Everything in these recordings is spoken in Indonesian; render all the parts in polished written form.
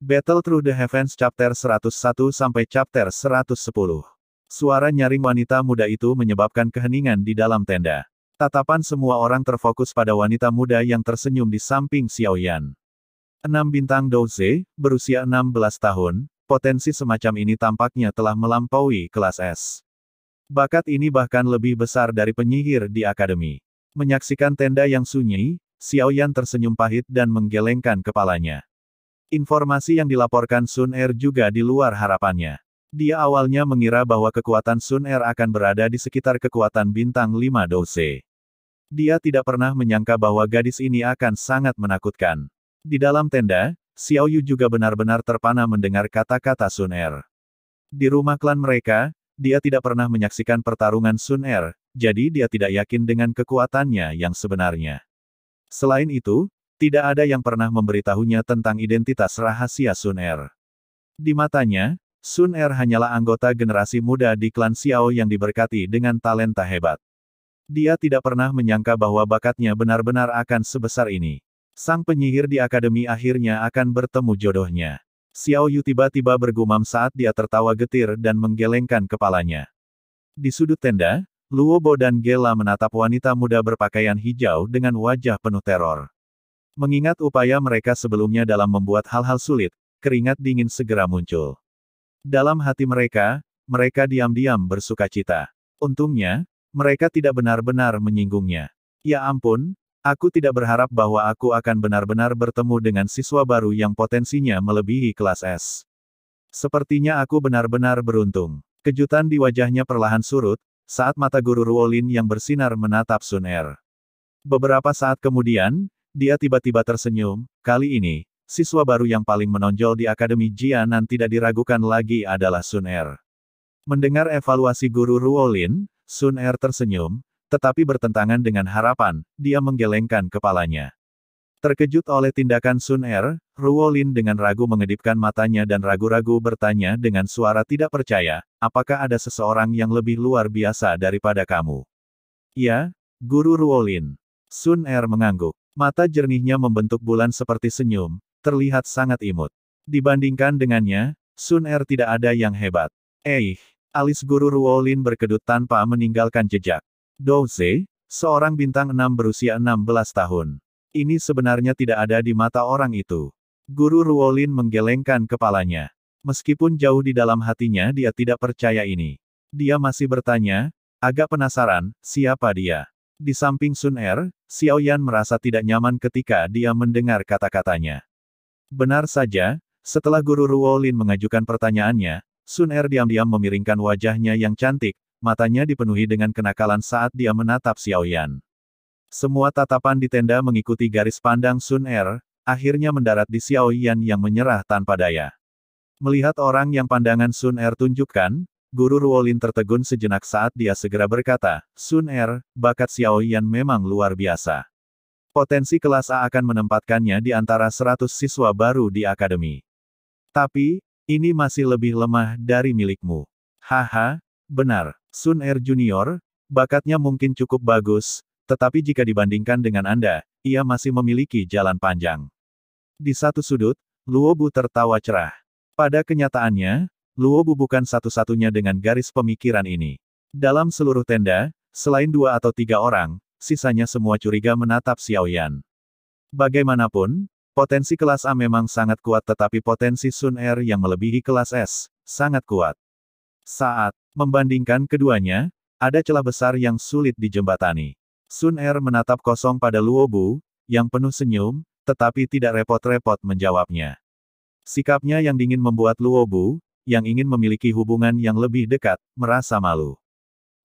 Battle Through the Heavens Chapter 101 sampai Chapter 110. Suara nyaring wanita muda itu menyebabkan keheningan di dalam tenda. Tatapan semua orang terfokus pada wanita muda yang tersenyum di samping Xiaoyan. 6 bintang Douze, berusia 16 tahun, potensi semacam ini tampaknya telah melampaui kelas S. Bakat ini bahkan lebih besar dari penyihir di akademi. Menyaksikan tenda yang sunyi, Xiaoyan tersenyum pahit dan menggelengkan kepalanya. Informasi yang dilaporkan Sun Er juga di luar harapannya. Dia awalnya mengira bahwa kekuatan Sun Er akan berada di sekitar kekuatan bintang 5 Douze. Dia tidak pernah menyangka bahwa gadis ini akan sangat menakutkan. Di dalam tenda, Xiao Yu juga benar-benar terpana mendengar kata-kata Sun Er. Di rumah klan mereka, dia tidak pernah menyaksikan pertarungan Sun Er, jadi dia tidak yakin dengan kekuatannya yang sebenarnya. Selain itu, tidak ada yang pernah memberitahunya tentang identitas rahasia Sun Er. Di matanya, Sun Er hanyalah anggota generasi muda di klan Xiao yang diberkati dengan talenta hebat. Dia tidak pernah menyangka bahwa bakatnya benar-benar akan sebesar ini. Sang penyihir di akademi akhirnya akan bertemu jodohnya. Xiao Yu tiba-tiba bergumam saat dia tertawa getir dan menggelengkan kepalanya. Di sudut tenda, Luo Bo dan Gela menatap wanita muda berpakaian hijau dengan wajah penuh teror. Mengingat upaya mereka sebelumnya dalam membuat hal-hal sulit, keringat dingin segera muncul. Dalam hati mereka, mereka diam-diam bersukacita. Untungnya, mereka tidak benar-benar menyinggungnya. Ya ampun, aku tidak berharap bahwa aku akan benar-benar bertemu dengan siswa baru yang potensinya melebihi kelas S. Sepertinya aku benar-benar beruntung. Kejutan di wajahnya perlahan surut, saat mata guru Ruolin yang bersinar menatap Sun Er. Beberapa saat kemudian, dia tiba-tiba tersenyum. Kali ini, siswa baru yang paling menonjol di Akademi Jianan tidak diragukan lagi adalah Sun Er. Mendengar evaluasi guru Ruolin, Sun Er tersenyum, tetapi bertentangan dengan harapan, dia menggelengkan kepalanya. Terkejut oleh tindakan Sun Er, Ruolin dengan ragu mengedipkan matanya dan ragu-ragu bertanya dengan suara tidak percaya, apakah ada seseorang yang lebih luar biasa daripada kamu? Ya, Guru Ruolin. Sun Er mengangguk. Mata jernihnya membentuk bulan seperti senyum, terlihat sangat imut. Dibandingkan dengannya, Sun Er tidak ada yang hebat. Alis guru Ruolin berkedut tanpa meninggalkan jejak. Douze, seorang bintang 6 berusia 16 tahun. Ini sebenarnya tidak ada di mata orang itu. Guru Ruolin menggelengkan kepalanya. Meskipun jauh di dalam hatinya dia tidak percaya ini. Dia masih bertanya, agak penasaran, siapa dia? Di samping Sun Er, Xiaoyan merasa tidak nyaman ketika dia mendengar kata-katanya. Benar saja, setelah guru Ruolin mengajukan pertanyaannya, Sun Er diam-diam memiringkan wajahnya yang cantik, matanya dipenuhi dengan kenakalan saat dia menatap Xiaoyan. Semua tatapan di tenda mengikuti garis pandang Sun Er, akhirnya mendarat di Xiaoyan yang menyerah tanpa daya. Melihat orang yang pandangan Sun Er tunjukkan, Guru Ruolin tertegun sejenak saat dia segera berkata, Sun Er, bakat Xiaoyan memang luar biasa. Potensi kelas A akan menempatkannya di antara 100 siswa baru di akademi. Tapi, ini masih lebih lemah dari milikmu. Haha, benar, Sun Er Junior, bakatnya mungkin cukup bagus, tetapi jika dibandingkan dengan Anda, ia masih memiliki jalan panjang. Di satu sudut, Luo Bu tertawa cerah. Pada kenyataannya, Luo Bu bukan satu-satunya dengan garis pemikiran ini. Dalam seluruh tenda, selain 2 atau 3 orang, sisanya semua curiga menatap Xiaoyan. Bagaimanapun, potensi kelas A memang sangat kuat tetapi potensi Sun Er yang melebihi kelas S, sangat kuat. Saat membandingkan keduanya, ada celah besar yang sulit dijembatani. Sun Er menatap kosong pada Luo Bu, yang penuh senyum, tetapi tidak repot-repot menjawabnya. Sikapnya yang dingin membuat Luo Bu, yang ingin memiliki hubungan yang lebih dekat, merasa malu.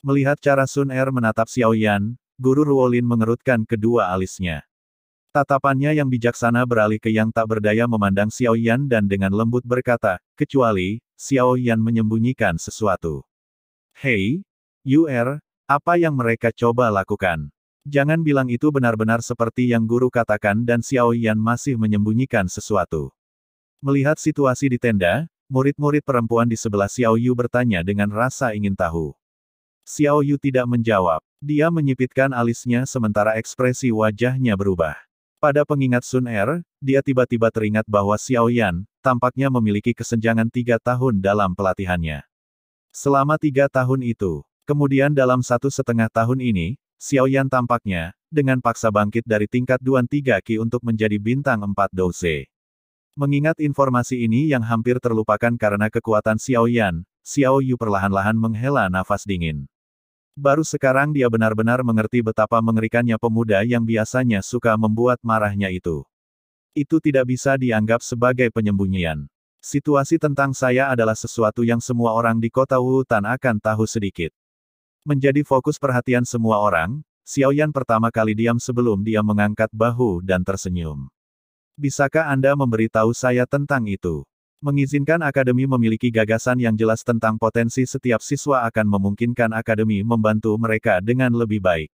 Melihat cara Sun Er menatap Xiaoyan, Guru Ruolin mengerutkan kedua alisnya. Tatapannya yang bijaksana beralih ke yang tak berdaya memandang Xiaoyan dan dengan lembut berkata, kecuali, Xiaoyan menyembunyikan sesuatu. Hei, Yuer, apa yang mereka coba lakukan? Jangan bilang itu benar-benar seperti yang guru katakan dan Xiaoyan masih menyembunyikan sesuatu. Melihat situasi di tenda, murid-murid perempuan di sebelah Xiao Yu bertanya dengan rasa ingin tahu. Xiao Yu tidak menjawab. Dia menyipitkan alisnya sementara ekspresi wajahnya berubah. Pada pengingat Sun Er, dia tiba-tiba teringat bahwa Xiao Yan, tampaknya memiliki kesenjangan 3 tahun dalam pelatihannya. Selama 3 tahun itu, kemudian dalam 1,5 tahun ini, Xiao Yan tampaknya, dengan paksa bangkit dari tingkat Duan 3 Qi untuk menjadi bintang 4 Douse. Mengingat informasi ini yang hampir terlupakan karena kekuatan Xiao Yan, Xiao Yu perlahan-lahan menghela nafas dingin. Baru sekarang dia benar-benar mengerti betapa mengerikannya pemuda yang biasanya suka membuat marahnya itu. Itu tidak bisa dianggap sebagai penyembunyian. Situasi tentang saya adalah sesuatu yang semua orang di kota Wutan akan tahu sedikit. Menjadi fokus perhatian semua orang, Xiao Yan pertama kali diam sebelum dia mengangkat bahu dan tersenyum. Bisakah Anda memberitahu saya tentang itu? Mengizinkan akademi memiliki gagasan yang jelas tentang potensi setiap siswa akan memungkinkan akademi membantu mereka dengan lebih baik.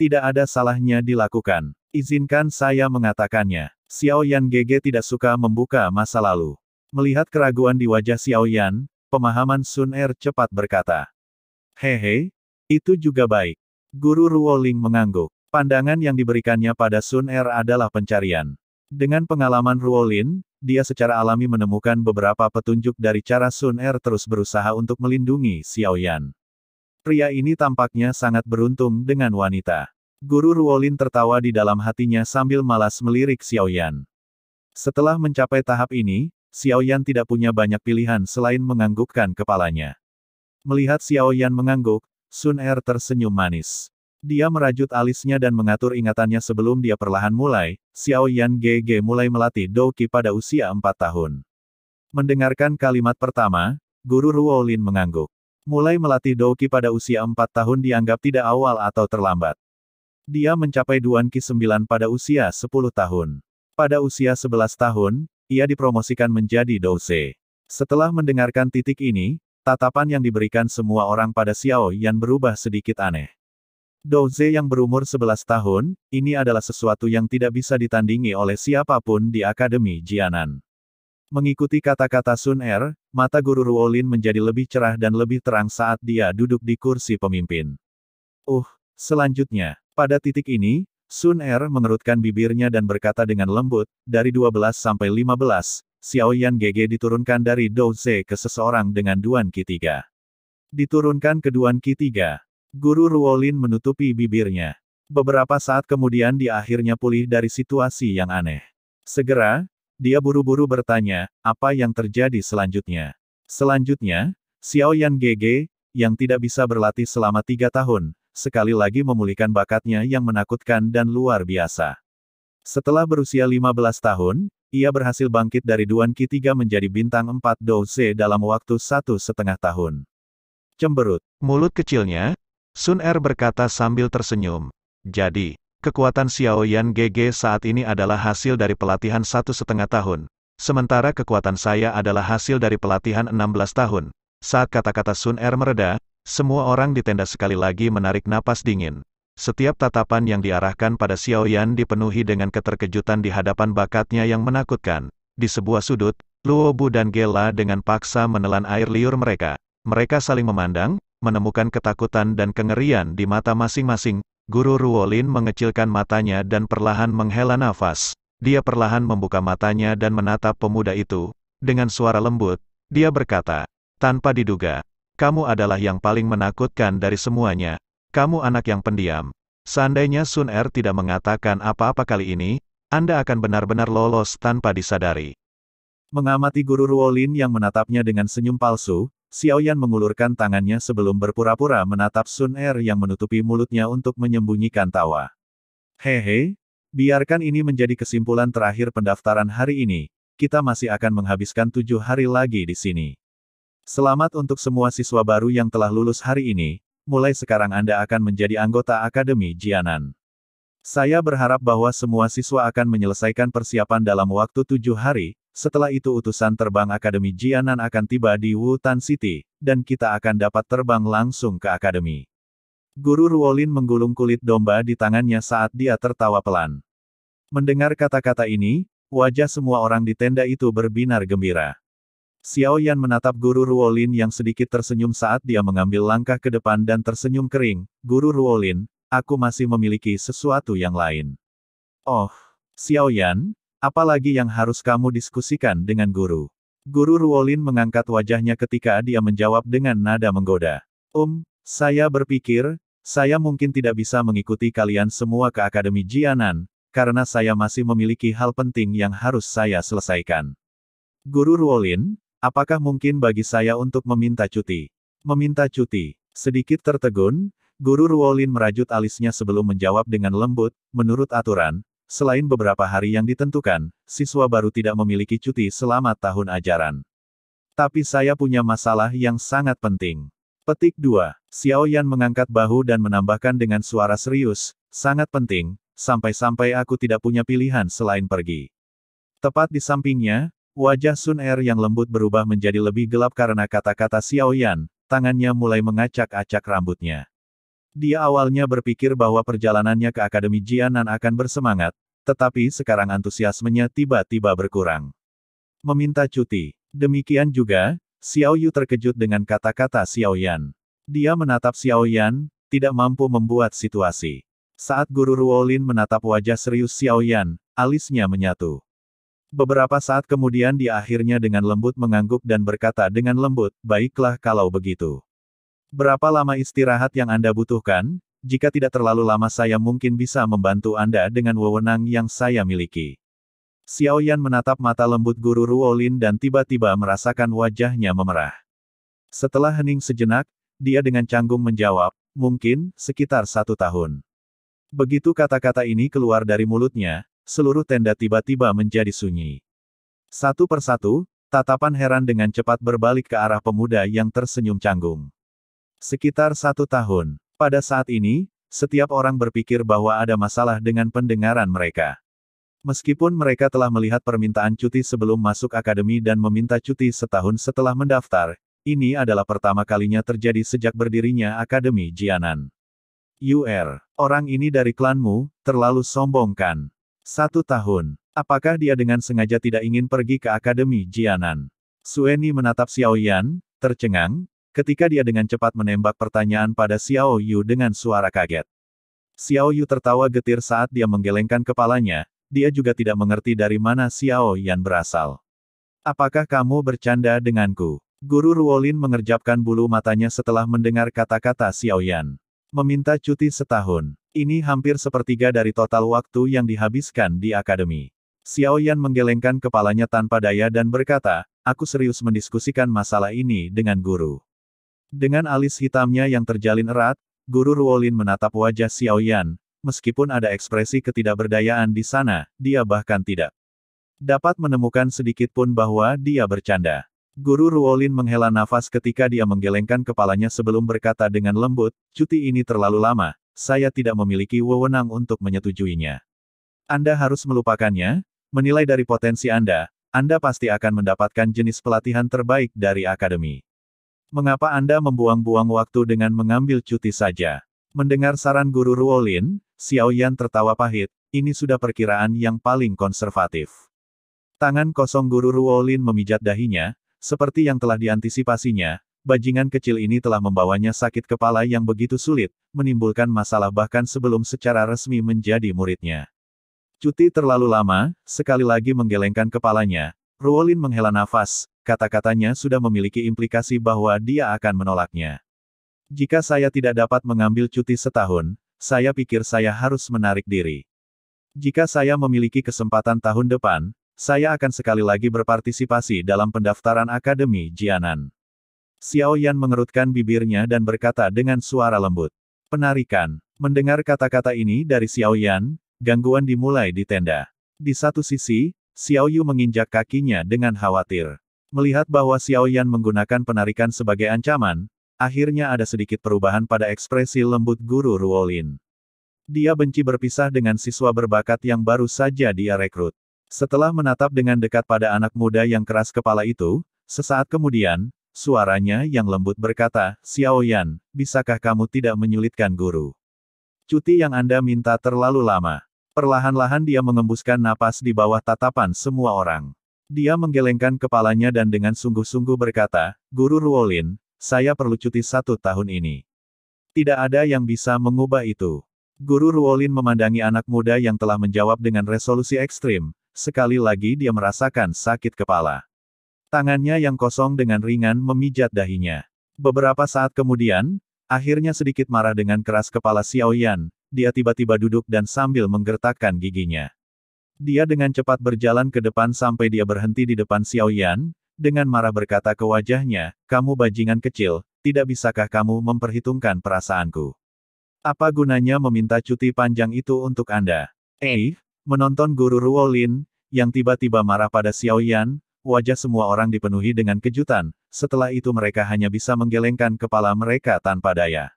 Tidak ada salahnya dilakukan. Izinkan saya mengatakannya. Xiao Yan GG tidak suka membuka masa lalu. Melihat keraguan di wajah Xiao Yan, pemahaman Sun Er cepat berkata. Hehe, itu juga baik. Guru Ruoling mengangguk. Pandangan yang diberikannya pada Sun Er adalah pencarian. Dengan pengalaman Ruolin, dia secara alami menemukan beberapa petunjuk dari cara Sun Er terus berusaha untuk melindungi Xiao Yan. Pria ini tampaknya sangat beruntung dengan wanita. Guru Ruolin tertawa di dalam hatinya sambil malas melirik Xiao Yan. Setelah mencapai tahap ini, Xiao Yan tidak punya banyak pilihan selain menganggukkan kepalanya. Melihat Xiao Yan mengangguk, Sun Er tersenyum manis. Dia merajut alisnya dan mengatur ingatannya sebelum dia perlahan mulai. Xiao Yan GG mulai melatih Douqi pada usia 4 tahun. Mendengarkan kalimat pertama, Guru Ruolin mengangguk. Mulai melatih Douqi pada usia 4 tahun dianggap tidak awal atau terlambat. Dia mencapai Duan Qi 9 pada usia 10 tahun. Pada usia 11 tahun, ia dipromosikan menjadi Douse. Setelah mendengarkan titik ini, tatapan yang diberikan semua orang pada Xiao Yan berubah sedikit aneh. Douse yang berumur 11 tahun, ini adalah sesuatu yang tidak bisa ditandingi oleh siapapun di Akademi Jianan. Mengikuti kata-kata Sun Er, mata Guru Ruolin menjadi lebih cerah dan lebih terang saat dia duduk di kursi pemimpin. Selanjutnya, pada titik ini, Sun Er mengerutkan bibirnya dan berkata dengan lembut, dari 12 sampai 15, Xiao Yan GG diturunkan dari Douse ke seseorang dengan Duan Qi 3. Diturunkan ke Duan Qi 3. Guru Ruolin menutupi bibirnya. Beberapa saat kemudian dia akhirnya pulih dari situasi yang aneh. Segera, dia buru-buru bertanya, apa yang terjadi selanjutnya? Selanjutnya, Xiao Yan GG, yang tidak bisa berlatih selama 3 tahun, sekali lagi memulihkan bakatnya yang menakutkan dan luar biasa. Setelah berusia 15 tahun, ia berhasil bangkit dari Duan Qi 3 menjadi bintang 4 Douse dalam waktu 1,5 tahun. Cemberut. Mulut kecilnya, Sun Er berkata sambil tersenyum. Jadi, kekuatan Xiao Yan GG saat ini adalah hasil dari pelatihan 1,5 tahun. Sementara kekuatan saya adalah hasil dari pelatihan 16 tahun. Saat kata-kata Sun Er mereda, semua orang di tenda sekali lagi menarik napas dingin. Setiap tatapan yang diarahkan pada Xiao Yan dipenuhi dengan keterkejutan di hadapan bakatnya yang menakutkan. Di sebuah sudut, Luo Bu dan Gela dengan paksa menelan air liur mereka. Mereka saling memandang, menemukan ketakutan dan kengerian di mata masing-masing. Guru Ruolin mengecilkan matanya dan perlahan menghela nafas. Dia perlahan membuka matanya dan menatap pemuda itu. Dengan suara lembut, dia berkata, tanpa diduga, kamu adalah yang paling menakutkan dari semuanya. Kamu anak yang pendiam. Seandainya Sun Er tidak mengatakan apa-apa kali ini, Anda akan benar-benar lolos tanpa disadari. Mengamati Guru Ruolin yang menatapnya dengan senyum palsu, Xiao Yan mengulurkan tangannya sebelum berpura-pura menatap Sun Er yang menutupi mulutnya untuk menyembunyikan tawa. Hehe, biarkan ini menjadi kesimpulan terakhir pendaftaran hari ini. Kita masih akan menghabiskan 7 hari lagi di sini. Selamat untuk semua siswa baru yang telah lulus hari ini. Mulai sekarang Anda akan menjadi anggota Akademi Jianan. Saya berharap bahwa semua siswa akan menyelesaikan persiapan dalam waktu 7 hari. Setelah itu utusan terbang Akademi Jianan akan tiba di Wutan City, dan kita akan dapat terbang langsung ke Akademi. Guru Ruolin menggulung kulit domba di tangannya saat dia tertawa pelan. Mendengar kata-kata ini, wajah semua orang di tenda itu berbinar gembira. Xiao Yan menatap Guru Ruolin yang sedikit tersenyum saat dia mengambil langkah ke depan dan tersenyum kering. Guru Ruolin, aku masih memiliki sesuatu yang lain. Oh, Xiao Yan, apalagi yang harus kamu diskusikan dengan guru? Guru Ruolin mengangkat wajahnya ketika dia menjawab dengan nada menggoda. Saya berpikir, saya mungkin tidak bisa mengikuti kalian semua ke Akademi Jianan, karena saya masih memiliki hal penting yang harus saya selesaikan. Guru Ruolin, apakah mungkin bagi saya untuk meminta cuti? Meminta cuti. Sedikit tertegun, Guru Ruolin merajut alisnya sebelum menjawab dengan lembut, menurut aturan, selain beberapa hari yang ditentukan, siswa baru tidak memiliki cuti selama tahun ajaran. Tapi saya punya masalah yang sangat penting. Petik 2. Xiao Yan mengangkat bahu dan menambahkan dengan suara serius, sangat penting, sampai-sampai aku tidak punya pilihan selain pergi. Tepat di sampingnya, wajah Sun Er yang lembut berubah menjadi lebih gelap karena kata-kata Xiao Yan, tangannya mulai mengacak-acak rambutnya. Dia awalnya berpikir bahwa perjalanannya ke Akademi Jianan akan bersemangat, tetapi sekarang antusiasmenya tiba-tiba berkurang. Meminta cuti. Demikian juga, Xiao Yu terkejut dengan kata-kata Xiao Yan. Dia menatap Xiao Yan, tidak mampu membuat situasi. Saat Guru Ruolin menatap wajah serius Xiao Yan, alisnya menyatu. Beberapa saat kemudian dia akhirnya dengan lembut mengangguk dan berkata dengan lembut, baiklah kalau begitu. Berapa lama istirahat yang Anda butuhkan? Jika tidak terlalu lama saya mungkin bisa membantu Anda dengan wewenang yang saya miliki. Xiao Yan menatap mata lembut Guru Ruolin dan tiba-tiba merasakan wajahnya memerah. Setelah hening sejenak, dia dengan canggung menjawab, mungkin, sekitar 1 tahun. Begitu kata-kata ini keluar dari mulutnya, seluruh tenda tiba-tiba menjadi sunyi. Satu persatu, tatapan heran dengan cepat berbalik ke arah pemuda yang tersenyum canggung. Sekitar 1 tahun. Pada saat ini, setiap orang berpikir bahwa ada masalah dengan pendengaran mereka. Meskipun mereka telah melihat permintaan cuti sebelum masuk akademi dan meminta cuti setahun setelah mendaftar, ini adalah pertama kalinya terjadi sejak berdirinya Akademi Jianan. Orang ini dari klanmu, terlalu sombong kan? 1 tahun. Apakah dia dengan sengaja tidak ingin pergi ke Akademi Jianan? Sueni menatap Xiao Yan, tercengang, ketika dia dengan cepat menembak pertanyaan pada Xiao Yu dengan suara kaget. Xiao Yu tertawa getir saat dia menggelengkan kepalanya, dia juga tidak mengerti dari mana Xiao Yan berasal. Apakah kamu bercanda denganku? Guru Ruolin mengerjapkan bulu matanya setelah mendengar kata-kata Xiao Yan. Meminta cuti setahun. Ini hampir sepertiga dari total waktu yang dihabiskan di akademi. Xiao Yan menggelengkan kepalanya tanpa daya dan berkata, aku serius mendiskusikan masalah ini dengan guru. Dengan alis hitamnya yang terjalin erat, Guru Ruolin menatap wajah Xiao Yan. Meskipun ada ekspresi ketidakberdayaan di sana, dia bahkan tidak dapat menemukan sedikit pun bahwa dia bercanda. Guru Ruolin menghela nafas ketika dia menggelengkan kepalanya sebelum berkata dengan lembut, cuti ini terlalu lama, saya tidak memiliki wewenang untuk menyetujuinya. Anda harus melupakannya, menilai dari potensi Anda pasti akan mendapatkan jenis pelatihan terbaik dari akademi. Mengapa Anda membuang-buang waktu dengan mengambil cuti saja? Mendengar saran Guru Ruolin, Xiao Yan tertawa pahit, ini sudah perkiraan yang paling konservatif. Tangan kosong Guru Ruolin memijat dahinya, seperti yang telah diantisipasinya, bajingan kecil ini telah membawanya sakit kepala yang begitu sulit, menimbulkan masalah bahkan sebelum secara resmi menjadi muridnya. Cuti terlalu lama, sekali lagi menggelengkan kepalanya, Ruolin menghela nafas, kata-katanya sudah memiliki implikasi bahwa dia akan menolaknya. Jika saya tidak dapat mengambil cuti setahun, saya pikir saya harus menarik diri. Jika saya memiliki kesempatan tahun depan, saya akan sekali lagi berpartisipasi dalam pendaftaran Akademi Jianan. Xiao Yan mengerutkan bibirnya dan berkata dengan suara lembut. Penarikan. Mendengar kata-kata ini dari Xiao Yan, gangguan dimulai di tenda. Di satu sisi, Xiao Yu menginjak kakinya dengan khawatir. Melihat bahwa Xiao Yan menggunakan penarikan sebagai ancaman, akhirnya ada sedikit perubahan pada ekspresi lembut Guru Ruolin. Dia benci berpisah dengan siswa berbakat yang baru saja dia rekrut. Setelah menatap dengan dekat pada anak muda yang keras kepala itu, sesaat kemudian, suaranya yang lembut berkata, Xiao Yan, bisakah kamu tidak menyulitkan guru? Cuti yang Anda minta terlalu lama. Perlahan-lahan dia mengembuskan napas di bawah tatapan semua orang. Dia menggelengkan kepalanya dan dengan sungguh-sungguh berkata, Guru Ruolin, saya perlu cuti 1 tahun ini. Tidak ada yang bisa mengubah itu. Guru Ruolin memandangi anak muda yang telah menjawab dengan resolusi ekstrim. Sekali lagi dia merasakan sakit kepala. Tangannya yang kosong dengan ringan memijat dahinya. Beberapa saat kemudian, akhirnya sedikit marah dengan keras kepala Xiao Yan, dia tiba-tiba duduk dan sambil menggertakkan giginya. Dia dengan cepat berjalan ke depan sampai dia berhenti di depan Xiao Yan, dengan marah berkata ke wajahnya, "Kamu bajingan kecil, tidak bisakah kamu memperhitungkan perasaanku? Apa gunanya meminta cuti panjang itu untuk Anda?" Menonton Guru Ruolin, yang tiba-tiba marah pada Xiao Yan, wajah semua orang dipenuhi dengan kejutan, setelah itu mereka hanya bisa menggelengkan kepala mereka tanpa daya.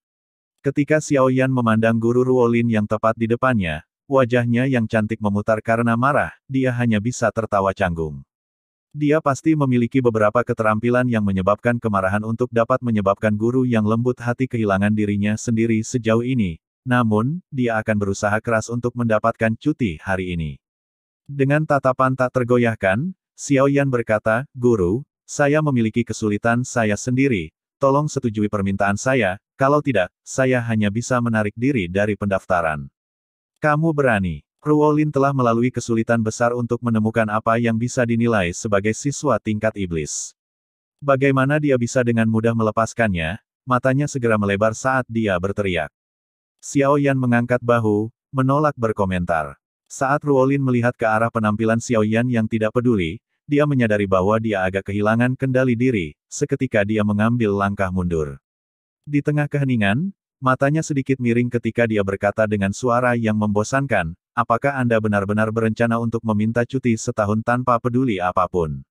Ketika Xiao Yan memandang Guru Ruolin yang tepat di depannya, wajahnya yang cantik memutar karena marah, dia hanya bisa tertawa canggung. Dia pasti memiliki beberapa keterampilan yang menyebabkan kemarahan untuk dapat menyebabkan guru yang lembut hati kehilangan dirinya sendiri sejauh ini, namun, dia akan berusaha keras untuk mendapatkan cuti hari ini. Dengan tatapan tak tergoyahkan, Xiao Yan berkata, "Guru, saya memiliki kesulitan saya sendiri, tolong setujui permintaan saya, kalau tidak, saya hanya bisa menarik diri dari pendaftaran." "Kamu berani." Ruolin telah melalui kesulitan besar untuk menemukan apa yang bisa dinilai sebagai siswa tingkat iblis. Bagaimana dia bisa dengan mudah melepaskannya? Matanya segera melebar saat dia berteriak. Xiao Yan mengangkat bahu, menolak berkomentar. Saat Ruolin melihat ke arah penampilan Xiao Yan yang tidak peduli, dia menyadari bahwa dia agak kehilangan kendali diri, seketika dia mengambil langkah mundur. Di tengah keheningan, matanya sedikit miring ketika dia berkata dengan suara yang membosankan, "Apakah Anda benar-benar berencana untuk meminta cuti setahun tanpa peduli apapun?"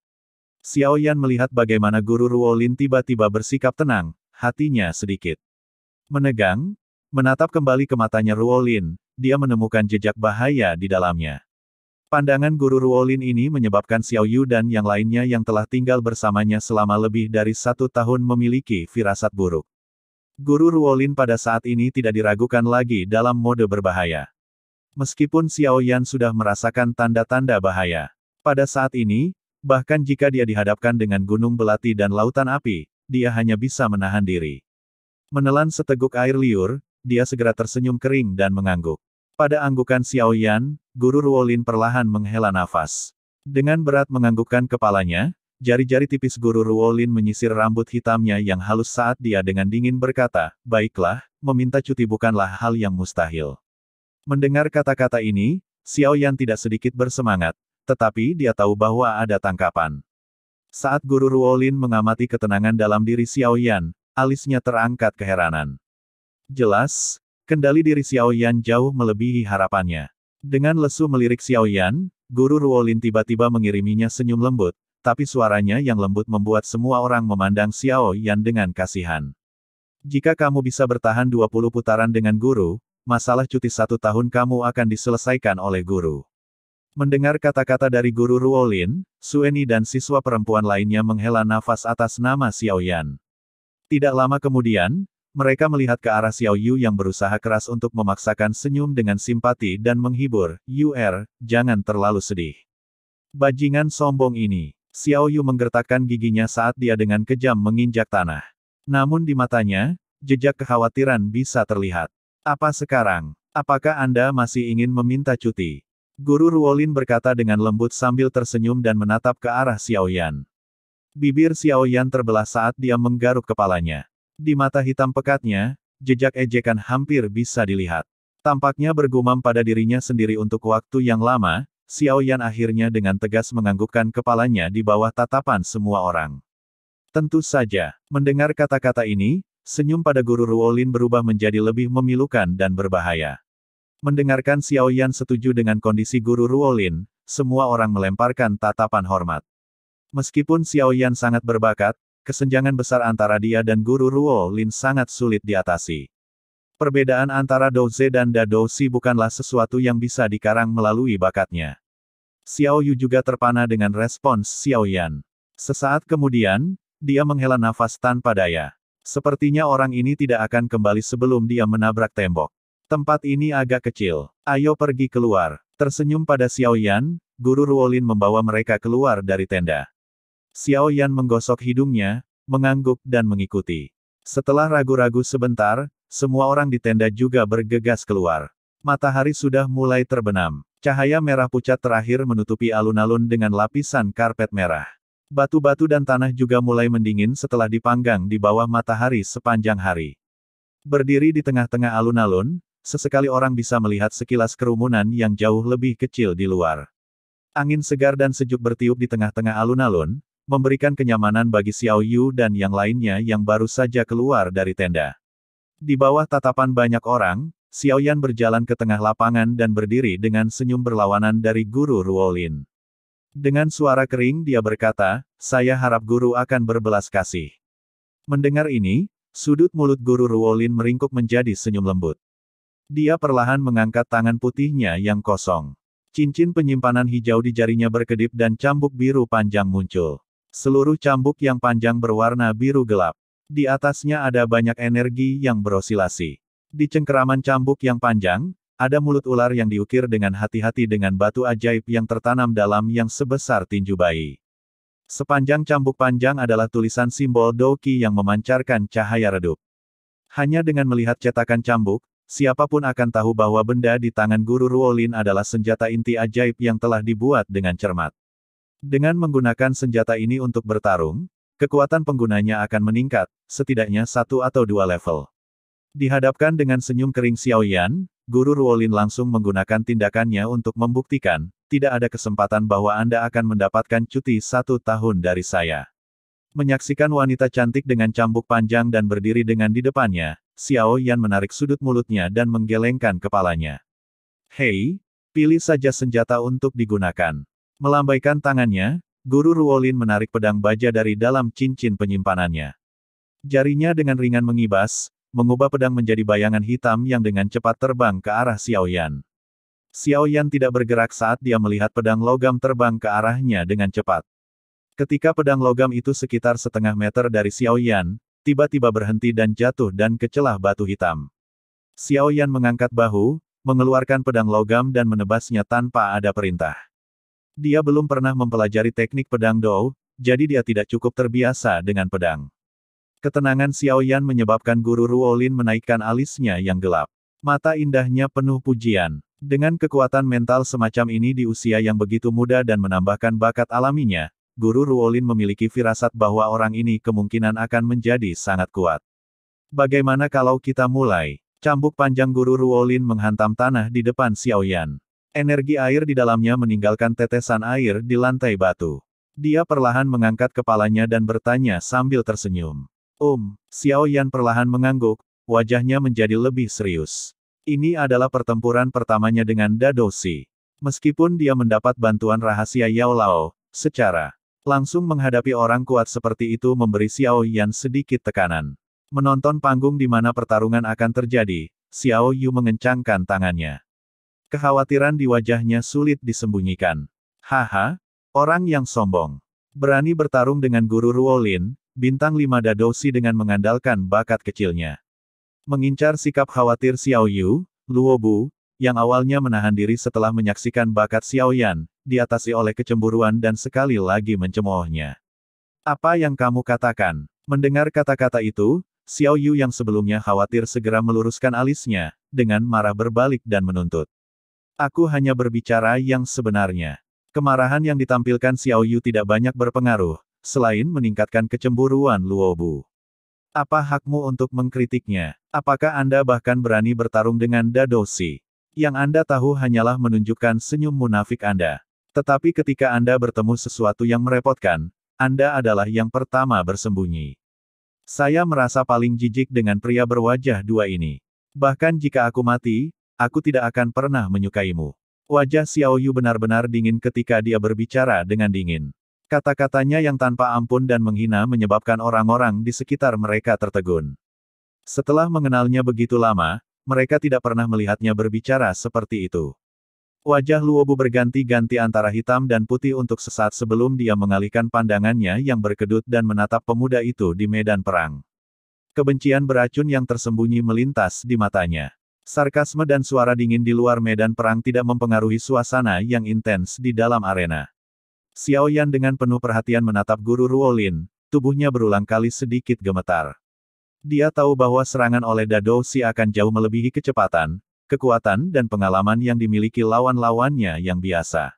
Xiao Yan melihat bagaimana Guru Ruolin tiba-tiba bersikap tenang, hatinya sedikit menegang, menatap kembali ke matanya Ruolin, dia menemukan jejak bahaya di dalamnya. Pandangan Guru Ruolin ini menyebabkan Xiao Yu dan yang lainnya yang telah tinggal bersamanya selama lebih dari 1 tahun memiliki firasat buruk. Guru Ruolin pada saat ini tidak diragukan lagi dalam mode berbahaya. Meskipun Xiao Yan sudah merasakan tanda-tanda bahaya. Pada saat ini, bahkan jika dia dihadapkan dengan gunung belati dan lautan api, dia hanya bisa menahan diri. Menelan seteguk air liur, dia segera tersenyum kering dan mengangguk. Pada anggukan Xiao Yan, Guru Ruolin perlahan menghela nafas. Dengan berat menganggukkan kepalanya, jari-jari tipis Guru Ruolin menyisir rambut hitamnya yang halus saat dia dengan dingin berkata, "Baiklah, meminta cuti bukanlah hal yang mustahil." Mendengar kata-kata ini, Xiao Yan tidak sedikit bersemangat, tetapi dia tahu bahwa ada tangkapan. Saat Guru Ruolin mengamati ketenangan dalam diri Xiao Yan, alisnya terangkat keheranan. Jelas, kendali diri Xiao Yan jauh melebihi harapannya. Dengan lesu melirik Xiao Yan, Guru Ruolin tiba-tiba mengiriminya senyum lembut, tapi suaranya yang lembut membuat semua orang memandang Xiao Yan dengan kasihan. "Jika kamu bisa bertahan 20 putaran dengan guru, masalah cuti 1 tahun kamu akan diselesaikan oleh guru." Mendengar kata-kata dari Guru Ruolin, Sueni dan siswa perempuan lainnya menghela nafas atas nama Xiao Yan. Tidak lama kemudian, mereka melihat ke arah Xiao Yu yang berusaha keras untuk memaksakan senyum dengan simpati dan menghibur, jangan terlalu sedih. Bajingan sombong ini." Xiao Yu menggertakkan giginya saat dia dengan kejam menginjak tanah. Namun di matanya, jejak kekhawatiran bisa terlihat. "Apa sekarang? Apakah Anda masih ingin meminta cuti?" Guru Ruolin berkata dengan lembut sambil tersenyum dan menatap ke arah Xiao Yan. Bibir Xiao Yan terbelah saat dia menggaruk kepalanya. Di mata hitam pekatnya, jejak ejekan hampir bisa dilihat. Tampaknya bergumam pada dirinya sendiri untuk waktu yang lama, Xiao Yan akhirnya dengan tegas menganggukkan kepalanya di bawah tatapan semua orang. Tentu saja, mendengar kata-kata ini, senyum pada Guru Ruolin berubah menjadi lebih memilukan dan berbahaya. Mendengarkan Xiao Yan setuju dengan kondisi Guru Ruolin, semua orang melemparkan tatapan hormat. Meskipun Xiao Yan sangat berbakat, kesenjangan besar antara dia dan Guru Ruolin sangat sulit diatasi. Perbedaan antara Douze dan Dadoushi bukanlah sesuatu yang bisa dikarang melalui bakatnya. Xiao Yu juga terpana dengan respons Xiao Yan. Sesaat kemudian, dia menghela nafas tanpa daya. Sepertinya orang ini tidak akan kembali sebelum dia menabrak tembok. "Tempat ini agak kecil. Ayo pergi keluar." Tersenyum pada Xiao Yan, Guru Ruolin membawa mereka keluar dari tenda. Xiao Yan menggosok hidungnya, mengangguk dan mengikuti. Setelah ragu-ragu sebentar, semua orang di tenda juga bergegas keluar. Matahari sudah mulai terbenam. Cahaya merah pucat terakhir menutupi alun-alun dengan lapisan karpet merah. Batu-batu dan tanah juga mulai mendingin setelah dipanggang di bawah matahari sepanjang hari. Berdiri di tengah-tengah alun-alun, sesekali orang bisa melihat sekilas kerumunan yang jauh lebih kecil di luar. Angin segar dan sejuk bertiup di tengah-tengah alun-alun, memberikan kenyamanan bagi Xiao Yu dan yang lainnya yang baru saja keluar dari tenda. Di bawah tatapan banyak orang, Xiao Yan berjalan ke tengah lapangan dan berdiri dengan senyum berlawanan dari Guru Ruolin. Dengan suara kering dia berkata, "Saya harap guru akan berbelas kasih." Mendengar ini, sudut mulut Guru Ruolin meringkuk menjadi senyum lembut. Dia perlahan mengangkat tangan putihnya yang kosong. Cincin penyimpanan hijau di jarinya berkedip dan cambuk biru panjang muncul. Seluruh cambuk yang panjang berwarna biru gelap. Di atasnya ada banyak energi yang berosilasi. Di cengkeraman cambuk yang panjang, ada mulut ular yang diukir dengan hati-hati dengan batu ajaib yang tertanam dalam yang sebesar tinju bayi. Sepanjang cambuk panjang adalah tulisan simbol Douqi yang memancarkan cahaya redup. Hanya dengan melihat cetakan cambuk, siapapun akan tahu bahwa benda di tangan Guru Ruolin adalah senjata inti ajaib yang telah dibuat dengan cermat. Dengan menggunakan senjata ini untuk bertarung, kekuatan penggunanya akan meningkat, setidaknya 1 atau 2 level. Dihadapkan dengan senyum kering Xiao Yan, Guru Ruolin langsung menggunakan tindakannya untuk membuktikan, tidak ada kesempatan bahwa Anda akan mendapatkan cuti 1 tahun dari saya. Menyaksikan wanita cantik dengan cambuk panjang dan berdiri dengan di depannya, Xiao Yan menarik sudut mulutnya dan menggelengkan kepalanya. "Hei, pilih saja senjata untuk digunakan." Melambaikan tangannya, Guru Ruolin menarik pedang baja dari dalam cincin penyimpanannya. Jarinya dengan ringan mengibas, mengubah pedang menjadi bayangan hitam yang dengan cepat terbang ke arah Xiao Yan. Xiao Yan tidak bergerak saat dia melihat pedang logam terbang ke arahnya dengan cepat. Ketika pedang logam itu sekitar setengah meter dari Xiao Yan, tiba-tiba berhenti dan jatuh dan ke celah batu hitam. Xiao Yan mengangkat bahu, mengeluarkan pedang logam dan menebasnya tanpa ada perintah. Dia belum pernah mempelajari teknik pedang Dou, jadi dia tidak cukup terbiasa dengan pedang. Ketenangan Xiao Yan menyebabkan Guru Ruolin menaikkan alisnya yang gelap. Mata indahnya penuh pujian. Dengan kekuatan mental semacam ini di usia yang begitu muda dan menambahkan bakat alaminya, Guru Ruolin memiliki firasat bahwa orang ini kemungkinan akan menjadi sangat kuat. Bagaimana kalau kita mulai? Cambuk panjang Guru Ruolin menghantam tanah di depan Xiao Yan. Energi air di dalamnya meninggalkan tetesan air di lantai batu. Dia perlahan mengangkat kepalanya dan bertanya sambil tersenyum. Xiao Yan perlahan mengangguk, wajahnya menjadi lebih serius. Ini adalah pertempuran pertamanya dengan Dadoshi. Meskipun dia mendapat bantuan rahasia Yao Lao, secara langsung menghadapi orang kuat seperti itu memberi Xiao Yan sedikit tekanan. Menonton panggung di mana pertarungan akan terjadi, Xiao Yu mengencangkan tangannya. Kekhawatiran di wajahnya sulit disembunyikan. "Haha, orang yang sombong. Berani bertarung dengan Guru Ruolin, Bintang 5 Dadoshi dengan mengandalkan bakat kecilnya." Mengincar sikap khawatir Xiao Yu, Luo Bu, yang awalnya menahan diri setelah menyaksikan bakat Xiao Yan, diatasi oleh kecemburuan dan sekali lagi mencemoohnya. "Apa yang kamu katakan?" Mendengar kata-kata itu, Xiao Yu yang sebelumnya khawatir segera meluruskan alisnya, dengan marah berbalik dan menuntut. "Aku hanya berbicara yang sebenarnya." Kemarahan yang ditampilkan Xiao Yu tidak banyak berpengaruh, selain meningkatkan kecemburuan Luo Bu. "Apa hakmu untuk mengkritiknya? Apakah Anda bahkan berani bertarung dengan Dadoshi? Yang Anda tahu hanyalah menunjukkan senyum munafik Anda. Tetapi ketika Anda bertemu sesuatu yang merepotkan, Anda adalah yang pertama bersembunyi. Saya merasa paling jijik dengan pria berwajah dua ini. Bahkan jika aku mati, aku tidak akan pernah menyukaimu." Wajah Xiao Yu benar-benar dingin ketika dia berbicara dengan dingin. Kata-katanya yang tanpa ampun dan menghina menyebabkan orang-orang di sekitar mereka tertegun. Setelah mengenalnya begitu lama, mereka tidak pernah melihatnya berbicara seperti itu. Wajah Luo Bu berganti-ganti antara hitam dan putih untuk sesaat sebelum dia mengalihkan pandangannya yang berkedut dan menatap pemuda itu di medan perang. Kebencian beracun yang tersembunyi melintas di matanya. Sarkasme dan suara dingin di luar medan perang tidak mempengaruhi suasana yang intens di dalam arena. Xiao Yan dengan penuh perhatian menatap Guru Ruolin, tubuhnya berulang kali sedikit gemetar. Dia tahu bahwa serangan oleh Dadoshi akan jauh melebihi kecepatan, kekuatan dan pengalaman yang dimiliki lawan-lawannya yang biasa.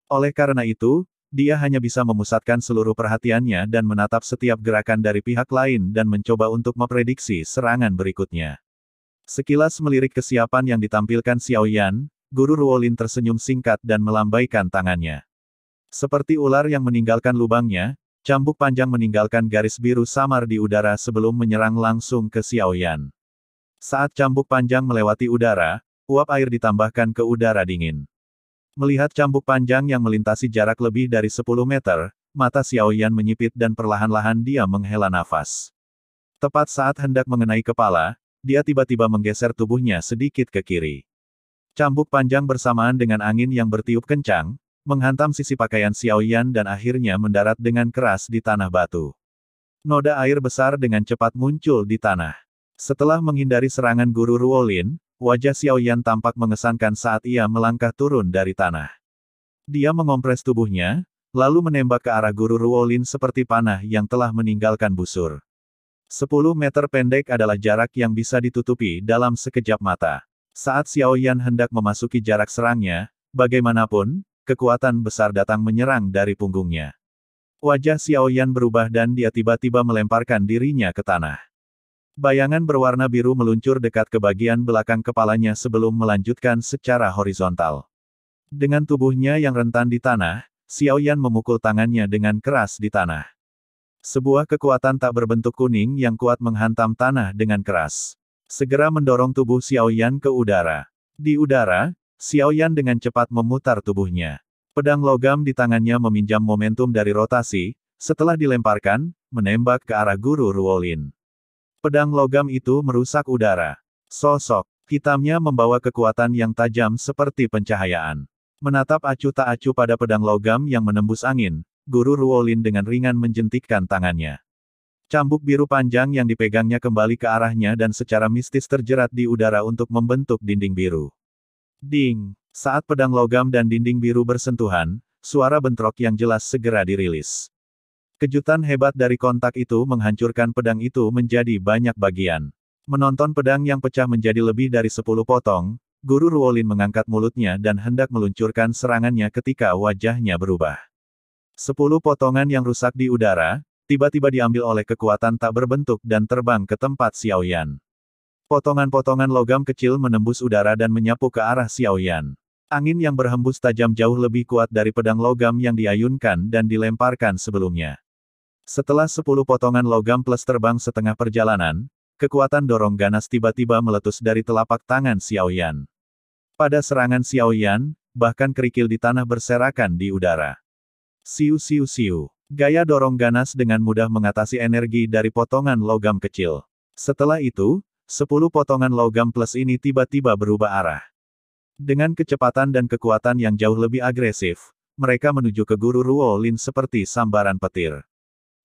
Oleh karena itu, dia hanya bisa memusatkan seluruh perhatiannya dan menatap setiap gerakan dari pihak lain dan mencoba untuk memprediksi serangan berikutnya. Sekilas melirik kesiapan yang ditampilkan Xiao Yan, Guru Ruolin tersenyum singkat dan melambaikan tangannya. Seperti ular yang meninggalkan lubangnya, cambuk panjang meninggalkan garis biru samar di udara sebelum menyerang langsung ke Xiao Yan. Saat cambuk panjang melewati udara, uap air ditambahkan ke udara dingin. Melihat cambuk panjang yang melintasi jarak lebih dari 10 meter, mata Xiao Yan menyipit dan perlahan-lahan dia menghela nafas. Tepat saat hendak mengenai kepala, dia tiba-tiba menggeser tubuhnya sedikit ke kiri. Cambuk panjang bersamaan dengan angin yang bertiup kencang, menghantam sisi pakaian Xiao Yan dan akhirnya mendarat dengan keras di tanah batu. Noda air besar dengan cepat muncul di tanah. Setelah menghindari serangan Guru Ruolin, wajah Xiao Yan tampak mengesankan saat ia melangkah turun dari tanah. Dia mengompres tubuhnya, lalu menembak ke arah Guru Ruolin seperti panah yang telah meninggalkan busur. 10 meter pendek adalah jarak yang bisa ditutupi dalam sekejap mata. Saat Xiao Yan hendak memasuki jarak serangnya, bagaimanapun, kekuatan besar datang menyerang dari punggungnya. Wajah Xiao Yan berubah dan dia tiba-tiba melemparkan dirinya ke tanah. Bayangan berwarna biru meluncur dekat ke bagian belakang kepalanya sebelum melanjutkan secara horizontal. Dengan tubuhnya yang rentan di tanah, Xiao Yan memukul tangannya dengan keras di tanah. Sebuah kekuatan tak berbentuk kuning yang kuat menghantam tanah dengan keras. Segera mendorong tubuh Xiao Yan ke udara. Di udara, Xiao Yan dengan cepat memutar tubuhnya. Pedang logam di tangannya meminjam momentum dari rotasi, setelah dilemparkan, menembak ke arah Guru Ruolin. Pedang logam itu merusak udara. Sosok hitamnya membawa kekuatan yang tajam seperti pencahayaan. Menatap acuh tak acuh pada pedang logam yang menembus angin, Guru Ruolin dengan ringan menjentikkan tangannya. Cambuk biru panjang yang dipegangnya kembali ke arahnya dan secara mistis terjerat di udara untuk membentuk dinding biru. Ding! Saat pedang logam dan dinding biru bersentuhan, suara bentrok yang jelas segera dirilis. Kejutan hebat dari kontak itu menghancurkan pedang itu menjadi banyak bagian. Menonton pedang yang pecah menjadi lebih dari 10 potong, Guru Ruolin mengangkat mulutnya dan hendak meluncurkan serangannya ketika wajahnya berubah. 10 potongan yang rusak di udara, tiba-tiba diambil oleh kekuatan tak berbentuk dan terbang ke tempat Xiao Yan. Potongan-potongan logam kecil menembus udara dan menyapu ke arah Xiao Yan. Angin yang berhembus tajam jauh lebih kuat dari pedang logam yang diayunkan dan dilemparkan sebelumnya. Setelah 10 potongan logam plus terbang setengah perjalanan, kekuatan dorong ganas tiba-tiba meletus dari telapak tangan Xiao Yan. Pada serangan Xiao Yan, bahkan kerikil di tanah berserakan di udara. Siu siu siu. Gaya dorong ganas dengan mudah mengatasi energi dari potongan logam kecil. Setelah itu, 10 potongan logam plus ini tiba-tiba berubah arah. Dengan kecepatan dan kekuatan yang jauh lebih agresif, mereka menuju ke Guru Ruolin seperti sambaran petir.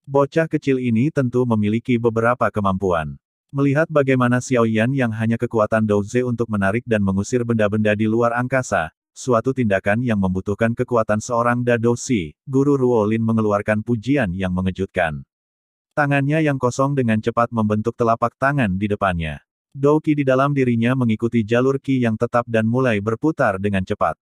Bocah kecil ini tentu memiliki beberapa kemampuan. Melihat bagaimana Xiao Yan yang hanya kekuatan Douze untuk menarik dan mengusir benda-benda di luar angkasa, suatu tindakan yang membutuhkan kekuatan seorang Dadoshi, Guru Ruolin mengeluarkan pujian yang mengejutkan. Tangannya yang kosong dengan cepat membentuk telapak tangan di depannya. Douki di dalam dirinya mengikuti jalur Qi yang tetap dan mulai berputar dengan cepat.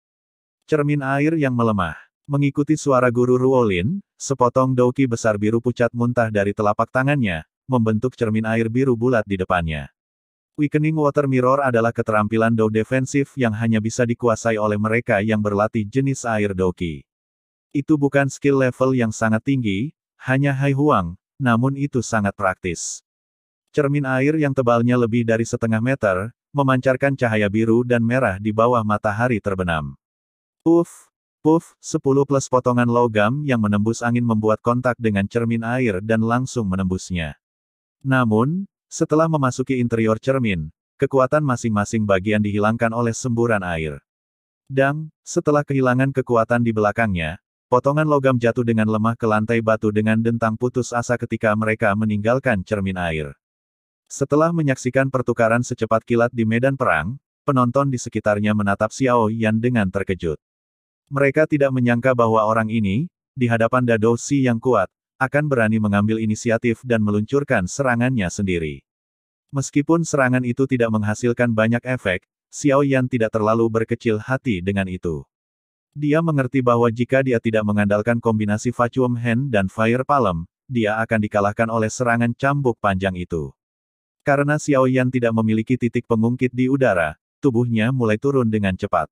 Cermin air yang melemah. Mengikuti suara Guru Ruolin, sepotong douki besar biru pucat muntah dari telapak tangannya, membentuk cermin air biru bulat di depannya. Weakening Water Mirror adalah keterampilan Dou defensif yang hanya bisa dikuasai oleh mereka yang berlatih jenis air douki. Itu bukan skill level yang sangat tinggi, hanya Hai Huang, namun itu sangat praktis. Cermin air yang tebalnya lebih dari setengah meter, memancarkan cahaya biru dan merah di bawah matahari terbenam. Puff! Puff, 10 plus potongan logam yang menembus angin membuat kontak dengan cermin air dan langsung menembusnya. Namun, setelah memasuki interior cermin, kekuatan masing-masing bagian dihilangkan oleh semburan air. Dang, setelah kehilangan kekuatan di belakangnya, potongan logam jatuh dengan lemah ke lantai batu dengan dentang putus asa ketika mereka meninggalkan cermin air. Setelah menyaksikan pertukaran secepat kilat di medan perang, penonton di sekitarnya menatap Xiao Yan dengan terkejut. Mereka tidak menyangka bahwa orang ini, di hadapan Dadoshi yang kuat, akan berani mengambil inisiatif dan meluncurkan serangannya sendiri. Meskipun serangan itu tidak menghasilkan banyak efek, Xiao Yan tidak terlalu berkecil hati dengan itu. Dia mengerti bahwa jika dia tidak mengandalkan kombinasi Vacuum Hand dan Fire Palm, dia akan dikalahkan oleh serangan cambuk panjang itu. Karena Xiao Yan tidak memiliki titik pengungkit di udara, tubuhnya mulai turun dengan cepat.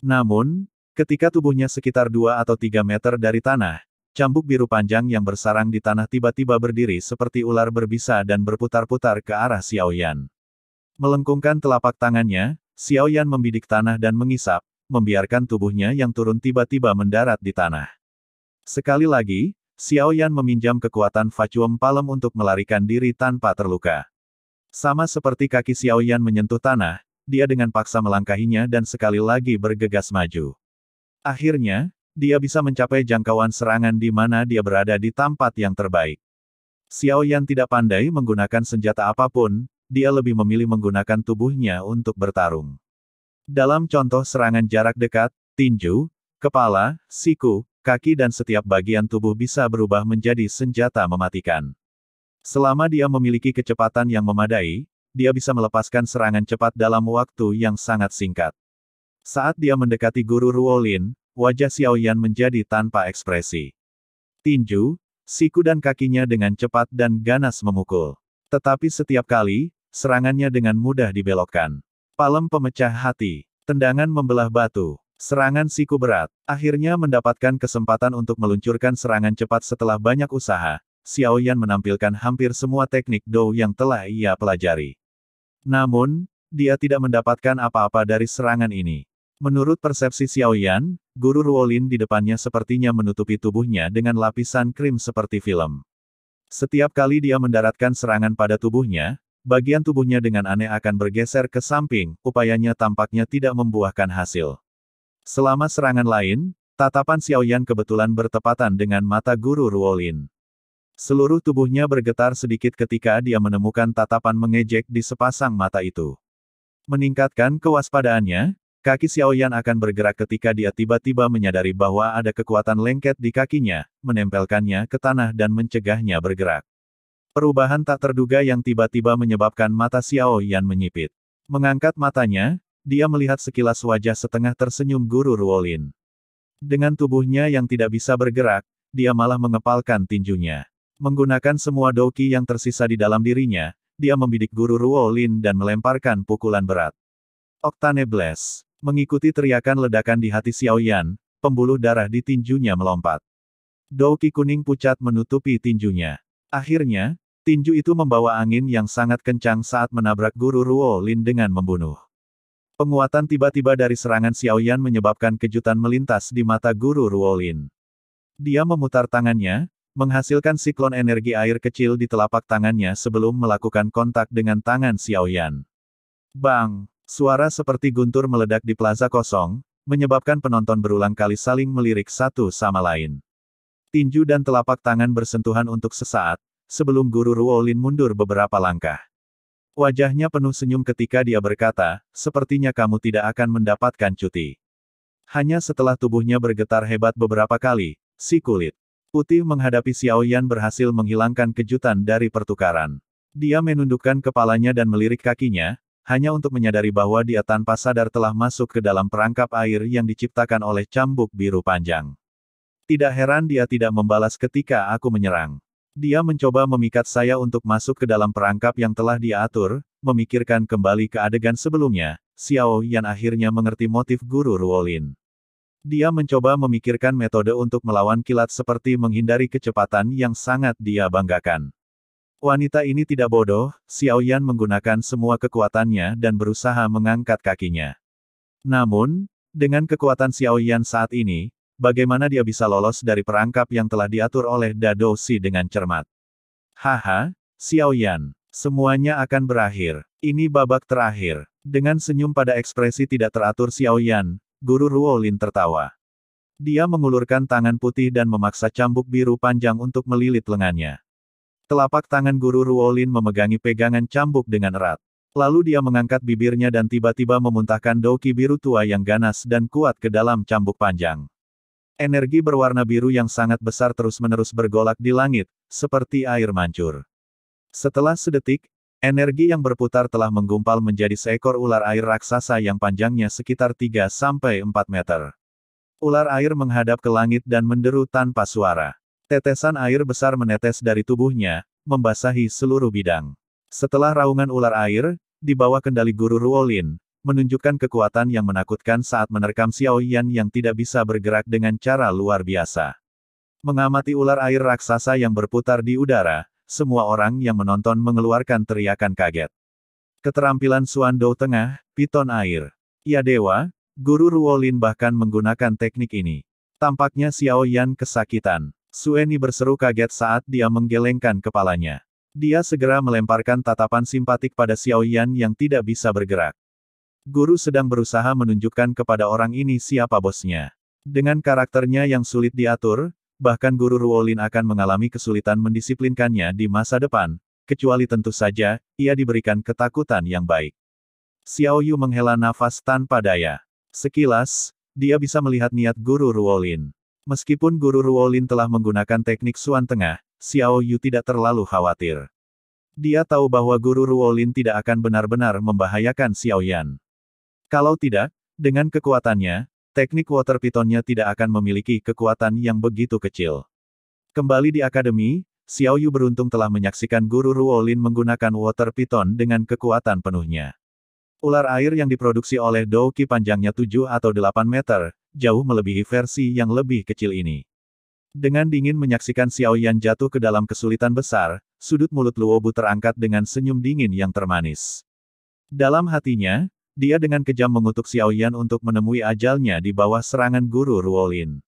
Namun, ketika tubuhnya sekitar 2 atau 3 meter dari tanah, cambuk biru panjang yang bersarang di tanah tiba-tiba berdiri seperti ular berbisa dan berputar-putar ke arah Xiao Yan. Melengkungkan telapak tangannya, Xiao Yan membidik tanah dan mengisap, membiarkan tubuhnya yang turun tiba-tiba mendarat di tanah. Sekali lagi, Xiao Yan meminjam kekuatan Vacuum Palm untuk melarikan diri tanpa terluka. Sama seperti kaki Xiao Yan menyentuh tanah, dia dengan paksa melangkahinya dan sekali lagi bergegas maju. Akhirnya, dia bisa mencapai jangkauan serangan di mana dia berada di tempat yang terbaik. Xiao Yan tidak pandai menggunakan senjata apapun, dia lebih memilih menggunakan tubuhnya untuk bertarung. Dalam contoh serangan jarak dekat, tinju, kepala, siku, kaki dan setiap bagian tubuh bisa berubah menjadi senjata mematikan. Selama dia memiliki kecepatan yang memadai, dia bisa melepaskan serangan cepat dalam waktu yang sangat singkat. Saat dia mendekati Guru Ruolin, wajah Xiao Yan menjadi tanpa ekspresi. Tinju, siku dan kakinya dengan cepat dan ganas memukul. Tetapi setiap kali, serangannya dengan mudah dibelokkan. Palem pemecah hati, tendangan membelah batu, serangan siku berat. Akhirnya mendapatkan kesempatan untuk meluncurkan serangan cepat setelah banyak usaha, Xiao Yan menampilkan hampir semua teknik Dou yang telah ia pelajari. Namun, dia tidak mendapatkan apa-apa dari serangan ini. Menurut persepsi Xiao Yan, Guru Ruolin di depannya sepertinya menutupi tubuhnya dengan lapisan krim seperti film. Setiap kali dia mendaratkan serangan pada tubuhnya, bagian tubuhnya dengan aneh akan bergeser ke samping, upayanya tampaknya tidak membuahkan hasil. Selama serangan lain, tatapan Xiao Yan kebetulan bertepatan dengan mata Guru Ruolin. Seluruh tubuhnya bergetar sedikit ketika dia menemukan tatapan mengejek di sepasang mata itu. Meningkatkan kewaspadaannya, kaki Xiao Yan akan bergerak ketika dia tiba-tiba menyadari bahwa ada kekuatan lengket di kakinya, menempelkannya ke tanah dan mencegahnya bergerak. Perubahan tak terduga yang tiba-tiba menyebabkan mata Xiao Yan menyipit. Mengangkat matanya, dia melihat sekilas wajah setengah tersenyum Guru Ruolin. Dengan tubuhnya yang tidak bisa bergerak, dia malah mengepalkan tinjunya. Menggunakan semua douki yang tersisa di dalam dirinya, dia membidik Guru Ruolin dan melemparkan pukulan berat. Octane Blast. Mengikuti teriakan ledakan di hati Xiao Yan, pembuluh darah di tinjunya melompat. Douki kuning pucat menutupi tinjunya. Akhirnya, tinju itu membawa angin yang sangat kencang saat menabrak Guru Ruolin dengan membunuh. Penguatan tiba-tiba dari serangan Xiao Yan menyebabkan kejutan melintas di mata Guru Ruolin. Dia memutar tangannya, menghasilkan siklon energi air kecil di telapak tangannya sebelum melakukan kontak dengan tangan Xiao Yan. Bang! Suara seperti guntur meledak di plaza kosong, menyebabkan penonton berulang kali saling melirik satu sama lain. Tinju dan telapak tangan bersentuhan untuk sesaat, sebelum Guru Ruolin mundur beberapa langkah. Wajahnya penuh senyum ketika dia berkata, sepertinya kamu tidak akan mendapatkan cuti. Hanya setelah tubuhnya bergetar hebat beberapa kali, si kulit putih menghadapi Xiao Yan berhasil menghilangkan kejutan dari pertukaran. Dia menundukkan kepalanya dan melirik kakinya, hanya untuk menyadari bahwa dia tanpa sadar telah masuk ke dalam perangkap air yang diciptakan oleh cambuk biru panjang. Tidak heran dia tidak membalas ketika aku menyerang. Dia mencoba memikat saya untuk masuk ke dalam perangkap yang telah dia atur, memikirkan kembali ke adegan sebelumnya, Xiao Yan akhirnya mengerti motif Guru Ruolin. Dia mencoba memikirkan metode untuk melawan kilat seperti menghindari kecepatan yang sangat dia banggakan. Wanita ini tidak bodoh, Xiao Yan menggunakan semua kekuatannya dan berusaha mengangkat kakinya. Namun, dengan kekuatan Xiao Yan saat ini, bagaimana dia bisa lolos dari perangkap yang telah diatur oleh Da Douci dengan cermat? Haha, Xiao Yan, semuanya akan berakhir. Ini babak terakhir. Dengan senyum pada ekspresi tidak teratur Xiao Yan, Guru Ruolin tertawa. Dia mengulurkan tangan putih dan memaksa cambuk biru panjang untuk melilit lengannya. Telapak tangan Guru Ruolin memegangi pegangan cambuk dengan erat. Lalu dia mengangkat bibirnya dan tiba-tiba memuntahkan douki biru tua yang ganas dan kuat ke dalam cambuk panjang. Energi berwarna biru yang sangat besar terus-menerus bergolak di langit, seperti air mancur. Setelah sedetik, Energi yang berputar telah menggumpal menjadi seekor ular air raksasa yang panjangnya sekitar 3-4 meter. Ular air menghadap ke langit dan menderu tanpa suara. Tetesan air besar menetes dari tubuhnya, membasahi seluruh bidang. Setelah raungan ular air, di bawah kendali Guru Ruolin, menunjukkan kekuatan yang menakutkan saat menerkam Xiao Yan yang tidak bisa bergerak dengan cara luar biasa. Mengamati ular air raksasa yang berputar di udara, semua orang yang menonton mengeluarkan teriakan kaget. Keterampilan Suandou Tengah, Piton Air. Ya dewa, Guru Ruolin bahkan menggunakan teknik ini. Tampaknya Xiao Yan kesakitan. Sueni berseru kaget saat dia menggelengkan kepalanya. Dia segera melemparkan tatapan simpatik pada Xiao Yan yang tidak bisa bergerak. Guru sedang berusaha menunjukkan kepada orang ini siapa bosnya. Dengan karakternya yang sulit diatur, bahkan Guru Ruolin akan mengalami kesulitan mendisiplinkannya di masa depan, kecuali tentu saja, ia diberikan ketakutan yang baik. Xiao Yu menghela nafas tanpa daya. Sekilas, dia bisa melihat niat Guru Ruolin. Meskipun Guru Ruolin telah menggunakan teknik Suan Tengah, Xiao Yu tidak terlalu khawatir. Dia tahu bahwa Guru Ruolin tidak akan benar-benar membahayakan Xiao Yan. Kalau tidak, dengan kekuatannya, teknik Water Python-nya tidak akan memiliki kekuatan yang begitu kecil. Kembali di akademi, Xiao Yu beruntung telah menyaksikan Guru Ruolin menggunakan Water Python dengan kekuatan penuhnya. Ular air yang diproduksi oleh Douki panjangnya 7 atau 8 meter, jauh melebihi versi yang lebih kecil ini. Dengan dingin menyaksikan Xiao Yan jatuh ke dalam kesulitan besar, sudut mulut Luobu terangkat dengan senyum dingin yang termanis. Dalam hatinya, dia dengan kejam mengutuk Xiao Yan untuk menemui ajalnya di bawah serangan Guru Ruolin.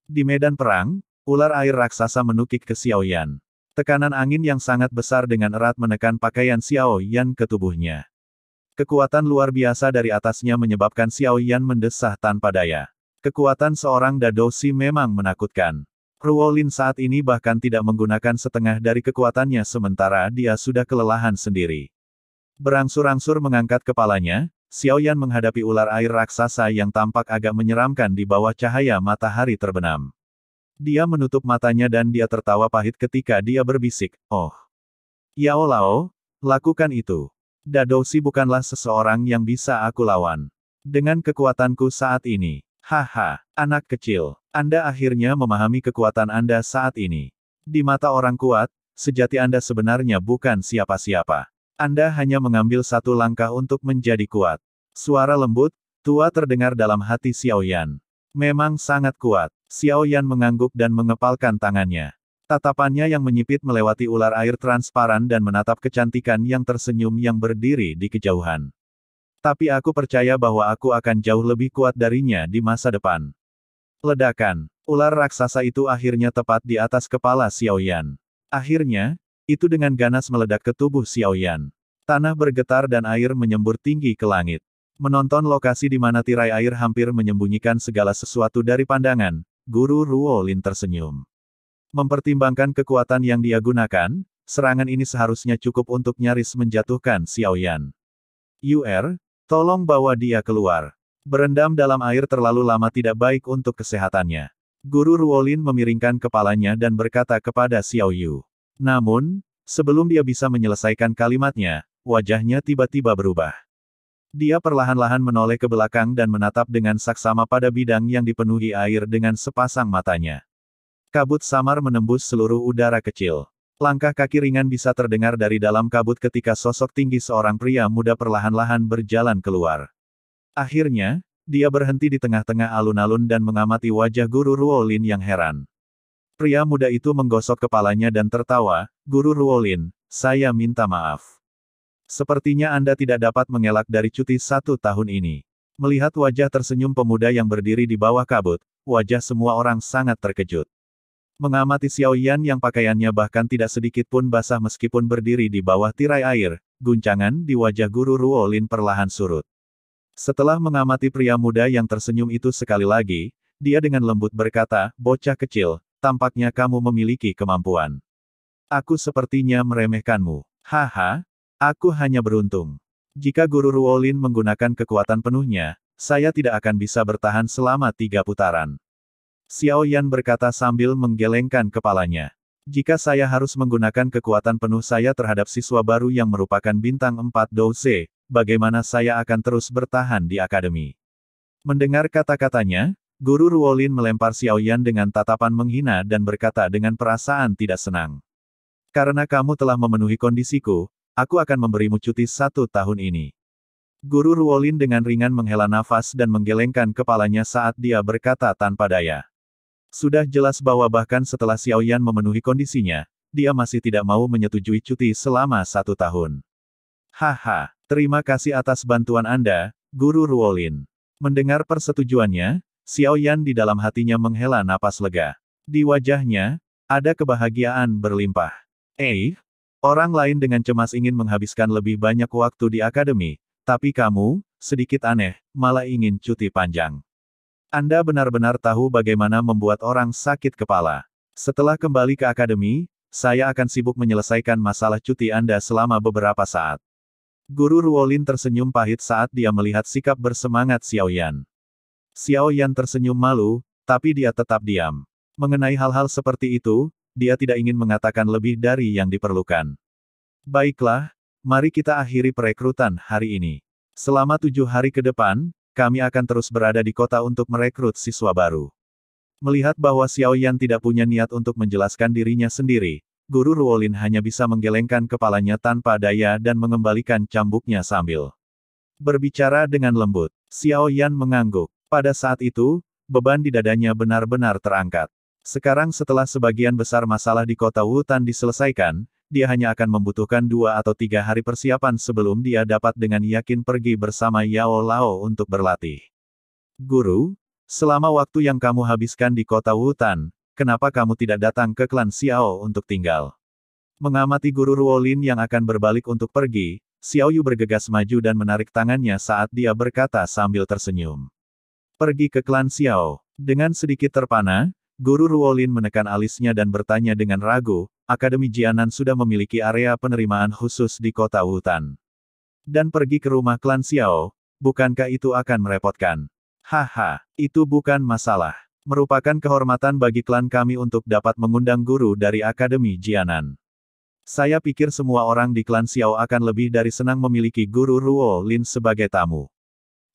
Di medan perang, ular air raksasa menukik ke Xiao Yan. Tekanan angin yang sangat besar dengan erat menekan pakaian Xiao Yan ke tubuhnya. Kekuatan luar biasa dari atasnya menyebabkan Xiao Yan mendesah tanpa daya. Kekuatan seorang Dadoshi memang menakutkan. Ruolin saat ini bahkan tidak menggunakan setengah dari kekuatannya sementara dia sudah kelelahan sendiri. Berangsur-angsur mengangkat kepalanya, Xiao Yan menghadapi ular air raksasa yang tampak agak menyeramkan di bawah cahaya matahari terbenam. Dia menutup matanya dan dia tertawa pahit ketika dia berbisik, "Oh, Yao Lao, lakukan itu. Dadoshi bukanlah seseorang yang bisa aku lawan. Dengan kekuatanku saat ini. Haha, anak kecil. Anda akhirnya memahami kekuatan Anda saat ini. Di mata orang kuat, sejati Anda sebenarnya bukan siapa-siapa. Anda hanya mengambil satu langkah untuk menjadi kuat." Suara lembut, tua terdengar dalam hati Xiao Yan. Memang sangat kuat. Xiao Yan mengangguk dan mengepalkan tangannya. Tatapannya yang menyipit melewati ular air transparan dan menatap kecantikan yang tersenyum yang berdiri di kejauhan. Tapi aku percaya bahwa aku akan jauh lebih kuat darinya di masa depan. Ledakan. Ular raksasa itu akhirnya tepat di atas kepala Xiao Yan. Akhirnya, itu dengan ganas meledak ke tubuh Xiao Yan. Tanah bergetar dan air menyembur tinggi ke langit. Menonton lokasi di mana tirai air hampir menyembunyikan segala sesuatu dari pandangan, Guru Ruolin tersenyum. Mempertimbangkan kekuatan yang dia gunakan, serangan ini seharusnya cukup untuk nyaris menjatuhkan Xiao Yan. Tolong bawa dia keluar. Berendam dalam air terlalu lama tidak baik untuk kesehatannya. Guru Ruolin memiringkan kepalanya dan berkata kepada Xiao Yu. Namun, sebelum dia bisa menyelesaikan kalimatnya, wajahnya tiba-tiba berubah. Dia perlahan-lahan menoleh ke belakang dan menatap dengan saksama pada bidang yang dipenuhi air dengan sepasang matanya. Kabut samar menembus seluruh udara kecil. Langkah kaki ringan bisa terdengar dari dalam kabut ketika sosok tinggi seorang pria muda perlahan-lahan berjalan keluar. Akhirnya, dia berhenti di tengah-tengah alun-alun dan mengamati wajah Guru Ruolin yang heran. Pria muda itu menggosok kepalanya dan tertawa, "Guru Ruolin, saya minta maaf. Sepertinya Anda tidak dapat mengelak dari cuti 1 tahun ini." Melihat wajah tersenyum pemuda yang berdiri di bawah kabut, wajah semua orang sangat terkejut. Mengamati Xiao Yan yang pakaiannya bahkan tidak sedikit pun basah meskipun berdiri di bawah tirai air, guncangan di wajah Guru Ruolin perlahan surut. Setelah mengamati pria muda yang tersenyum itu sekali lagi, dia dengan lembut berkata, "Bocah kecil, tampaknya kamu memiliki kemampuan. Aku sepertinya meremehkanmu. Haha, aku hanya beruntung. Jika Guru Ruolin menggunakan kekuatan penuhnya, saya tidak akan bisa bertahan selama 3 putaran." Xiao Yan berkata sambil menggelengkan kepalanya. Jika saya harus menggunakan kekuatan penuh saya terhadap siswa baru yang merupakan bintang 4 douse, bagaimana saya akan terus bertahan di akademi? Mendengar kata-katanya, Guru Ruolin melempar Xiaoyan dengan tatapan menghina dan berkata dengan perasaan tidak senang. Karena kamu telah memenuhi kondisiku, aku akan memberimu cuti 1 tahun ini. Guru Ruolin dengan ringan menghela nafas dan menggelengkan kepalanya saat dia berkata tanpa daya. Sudah jelas bahwa bahkan setelah Xiaoyan memenuhi kondisinya, dia masih tidak mau menyetujui cuti selama 1 tahun. Haha, terima kasih atas bantuan Anda, Guru Ruolin. Mendengar persetujuannya, Xiaoyan di dalam hatinya menghela napas lega. Di wajahnya, ada kebahagiaan berlimpah. Orang lain dengan cemas ingin menghabiskan lebih banyak waktu di akademi, tapi kamu, sedikit aneh, malah ingin cuti panjang. Anda benar-benar tahu bagaimana membuat orang sakit kepala. Setelah kembali ke akademi, saya akan sibuk menyelesaikan masalah cuti Anda selama beberapa saat. Guru Ruolin tersenyum pahit saat dia melihat sikap bersemangat Xiaoyan. Xiaoyan tersenyum malu, tapi dia tetap diam. Mengenai hal-hal seperti itu, dia tidak ingin mengatakan lebih dari yang diperlukan. Baiklah, mari kita akhiri perekrutan hari ini. Selama 7 hari ke depan, kami akan terus berada di kota untuk merekrut siswa baru. Melihat bahwa Xiaoyan tidak punya niat untuk menjelaskan dirinya sendiri, Guru Ruolin hanya bisa menggelengkan kepalanya tanpa daya dan mengembalikan cambuknya sambil berbicara dengan lembut. Xiaoyan mengangguk. Pada saat itu, beban di dadanya benar-benar terangkat. Sekarang setelah sebagian besar masalah di kota Wutan diselesaikan, dia hanya akan membutuhkan 2 atau 3 hari persiapan sebelum dia dapat dengan yakin pergi bersama Yao Lao untuk berlatih. Guru, selama waktu yang kamu habiskan di kota Wutan, kenapa kamu tidak datang ke klan Xiao untuk tinggal? Mengamati Guru Ruolin yang akan berbalik untuk pergi, Xiao Yu bergegas maju dan menarik tangannya saat dia berkata sambil tersenyum. Pergi ke klan Xiao. Dengan sedikit terpana, Guru Ruolin menekan alisnya dan bertanya dengan ragu, Akademi Jianan sudah memiliki area penerimaan khusus di kota Wutan. Dan pergi ke rumah klan Xiao, bukankah itu akan merepotkan? Haha, itu bukan masalah. Merupakan kehormatan bagi klan kami untuk dapat mengundang guru dari Akademi Jianan. Saya pikir semua orang di klan Xiao akan lebih dari senang memiliki Guru Ruolin sebagai tamu.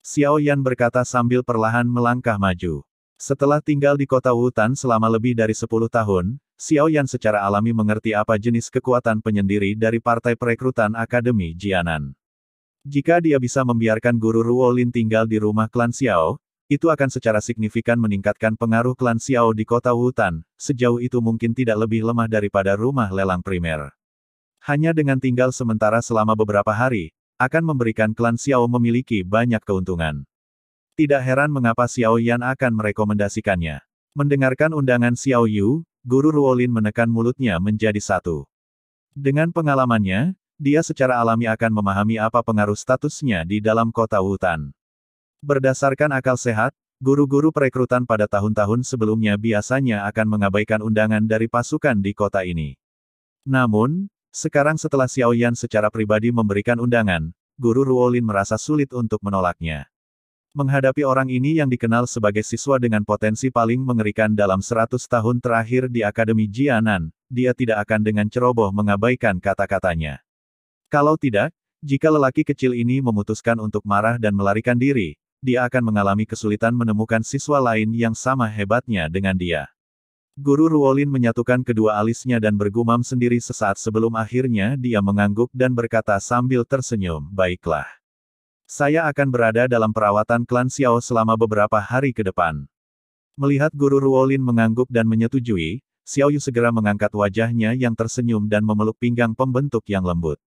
Xiaoyan berkata sambil perlahan melangkah maju. Setelah tinggal di kota Wutan selama lebih dari 10 tahun, Xiaoyan secara alami mengerti apa jenis kekuatan penyendiri dari partai perekrutan Akademi Jianan. Jika dia bisa membiarkan Guru Ruolin tinggal di rumah klan Xiao, itu akan secara signifikan meningkatkan pengaruh klan Xiao di kota Wutan, sejauh itu mungkin tidak lebih lemah daripada rumah lelang primer. Hanya dengan tinggal sementara selama beberapa hari, akan memberikan klan Xiao memiliki banyak keuntungan. Tidak heran mengapa Xiaoyan akan merekomendasikannya. Mendengarkan undangan Xiao Yu, Guru Ruolin menekan mulutnya menjadi satu. Dengan pengalamannya, dia secara alami akan memahami apa pengaruh statusnya di dalam kota Wutan. Berdasarkan akal sehat, guru-guru perekrutan pada tahun-tahun sebelumnya biasanya akan mengabaikan undangan dari pasukan di kota ini. Namun, sekarang setelah Xiaoyan secara pribadi memberikan undangan, Guru Ruolin merasa sulit untuk menolaknya. Menghadapi orang ini yang dikenal sebagai siswa dengan potensi paling mengerikan dalam 100 tahun terakhir di Akademi Jianan, dia tidak akan dengan ceroboh mengabaikan kata-katanya. Kalau tidak, jika lelaki kecil ini memutuskan untuk marah dan melarikan diri, dia akan mengalami kesulitan menemukan siswa lain yang sama hebatnya dengan dia. Guru Ruolin menyatukan kedua alisnya dan bergumam sendiri sesaat sebelum akhirnya dia mengangguk dan berkata sambil tersenyum, baiklah. Saya akan berada dalam perawatan klan Xiao selama beberapa hari ke depan. Melihat Guru Ruolin mengangguk dan menyetujui, Xiao Yu segera mengangkat wajahnya yang tersenyum dan memeluk pinggang pembentuk yang lembut.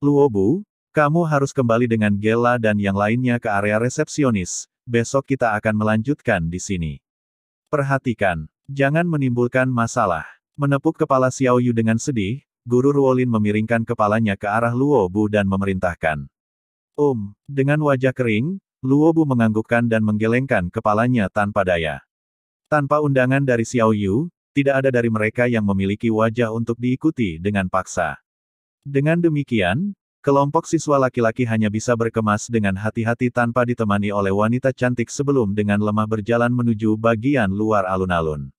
Luobu, kamu harus kembali dengan Gela dan yang lainnya ke area resepsionis, besok kita akan melanjutkan di sini. Perhatikan. Jangan menimbulkan masalah. Menepuk kepala Xiao Yu dengan sedih, Guru Ruolin memiringkan kepalanya ke arah Luobu dan memerintahkan. Dengan wajah kering, Luobu menganggukkan dan menggelengkan kepalanya tanpa daya. Tanpa undangan dari Xiao Yu, tidak ada dari mereka yang memiliki wajah untuk diikuti dengan paksa. Dengan demikian, kelompok siswa laki-laki hanya bisa berkemas dengan hati-hati tanpa ditemani oleh wanita cantik sebelum dengan lemah berjalan menuju bagian luar alun-alun.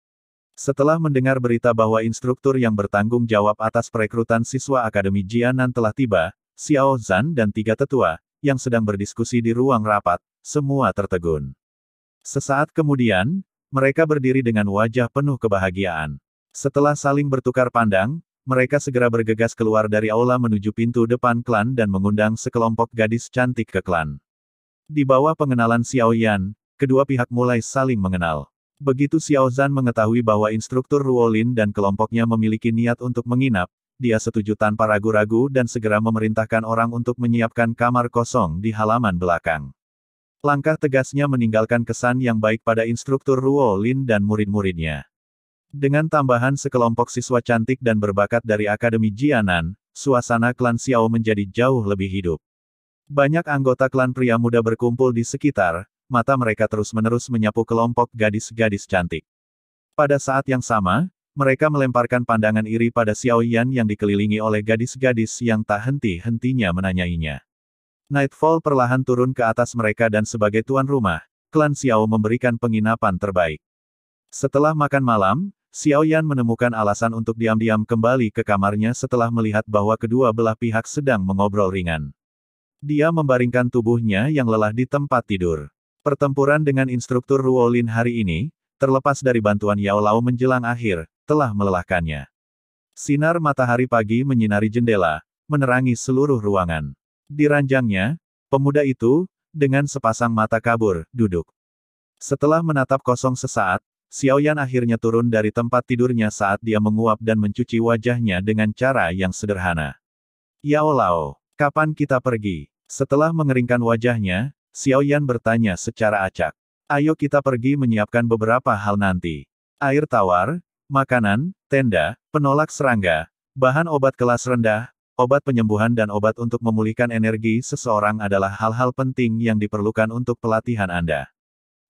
Setelah mendengar berita bahwa instruktur yang bertanggung jawab atas perekrutan siswa Akademi Jianan telah tiba, Xiao Zhan dan tiga tetua, yang sedang berdiskusi di ruang rapat, semua tertegun. Sesaat kemudian, mereka berdiri dengan wajah penuh kebahagiaan. Setelah saling bertukar pandang, mereka segera bergegas keluar dari aula menuju pintu depan klan dan mengundang sekelompok gadis cantik ke klan. Di bawah pengenalan Xiao Yan, kedua pihak mulai saling mengenal. Begitu Xiao Zhan mengetahui bahwa instruktur Ruolin dan kelompoknya memiliki niat untuk menginap, dia setuju tanpa ragu-ragu dan segera memerintahkan orang untuk menyiapkan kamar kosong di halaman belakang. Langkah tegasnya meninggalkan kesan yang baik pada instruktur Ruolin dan murid-muridnya. Dengan tambahan sekelompok siswa cantik dan berbakat dari Akademi Jianan, suasana klan Xiao menjadi jauh lebih hidup. Banyak anggota klan pria muda berkumpul di sekitar, mata mereka terus-menerus menyapu kelompok gadis-gadis cantik. Pada saat yang sama, mereka melemparkan pandangan iri pada Xiao Yan yang dikelilingi oleh gadis-gadis yang tak henti-hentinya menanyainya. Nightfall perlahan turun ke atas mereka dan sebagai tuan rumah, klan Xiao memberikan penginapan terbaik. Setelah makan malam, Xiao Yan menemukan alasan untuk diam-diam kembali ke kamarnya setelah melihat bahwa kedua belah pihak sedang mengobrol ringan. Dia membaringkan tubuhnya yang lelah di tempat tidur. Pertempuran dengan instruktur Ruolin hari ini, terlepas dari bantuan Yao Lao menjelang akhir, telah melelahkannya. Sinar matahari pagi menyinari jendela, menerangi seluruh ruangan. Di ranjangnya, pemuda itu, dengan sepasang mata kabur, duduk. Setelah menatap kosong sesaat, Xiao Yan akhirnya turun dari tempat tidurnya saat dia menguap dan mencuci wajahnya dengan cara yang sederhana. Yao Lao, kapan kita pergi? Setelah mengeringkan wajahnya, Xiao Yan bertanya secara acak. Ayo kita pergi menyiapkan beberapa hal nanti. Air tawar, makanan, tenda, penolak serangga, bahan obat kelas rendah, obat penyembuhan dan obat untuk memulihkan energi seseorang adalah hal-hal penting yang diperlukan untuk pelatihan Anda.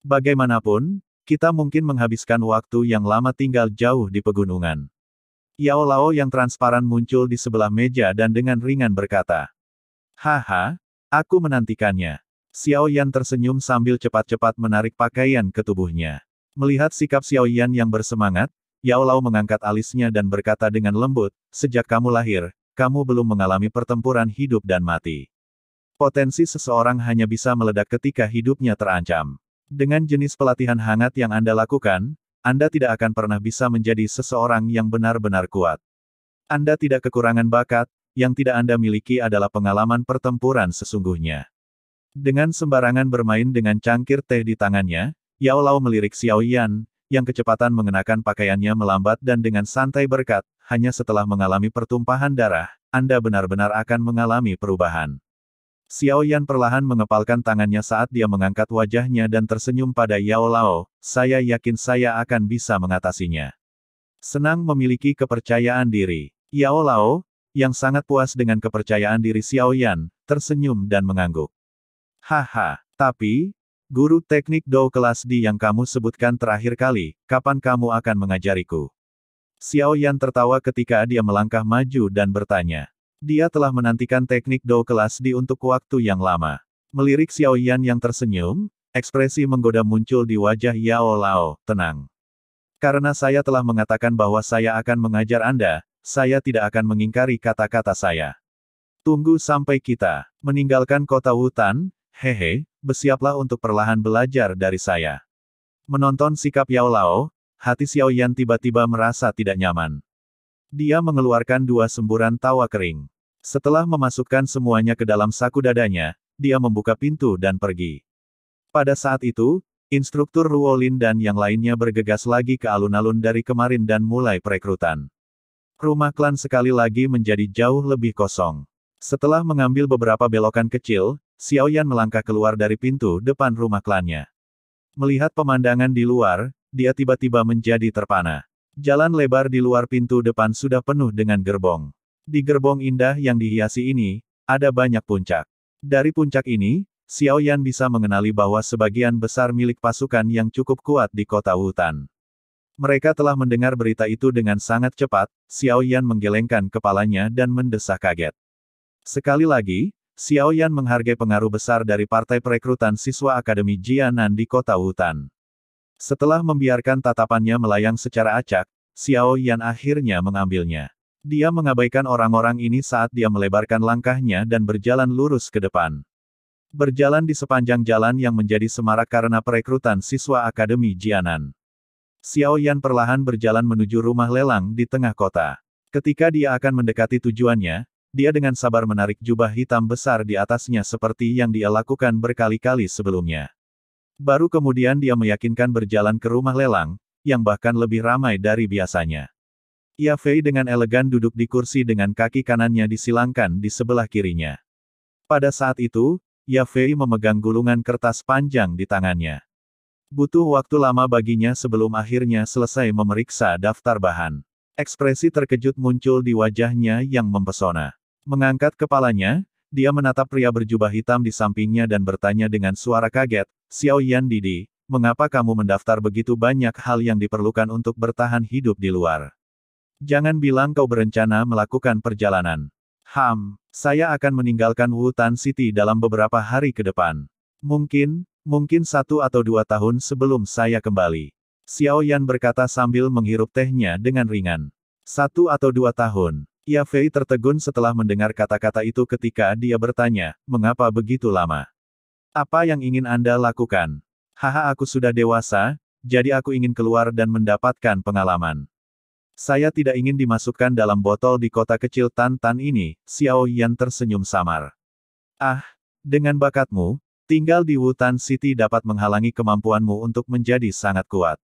Bagaimanapun, kita mungkin menghabiskan waktu yang lama tinggal jauh di pegunungan. Yao Lao yang transparan muncul di sebelah meja dan dengan ringan berkata. Haha, aku menantikannya. Xiao Yan tersenyum sambil cepat-cepat menarik pakaian ke tubuhnya. Melihat sikap Xiao Yan yang bersemangat, Yao Lao mengangkat alisnya dan berkata dengan lembut, sejak kamu lahir, kamu belum mengalami pertempuran hidup dan mati. Potensi seseorang hanya bisa meledak ketika hidupnya terancam. Dengan jenis pelatihan hangat yang Anda lakukan, Anda tidak akan pernah bisa menjadi seseorang yang benar-benar kuat. Anda tidak kekurangan bakat, yang tidak Anda miliki adalah pengalaman pertempuran sesungguhnya. Dengan sembarangan bermain dengan cangkir teh di tangannya, Yao Lao melirik Xiao Yan, yang kecepatan mengenakan pakaiannya melambat dan dengan santai berkat, hanya setelah mengalami pertumpahan darah, Anda benar-benar akan mengalami perubahan. Xiao Yan perlahan mengepalkan tangannya saat dia mengangkat wajahnya dan tersenyum pada Yao Lao, saya yakin saya akan bisa mengatasinya. Senang memiliki kepercayaan diri. Yao Lao, yang sangat puas dengan kepercayaan diri Xiao Yan, tersenyum dan mengangguk. Haha, tapi, guru teknik Do kelas D yang kamu sebutkan terakhir kali, kapan kamu akan mengajariku? Xiao Yan tertawa ketika dia melangkah maju dan bertanya. Dia telah menantikan teknik Do kelas D untuk waktu yang lama. Melirik Xiao Yan yang tersenyum, ekspresi menggoda muncul di wajah Yao Lao, tenang. Karena saya telah mengatakan bahwa saya akan mengajar Anda, saya tidak akan mengingkari kata-kata saya. Tunggu sampai kita meninggalkan kota hutan. Hehe, bersiaplah untuk perlahan belajar dari saya. Menonton sikap Yao Lao, hati Xiao Yan tiba-tiba merasa tidak nyaman. Dia mengeluarkan dua semburan tawa kering. Setelah memasukkan semuanya ke dalam saku dadanya, dia membuka pintu dan pergi. Pada saat itu, instruktur Ruolin dan yang lainnya bergegas lagi ke alun-alun dari kemarin dan mulai perekrutan. Rumah klan sekali lagi menjadi jauh lebih kosong. Setelah mengambil beberapa belokan kecil, Xiao Yan melangkah keluar dari pintu depan rumah klannya. Melihat pemandangan di luar, dia tiba-tiba menjadi terpana. Jalan lebar di luar pintu depan sudah penuh dengan gerbong. Di gerbong indah yang dihiasi ini, ada banyak puncak. Dari puncak ini, Xiao Yan bisa mengenali bahwa sebagian besar milik pasukan yang cukup kuat di kota hutan. Mereka telah mendengar berita itu dengan sangat cepat, Xiao Yan menggelengkan kepalanya dan mendesah kaget. Sekali lagi, Xiao Yan menghargai pengaruh besar dari partai perekrutan siswa Akademi Jianan di kota hutan. Setelah membiarkan tatapannya melayang secara acak, Xiao Yan akhirnya mengambilnya. Dia mengabaikan orang-orang ini saat dia melebarkan langkahnya dan berjalan lurus ke depan. Berjalan di sepanjang jalan yang menjadi semarak karena perekrutan siswa Akademi Jianan. Xiao Yan perlahan berjalan menuju rumah lelang di tengah kota. Ketika dia akan mendekati tujuannya, dia dengan sabar menarik jubah hitam besar di atasnya seperti yang dia lakukan berkali-kali sebelumnya. Baru kemudian dia meyakinkan berjalan ke rumah lelang, yang bahkan lebih ramai dari biasanya. Ia Fei dengan elegan duduk di kursi dengan kaki kanannya disilangkan di sebelah kirinya. Pada saat itu, Ia Fei memegang gulungan kertas panjang di tangannya. Butuh waktu lama baginya sebelum akhirnya selesai memeriksa daftar bahan. Ekspresi terkejut muncul di wajahnya yang mempesona. Mengangkat kepalanya, dia menatap pria berjubah hitam di sampingnya dan bertanya dengan suara kaget, "Xiao Yan Didi, mengapa kamu mendaftar begitu banyak hal yang diperlukan untuk bertahan hidup di luar? Jangan bilang kau berencana melakukan perjalanan." Saya akan meninggalkan Wutan City dalam beberapa hari ke depan. Mungkin 1 atau 2 tahun sebelum saya kembali." Xiao Yan berkata sambil menghirup tehnya dengan ringan. 1 atau 2 tahun. Ia Fei tertegun setelah mendengar kata-kata itu ketika dia bertanya, "Mengapa begitu lama? Apa yang ingin Anda lakukan?" "Haha, aku sudah dewasa, jadi aku ingin keluar dan mendapatkan pengalaman. Saya tidak ingin dimasukkan dalam botol di kota kecil Tan-Tan ini." Xiao Yan tersenyum samar. "Ah, dengan bakatmu, tinggal di Wutan City dapat menghalangi kemampuanmu untuk menjadi sangat kuat."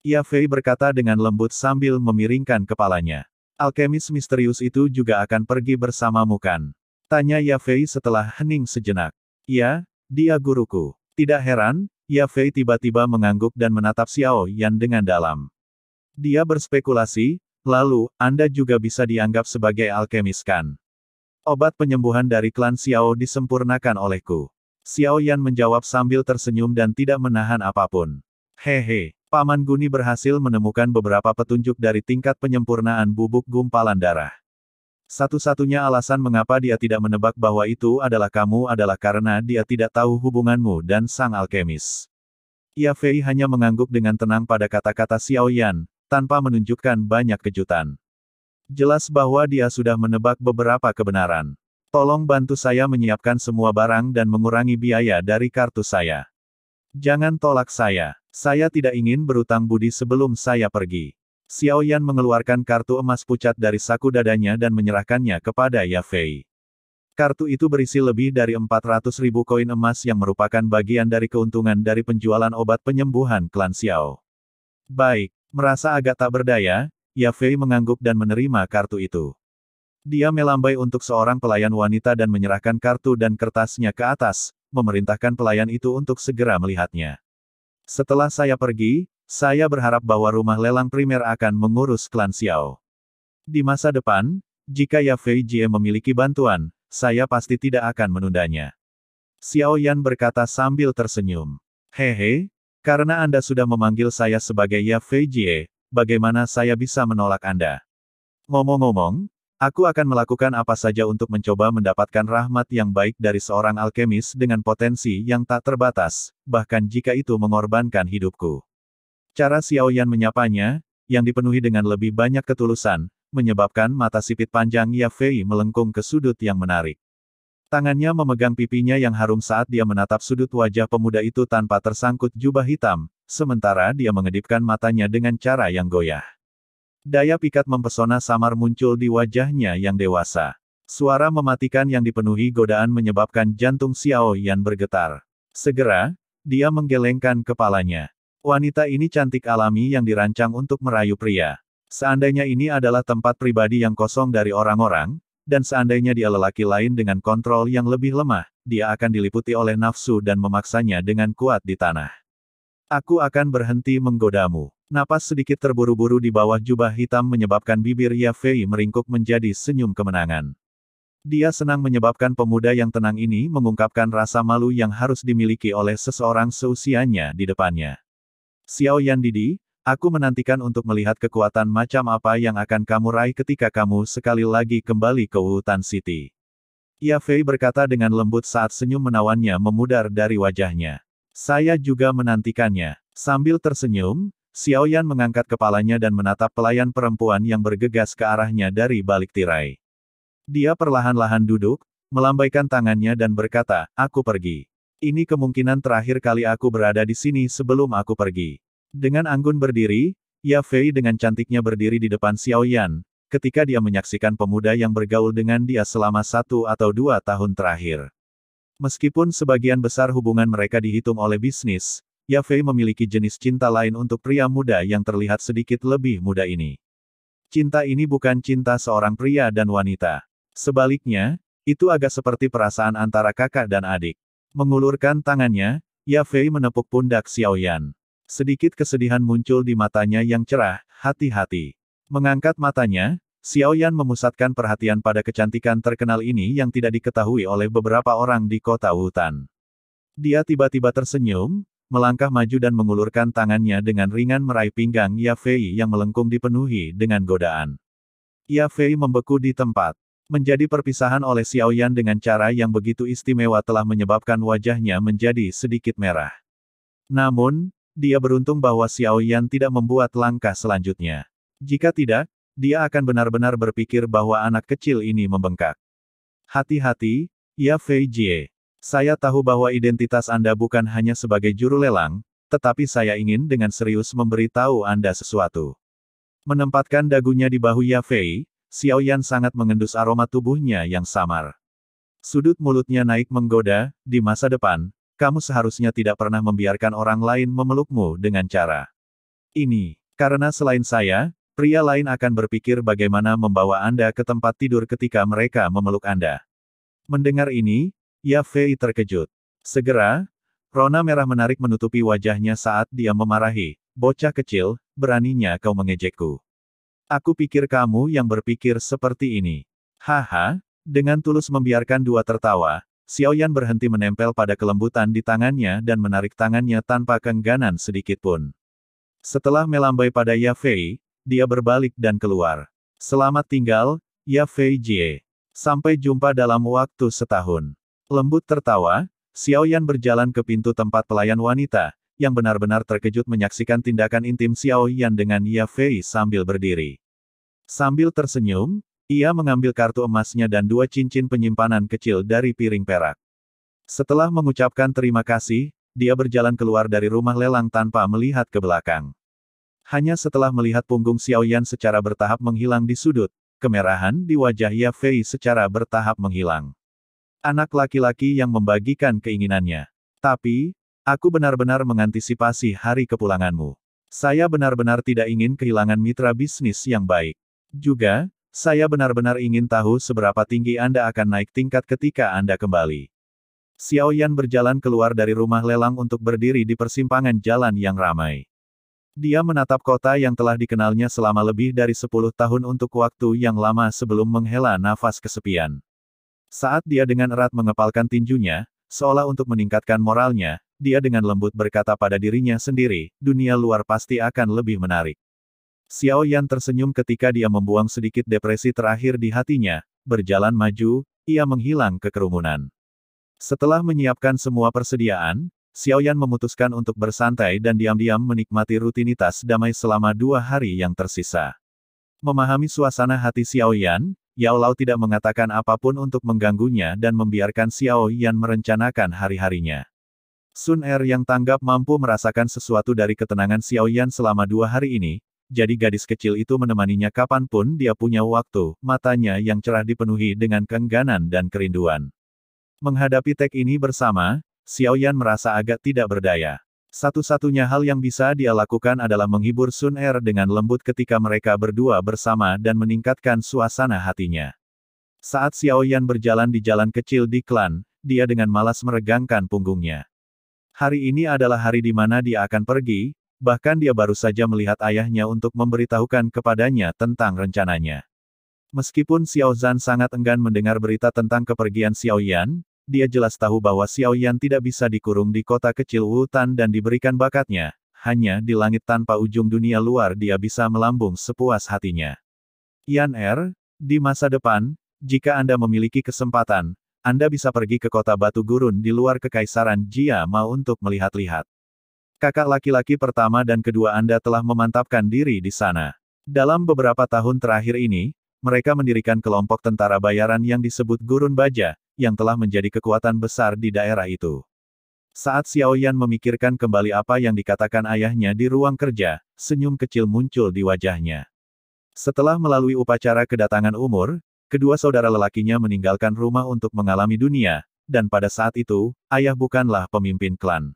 Ia Fei berkata dengan lembut sambil memiringkan kepalanya. "Alkemis misterius itu juga akan pergi bersamamu kan?" tanya Ia Fei setelah hening sejenak. "Ya, dia guruku." Tidak heran, Ia Fei tiba-tiba mengangguk dan menatap Xiao Yan dengan dalam. Dia berspekulasi, "Lalu, Anda juga bisa dianggap sebagai alkemis kan? Obat penyembuhan dari klan Xiao disempurnakan olehku." Xiao Yan menjawab sambil tersenyum dan tidak menahan apapun. "Hehe. Paman Guni berhasil menemukan beberapa petunjuk dari tingkat penyempurnaan bubuk gumpalan darah. Satu-satunya alasan mengapa dia tidak menebak bahwa itu adalah kamu adalah karena dia tidak tahu hubunganmu dan sang alkemis." Ia Fei hanya mengangguk dengan tenang pada kata-kata Xiao Yan, tanpa menunjukkan banyak kejutan. Jelas bahwa dia sudah menebak beberapa kebenaran. "Tolong bantu saya menyiapkan semua barang dan mengurangi biaya dari kartu saya. Jangan tolak saya. Saya tidak ingin berutang budi sebelum saya pergi." Xiao Yan mengeluarkan kartu emas pucat dari saku dadanya dan menyerahkannya kepada Ia Fei. Kartu itu berisi lebih dari 400.000 koin emas yang merupakan bagian dari keuntungan dari penjualan obat penyembuhan klan Xiao. "Baik." Merasa agak tak berdaya, Ia Fei mengangguk dan menerima kartu itu. Dia melambai untuk seorang pelayan wanita dan menyerahkan kartu dan kertasnya ke atas, memerintahkan pelayan itu untuk segera melihatnya. "Setelah saya pergi, saya berharap bahwa rumah lelang primer akan mengurus klan Xiao. Di masa depan, jika Ia Fei Jie memiliki bantuan, saya pasti tidak akan menundanya." Xiao Yan berkata sambil tersenyum. "Hehe, karena Anda sudah memanggil saya sebagai Ia Fei Jie, bagaimana saya bisa menolak Anda? Ngomong-ngomong, aku akan melakukan apa saja untuk mencoba mendapatkan rahmat yang baik dari seorang alkemis dengan potensi yang tak terbatas, bahkan jika itu mengorbankan hidupku." Cara Xiao Yan menyapanya, yang dipenuhi dengan lebih banyak ketulusan, menyebabkan mata sipit panjang Ia Fei melengkung ke sudut yang menarik. Tangannya memegang pipinya yang harum saat dia menatap sudut wajah pemuda itu tanpa tersangkut jubah hitam, sementara dia mengedipkan matanya dengan cara yang goyah. Daya pikat mempesona samar muncul di wajahnya yang dewasa. Suara mematikan yang dipenuhi godaan menyebabkan jantung Xiao Yan bergetar. Segera, dia menggelengkan kepalanya. Wanita ini cantik alami yang dirancang untuk merayu pria. Seandainya ini adalah tempat pribadi yang kosong dari orang-orang, dan seandainya dia lelaki lain dengan kontrol yang lebih lemah, dia akan diliputi oleh nafsu dan memaksanya dengan kuat di tanah. "Aku akan berhenti menggodamu." Napas sedikit terburu-buru di bawah jubah hitam menyebabkan bibir Ia Fei meringkuk menjadi senyum kemenangan. Dia senang menyebabkan pemuda yang tenang ini mengungkapkan rasa malu yang harus dimiliki oleh seseorang seusianya di depannya. "Xiao Yan Didi, aku menantikan untuk melihat kekuatan macam apa yang akan kamu raih ketika kamu sekali lagi kembali ke Wutan City." Ia Fei berkata dengan lembut saat senyum menawannya memudar dari wajahnya. "Saya juga menantikannya." Sambil tersenyum, Xiao Yan mengangkat kepalanya dan menatap pelayan perempuan yang bergegas ke arahnya dari balik tirai. Dia perlahan-lahan duduk, melambaikan tangannya dan berkata, "Aku pergi. Ini kemungkinan terakhir kali aku berada di sini sebelum aku pergi." Dengan anggun berdiri, Ya Fei dengan cantiknya berdiri di depan Xiao Yan, ketika dia menyaksikan pemuda yang bergaul dengan dia selama 1 atau 2 tahun terakhir. Meskipun sebagian besar hubungan mereka dihitung oleh bisnis, Ya Fei memiliki jenis cinta lain untuk pria muda yang terlihat sedikit lebih muda ini. Cinta ini bukan cinta seorang pria dan wanita. Sebaliknya, itu agak seperti perasaan antara kakak dan adik. Mengulurkan tangannya, Ya Fei menepuk pundak Xiao Yan. Sedikit kesedihan muncul di matanya yang cerah, hati-hati. Mengangkat matanya, Xiao Yan memusatkan perhatian pada kecantikan terkenal ini yang tidak diketahui oleh beberapa orang di kota Wutan. Dia tiba-tiba tersenyum, melangkah maju dan mengulurkan tangannya dengan ringan meraih pinggang Ya Fei yang melengkung dipenuhi dengan godaan. Ya Fei membeku di tempat. Menjadi perpisahan oleh Xiao Yan dengan cara yang begitu istimewa telah menyebabkan wajahnya menjadi sedikit merah. Namun, dia beruntung bahwa Xiao Yan tidak membuat langkah selanjutnya. Jika tidak, dia akan benar-benar berpikir bahwa anak kecil ini membengkak. Hati-hati, Ya Fei Jie. Saya tahu bahwa identitas Anda bukan hanya sebagai juru lelang, tetapi saya ingin dengan serius memberitahu Anda sesuatu. Menempatkan dagunya di bahu Ya Fei, Xiao Yan sangat mengendus aroma tubuhnya yang samar. Sudut mulutnya naik menggoda, di masa depan, kamu seharusnya tidak pernah membiarkan orang lain memelukmu dengan cara ini. Karena selain saya, pria lain akan berpikir bagaimana membawa Anda ke tempat tidur ketika mereka memeluk Anda. Mendengar ini, Ya Fei terkejut. Segera, rona merah menarik menutupi wajahnya saat dia memarahi, "Bocah kecil, beraninya kau mengejekku. Aku pikir kamu yang berpikir seperti ini." Haha, dengan tulus membiarkan dua tertawa, Xiao Yan berhenti menempel pada kelembutan di tangannya dan menarik tangannya tanpa keengganan sedikitpun. Setelah melambai pada Ya Fei, dia berbalik dan keluar. "Selamat tinggal, Ya Fei Jie. Sampai jumpa dalam waktu setahun." Lembut tertawa, Xiao Yan berjalan ke pintu tempat pelayan wanita, yang benar-benar terkejut menyaksikan tindakan intim Xiao Yan dengan Ya Fei sambil berdiri. Sambil tersenyum, ia mengambil kartu emasnya dan 2 cincin penyimpanan kecil dari piring perak. Setelah mengucapkan terima kasih, dia berjalan keluar dari rumah lelang tanpa melihat ke belakang. Hanya setelah melihat punggung Xiao Yan secara bertahap menghilang di sudut, kemerahan di wajah Ya Fei secara bertahap menghilang. Anak laki-laki yang membagikan keinginannya. Tapi, aku benar-benar mengantisipasi hari kepulanganmu. Saya benar-benar tidak ingin kehilangan mitra bisnis yang baik. Juga, saya benar-benar ingin tahu seberapa tinggi Anda akan naik tingkat ketika Anda kembali. Xiao Yan berjalan keluar dari rumah lelang untuk berdiri di persimpangan jalan yang ramai. Dia menatap kota yang telah dikenalnya selama lebih dari 10 tahun untuk waktu yang lama sebelum menghela nafas kesepian. Saat dia dengan erat mengepalkan tinjunya, seolah untuk meningkatkan moralnya, dia dengan lembut berkata pada dirinya sendiri, dunia luar pasti akan lebih menarik. Xiao Yan tersenyum ketika dia membuang sedikit depresi terakhir di hatinya, berjalan maju, ia menghilang ke kerumunan. Setelah menyiapkan semua persediaan, Xiao Yan memutuskan untuk bersantai dan diam-diam menikmati rutinitas damai selama 2 hari yang tersisa. Memahami suasana hati Xiao Yan, Yao Lao tidak mengatakan apapun untuk mengganggunya dan membiarkan Xiao Yan merencanakan hari-harinya. Sun Er yang tanggap mampu merasakan sesuatu dari ketenangan Xiao Yan selama 2 hari ini, jadi gadis kecil itu menemaninya kapanpun dia punya waktu, matanya yang cerah dipenuhi dengan keengganan dan kerinduan. Menghadapi teks ini bersama, Xiao Yan merasa agak tidak berdaya. Satu-satunya hal yang bisa dia lakukan adalah menghibur Sun Er dengan lembut ketika mereka berdua bersama dan meningkatkan suasana hatinya. Saat Xiao Yan berjalan di jalan kecil di klan, dia dengan malas meregangkan punggungnya. Hari ini adalah hari di mana dia akan pergi, bahkan dia baru saja melihat ayahnya untuk memberitahukan kepadanya tentang rencananya. Meskipun Xiao Zhan sangat enggan mendengar berita tentang kepergian Xiao Yan, dia jelas tahu bahwa Xiao Yan tidak bisa dikurung di kota kecil Wutan dan diberikan bakatnya, hanya di langit tanpa ujung dunia luar dia bisa melambung sepuas hatinya. Yan Er, di masa depan, jika Anda memiliki kesempatan, Anda bisa pergi ke kota Batu Gurun di luar Kekaisaran Jia Ma untuk melihat-lihat. Kakak laki-laki pertama dan kedua Anda telah memantapkan diri di sana. Dalam beberapa tahun terakhir ini, mereka mendirikan kelompok tentara bayaran yang disebut Gurun Baja, yang telah menjadi kekuatan besar di daerah itu. Saat Xiao Yan memikirkan kembali apa yang dikatakan ayahnya di ruang kerja, senyum kecil muncul di wajahnya. Setelah melalui upacara kedatangan umur, kedua saudara lelakinya meninggalkan rumah untuk mengalami dunia, dan pada saat itu, ayah bukanlah pemimpin klan.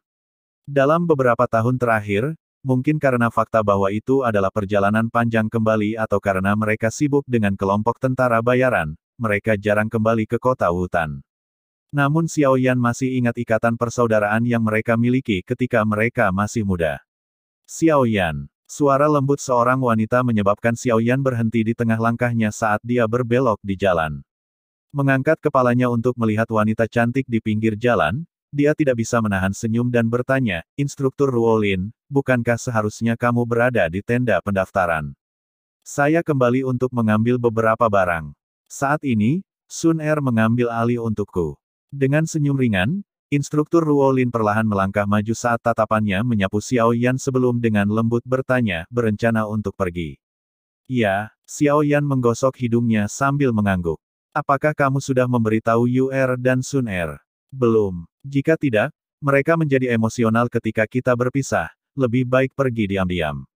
Dalam beberapa tahun terakhir, mungkin karena fakta bahwa itu adalah perjalanan panjang kembali atau karena mereka sibuk dengan kelompok tentara bayaran, mereka jarang kembali ke kota hutan. Namun Xiao Yan masih ingat ikatan persaudaraan yang mereka miliki ketika mereka masih muda. Xiao Yan. Suara lembut seorang wanita menyebabkan Xiao Yan berhenti di tengah langkahnya saat dia berbelok di jalan. Mengangkat kepalanya untuk melihat wanita cantik di pinggir jalan, dia tidak bisa menahan senyum dan bertanya, "Instruktur Ruolin, bukankah seharusnya kamu berada di tenda pendaftaran? Saya kembali untuk mengambil beberapa barang. Saat ini, Sun Er mengambil alih untukku." Dengan senyum ringan, Instruktur Ruolin perlahan melangkah maju saat tatapannya menyapu Xiao Yan sebelum dengan lembut bertanya, "Berencana untuk pergi?" "Ya," Xiao Yan menggosok hidungnya sambil mengangguk. "Apakah kamu sudah memberitahu Yu Er dan Sun Er?" "Belum. Jika tidak, mereka menjadi emosional ketika kita berpisah, lebih baik pergi diam-diam."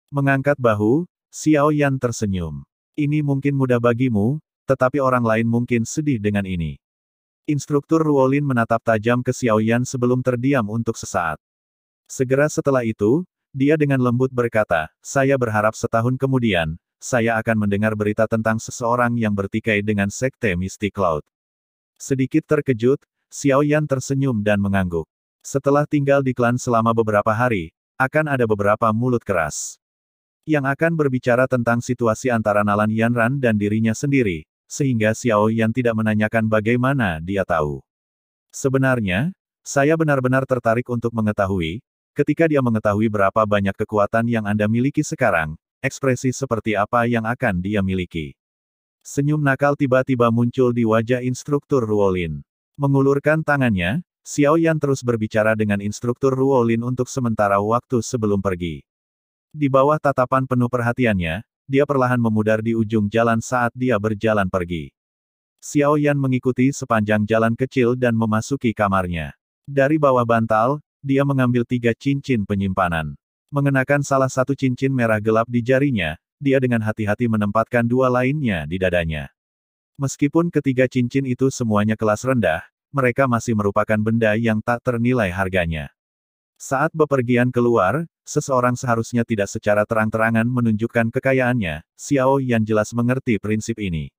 Mengangkat bahu, Xiao Yan tersenyum. "Ini mungkin mudah bagimu, tetapi orang lain mungkin sedih dengan ini." Instruktur Ruolin menatap tajam ke Xiao Yan sebelum terdiam untuk sesaat. Segera setelah itu, dia dengan lembut berkata, "Saya berharap setahun kemudian, saya akan mendengar berita tentang seseorang yang bertikai dengan Sekte Mystic Cloud." Sedikit terkejut, Xiao Yan tersenyum dan mengangguk. Setelah tinggal di klan selama beberapa hari, akan ada beberapa mulut keras yang akan berbicara tentang situasi antara Nalan Yanran dan dirinya sendiri, sehingga Xiao Yan tidak menanyakan bagaimana dia tahu. "Sebenarnya, saya benar-benar tertarik untuk mengetahui, ketika dia mengetahui berapa banyak kekuatan yang Anda miliki sekarang, ekspresi seperti apa yang akan dia miliki." Senyum nakal tiba-tiba muncul di wajah Instruktur Ruolin. Mengulurkan tangannya, Xiao Yan terus berbicara dengan Instruktur Ruolin untuk sementara waktu sebelum pergi. Di bawah tatapan penuh perhatiannya, dia perlahan memudar di ujung jalan saat dia berjalan pergi. Xiao Yan mengikuti sepanjang jalan kecil dan memasuki kamarnya. Dari bawah bantal, dia mengambil 3 cincin penyimpanan. Mengenakan salah satu cincin merah gelap di jarinya, dia dengan hati-hati menempatkan 2 lainnya di dadanya. Meskipun ketiga cincin itu semuanya kelas rendah, mereka masih merupakan benda yang tak ternilai harganya. Saat bepergian keluar, seseorang seharusnya tidak secara terang-terangan menunjukkan kekayaannya. Xiao Yan jelas mengerti prinsip ini.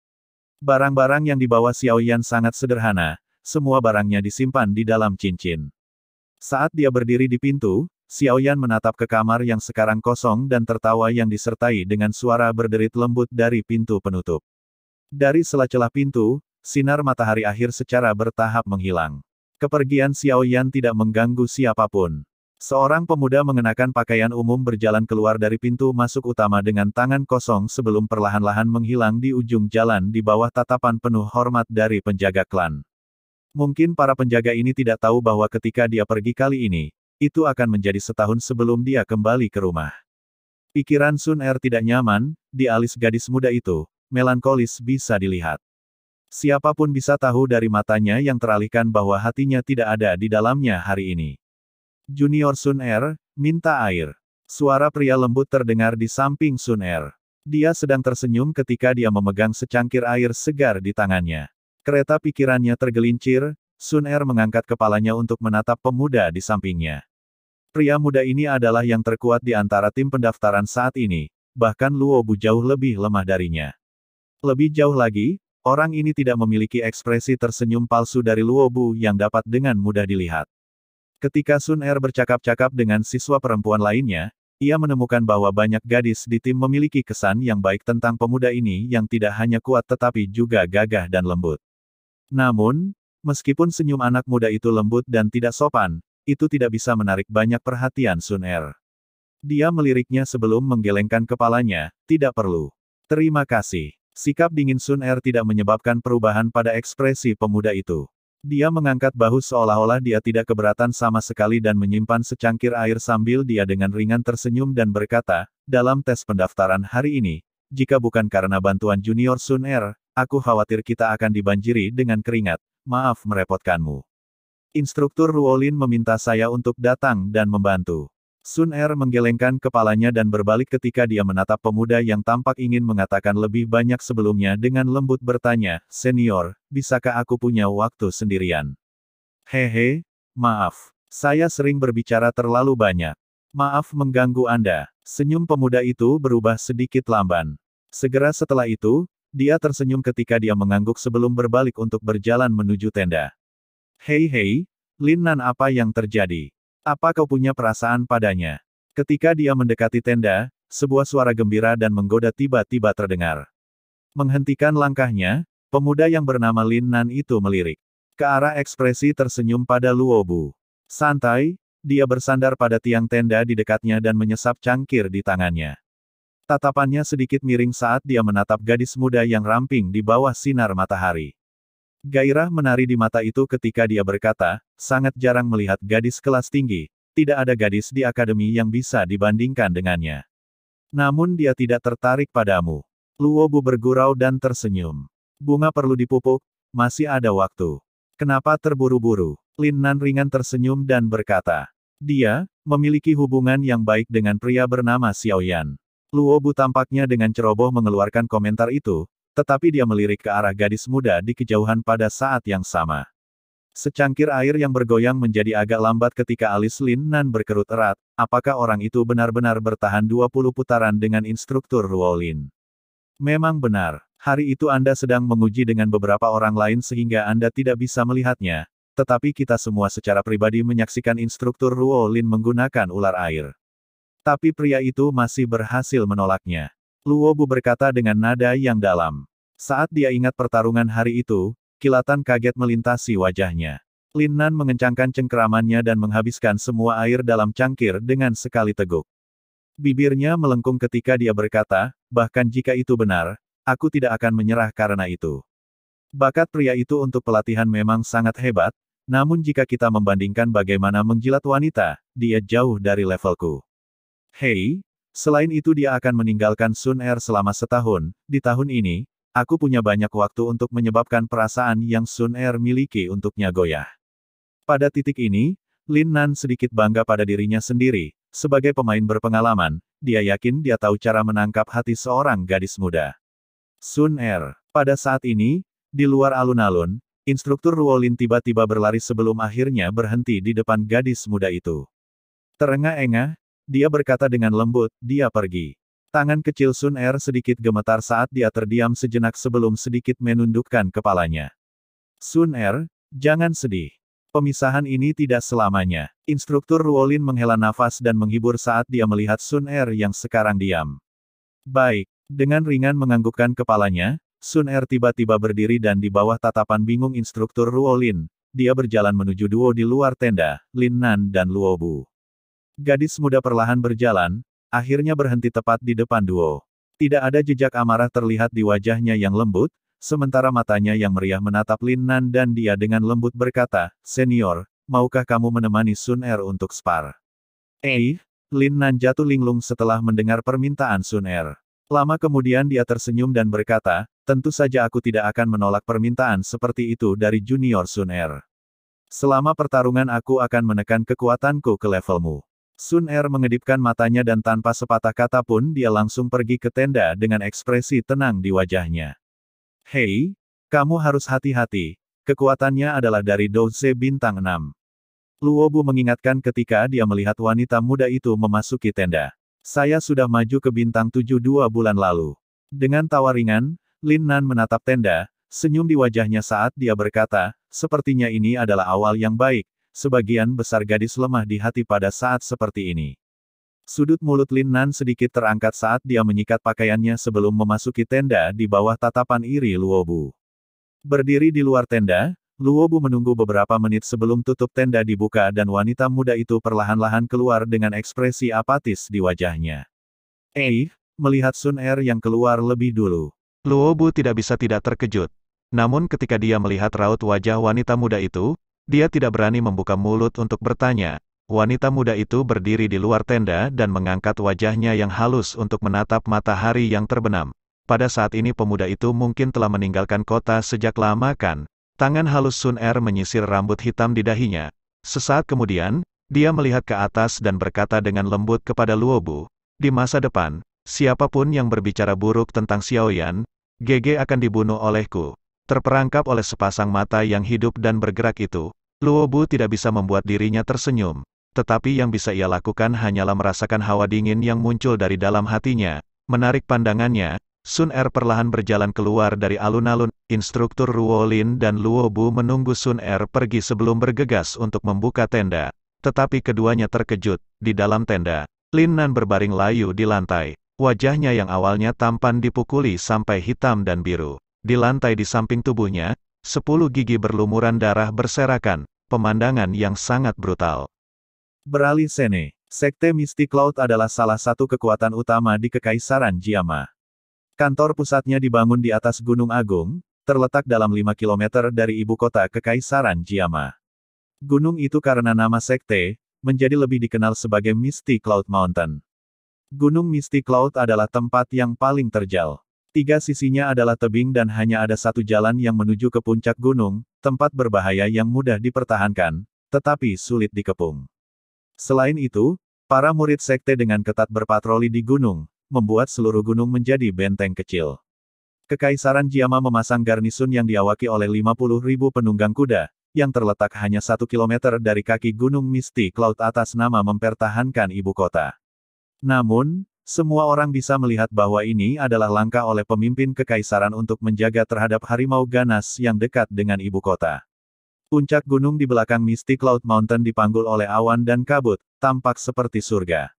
Barang-barang yang dibawa Xiao Yan sangat sederhana, semua barangnya disimpan di dalam cincin. Saat dia berdiri di pintu, Xiao Yan menatap ke kamar yang sekarang kosong dan tertawa yang disertai dengan suara berderit lembut dari pintu penutup. Dari sela-sela pintu, sinar matahari akhir secara bertahap menghilang. Kepergian Xiao Yan tidak mengganggu siapapun. Seorang pemuda mengenakan pakaian umum berjalan keluar dari pintu masuk utama dengan tangan kosong sebelum perlahan-lahan menghilang di ujung jalan di bawah tatapan penuh hormat dari penjaga klan. Mungkin para penjaga ini tidak tahu bahwa ketika dia pergi kali ini, itu akan menjadi setahun sebelum dia kembali ke rumah. Pikiran Sun Er tidak nyaman, di alis gadis muda itu, melankolis bisa dilihat. Siapapun bisa tahu dari matanya yang teralihkan bahwa hatinya tidak ada di dalamnya hari ini. "Junior Sun Er, minta air." Suara pria lembut terdengar di samping Sun Er. Dia sedang tersenyum ketika dia memegang secangkir air segar di tangannya. Kereta pikirannya tergelincir, Sun Er mengangkat kepalanya untuk menatap pemuda di sampingnya. Pria muda ini adalah yang terkuat di antara tim pendaftaran saat ini, bahkan Luo Bu jauh lebih lemah darinya. Lebih jauh lagi, orang ini tidak memiliki ekspresi tersenyum palsu dari Luo Bu yang dapat dengan mudah dilihat. Ketika Sun Er bercakap-cakap dengan siswa perempuan lainnya, ia menemukan bahwa banyak gadis di tim memiliki kesan yang baik tentang pemuda ini yang tidak hanya kuat tetapi juga gagah dan lembut. Namun, meskipun senyum anak muda itu lembut dan tidak sopan, itu tidak bisa menarik banyak perhatian Sun Er. Dia meliriknya sebelum menggelengkan kepalanya, "Tidak perlu. Terima kasih." Sikap dingin Sun Er tidak menyebabkan perubahan pada ekspresi pemuda itu. Dia mengangkat bahu seolah-olah dia tidak keberatan sama sekali dan menyimpan secangkir air sambil dia dengan ringan tersenyum dan berkata, dalam tes pendaftaran hari ini, jika bukan karena bantuan Junior Sun Er, aku khawatir kita akan dibanjiri dengan keringat. Maaf merepotkanmu. Instruktur Ruolin meminta saya untuk datang dan membantu. Sun Er menggelengkan kepalanya dan berbalik ketika dia menatap pemuda yang tampak ingin mengatakan lebih banyak sebelumnya dengan lembut bertanya, Senior, bisakah aku punya waktu sendirian? Hehe, maaf. Saya sering berbicara terlalu banyak. Maaf mengganggu Anda. Senyum pemuda itu berubah sedikit lamban. Segera setelah itu, dia tersenyum ketika dia mengangguk sebelum berbalik untuk berjalan menuju tenda. Hei, Lin Nan, apa yang terjadi? Apa kau punya perasaan padanya? Ketika dia mendekati tenda, sebuah suara gembira dan menggoda tiba-tiba terdengar. Menghentikan langkahnya, pemuda yang bernama Lin Nan itu melirik ke arah ekspresi tersenyum pada Luo Bu. Santai, dia bersandar pada tiang tenda di dekatnya dan menyesap cangkir di tangannya. Tatapannya sedikit miring saat dia menatap gadis muda yang ramping di bawah sinar matahari. Gairah menari di mata itu ketika dia berkata, sangat jarang melihat gadis kelas tinggi, tidak ada gadis di akademi yang bisa dibandingkan dengannya. Namun dia tidak tertarik padamu. Luo Bu bergurau dan tersenyum. Bunga perlu dipupuk, masih ada waktu. Kenapa terburu-buru? Lin Nan ringan tersenyum dan berkata, dia memiliki hubungan yang baik dengan pria bernama Xiao Yan. Luo Bu tampaknya dengan ceroboh mengeluarkan komentar itu, tetapi dia melirik ke arah gadis muda di kejauhan pada saat yang sama. Secangkir air yang bergoyang menjadi agak lambat ketika alis Lin Nan berkerut erat. Apakah orang itu benar-benar bertahan 20 putaran dengan instruktur Ruolin? Memang benar, hari itu Anda sedang menguji dengan beberapa orang lain sehingga Anda tidak bisa melihatnya, tetapi kita semua secara pribadi menyaksikan instruktur Ruolin menggunakan ular air. Tapi pria itu masih berhasil menolaknya. Luo Bu berkata dengan nada yang dalam. Saat dia ingat pertarungan hari itu, kilatan kaget melintasi wajahnya. Lin Nan mengencangkan cengkeramannya dan menghabiskan semua air dalam cangkir dengan sekali teguk. Bibirnya melengkung ketika dia berkata, bahkan jika itu benar, aku tidak akan menyerah karena itu. Bakat pria itu untuk pelatihan memang sangat hebat, namun jika kita membandingkan bagaimana menjilat wanita, dia jauh dari levelku. Hei, selain itu dia akan meninggalkan Sun Er selama setahun. Di tahun ini, aku punya banyak waktu untuk menyebabkan perasaan yang Sun Er miliki untuknya goyah. Pada titik ini, Lin Nan sedikit bangga pada dirinya sendiri. Sebagai pemain berpengalaman, dia yakin dia tahu cara menangkap hati seorang gadis muda. Sun Er. Pada saat ini, di luar alun-alun, instruktur Ruolin tiba-tiba berlari sebelum akhirnya berhenti di depan gadis muda itu. Terengah-engah, dia berkata dengan lembut, dia pergi. Tangan kecil Sun Er sedikit gemetar saat dia terdiam sejenak sebelum sedikit menundukkan kepalanya. Sun Er, jangan sedih. Pemisahan ini tidak selamanya. Instruktur Ruolin menghela nafas dan menghibur saat dia melihat Sun Er yang sekarang diam. Baik, dengan ringan menganggukkan kepalanya, Sun Er tiba-tiba berdiri dan di bawah tatapan bingung instruktur Ruolin, dia berjalan menuju duo di luar tenda, Lin Nan dan Luo Bu. Gadis muda perlahan berjalan, akhirnya berhenti tepat di depan duo. Tidak ada jejak amarah terlihat di wajahnya yang lembut, sementara matanya yang meriah menatap Lin Nan dan dia dengan lembut berkata, Senior, maukah kamu menemani Sun Er untuk spar? Lin Nan jatuh linglung setelah mendengar permintaan Sun Er. Lama kemudian dia tersenyum dan berkata, tentu saja aku tidak akan menolak permintaan seperti itu dari Junior Sun Er. Selama pertarungan aku akan menekan kekuatanku ke levelmu. Sun Er mengedipkan matanya dan tanpa sepatah kata pun dia langsung pergi ke tenda dengan ekspresi tenang di wajahnya. Hei, kamu harus hati-hati, kekuatannya adalah dari Doze bintang 6. Luo Bu mengingatkan ketika dia melihat wanita muda itu memasuki tenda. Saya sudah maju ke bintang 7 2 bulan lalu. Dengan tawa ringan, Lin Nan menatap tenda, senyum di wajahnya saat dia berkata, sepertinya ini adalah awal yang baik. Sebagian besar gadis lemah di hati pada saat seperti ini. Sudut mulut Lin Nan sedikit terangkat saat dia menyikat pakaiannya sebelum memasuki tenda di bawah tatapan iri Luo Bu. Berdiri di luar tenda, Luo Bu menunggu beberapa menit sebelum tutup tenda dibuka dan wanita muda itu perlahan-lahan keluar dengan ekspresi apatis di wajahnya. Melihat Sun Er yang keluar lebih dulu. Luo Bu tidak bisa tidak terkejut. Namun ketika dia melihat raut wajah wanita muda itu, dia tidak berani membuka mulut untuk bertanya. Wanita muda itu berdiri di luar tenda dan mengangkat wajahnya yang halus untuk menatap matahari yang terbenam. Pada saat ini pemuda itu mungkin telah meninggalkan kota sejak lama kan? Tangan halus Sun Er menyisir rambut hitam di dahinya. Sesaat kemudian, dia melihat ke atas dan berkata dengan lembut kepada Luo Bu, "Di masa depan, siapapun yang berbicara buruk tentang Xiaoyan, GG akan dibunuh olehku." Terperangkap oleh sepasang mata yang hidup dan bergerak itu, Luo Bu tidak bisa membuat dirinya tersenyum. Tetapi yang bisa ia lakukan hanyalah merasakan hawa dingin yang muncul dari dalam hatinya. Menarik pandangannya, Sun Er perlahan berjalan keluar dari alun-alun. Instruktur Ruo Lin dan Luo Bu menunggu Sun Er pergi sebelum bergegas untuk membuka tenda. Tetapi keduanya terkejut. Di dalam tenda, Lin Nan berbaring layu di lantai. Wajahnya yang awalnya tampan dipukuli sampai hitam dan biru. Di lantai di samping tubuhnya, 10 gigi berlumuran darah berserakan, pemandangan yang sangat brutal. Beralih Sene, Sekte Mystic Cloud adalah salah satu kekuatan utama di Kekaisaran Jiama. Kantor pusatnya dibangun di atas Gunung Agung, terletak dalam 5 km dari ibu kota Kekaisaran Jiama. Gunung itu karena nama sekte, menjadi lebih dikenal sebagai Mystic Cloud Mountain. Gunung Mystic Cloud adalah tempat yang paling terjal. 3 sisinya adalah tebing dan hanya ada satu jalan yang menuju ke puncak gunung, tempat berbahaya yang mudah dipertahankan, tetapi sulit dikepung. Selain itu, para murid sekte dengan ketat berpatroli di gunung, membuat seluruh gunung menjadi benteng kecil. Kekaisaran Jiama memasang garnisun yang diawaki oleh 50.000 penunggang kuda, yang terletak hanya 1 km dari kaki Gunung Mystic Cloud atas nama mempertahankan ibu kota. Namun, semua orang bisa melihat bahwa ini adalah langkah oleh pemimpin kekaisaran untuk menjaga terhadap harimau ganas yang dekat dengan ibu kota. Puncak gunung di belakang Mystic Cloud Mountain dipanggul oleh awan dan kabut, tampak seperti surga.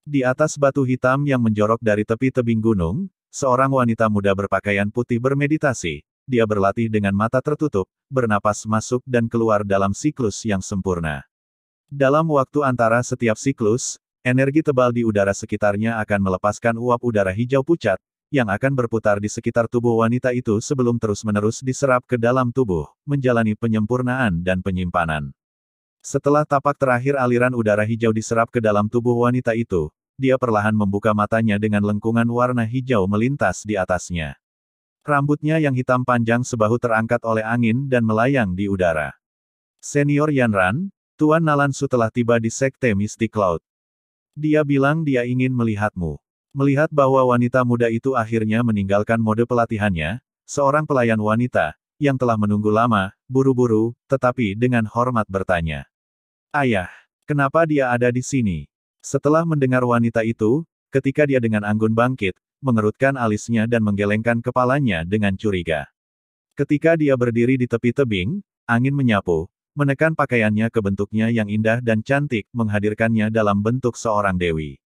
Di atas batu hitam yang menjorok dari tepi tebing gunung, seorang wanita muda berpakaian putih bermeditasi. Dia berlatih dengan mata tertutup, bernapas masuk dan keluar dalam siklus yang sempurna. Dalam waktu antara setiap siklus, energi tebal di udara sekitarnya akan melepaskan uap udara hijau pucat, yang akan berputar di sekitar tubuh wanita itu sebelum terus-menerus diserap ke dalam tubuh, menjalani penyempurnaan dan penyimpanan. Setelah tapak terakhir aliran udara hijau diserap ke dalam tubuh wanita itu, dia perlahan membuka matanya dengan lengkungan warna hijau melintas di atasnya. Rambutnya yang hitam panjang sebahu terangkat oleh angin dan melayang di udara. Senior Yanran, Tuan Nalansu telah tiba di Sekte Mystic Cloud. Dia bilang dia ingin melihatmu. Melihat bahwa wanita muda itu akhirnya meninggalkan mode pelatihannya, seorang pelayan wanita, yang telah menunggu lama, buru-buru, tetapi dengan hormat bertanya. Ayah, kenapa dia ada di sini? Setelah mendengar wanita itu, ketika dia dengan anggun bangkit, mengerutkan alisnya dan menggelengkan kepalanya dengan curiga. Ketika dia berdiri di tepi tebing, angin menyapu, menekan pakaiannya ke bentuknya yang indah dan cantik, menghadirkannya dalam bentuk seorang dewi.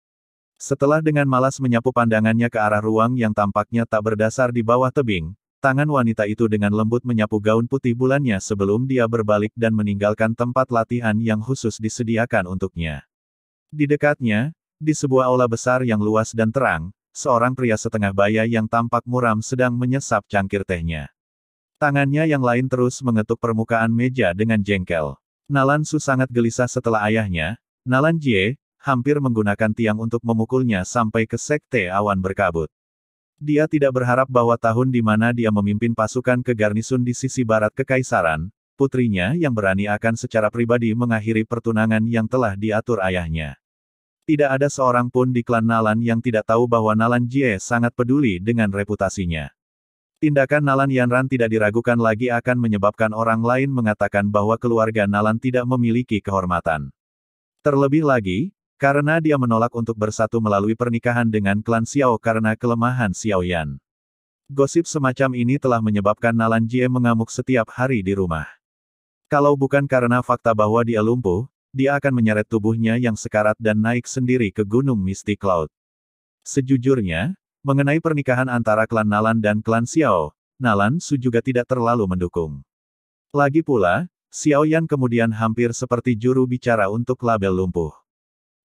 Setelah dengan malas menyapu pandangannya ke arah ruang yang tampaknya tak berdasar di bawah tebing, tangan wanita itu dengan lembut menyapu gaun putih bulannya sebelum dia berbalik dan meninggalkan tempat latihan yang khusus disediakan untuknya. Di dekatnya, di sebuah aula besar yang luas dan terang, seorang pria setengah baya yang tampak muram sedang menyesap cangkir tehnya. Tangannya yang lain terus mengetuk permukaan meja dengan jengkel. Nalansu sangat gelisah setelah ayahnya, Nalan Jie, hampir menggunakan tiang untuk memukulnya sampai ke sekte awan berkabut. Dia tidak berharap bahwa tahun di mana dia memimpin pasukan ke garnisun di sisi barat kekaisaran, putrinya yang berani akan secara pribadi mengakhiri pertunangan yang telah diatur ayahnya. Tidak ada seorang pun di klan Nalan yang tidak tahu bahwa Nalan Jie sangat peduli dengan reputasinya. Tindakan Nalan Yanran tidak diragukan lagi akan menyebabkan orang lain mengatakan bahwa keluarga Nalan tidak memiliki kehormatan. Terlebih lagi, karena dia menolak untuk bersatu melalui pernikahan dengan klan Xiao karena kelemahan Xiaoyan. Gosip semacam ini telah menyebabkan Nalan Jie mengamuk setiap hari di rumah. Kalau bukan karena fakta bahwa dia lumpuh, dia akan menyeret tubuhnya yang sekarat dan naik sendiri ke Gunung Mystic Cloud. Sejujurnya, mengenai pernikahan antara klan Nalan dan klan Xiao, Nalan Su juga tidak terlalu mendukung. Lagi pula, Xiaoyan kemudian hampir seperti juru bicara untuk label lumpuh.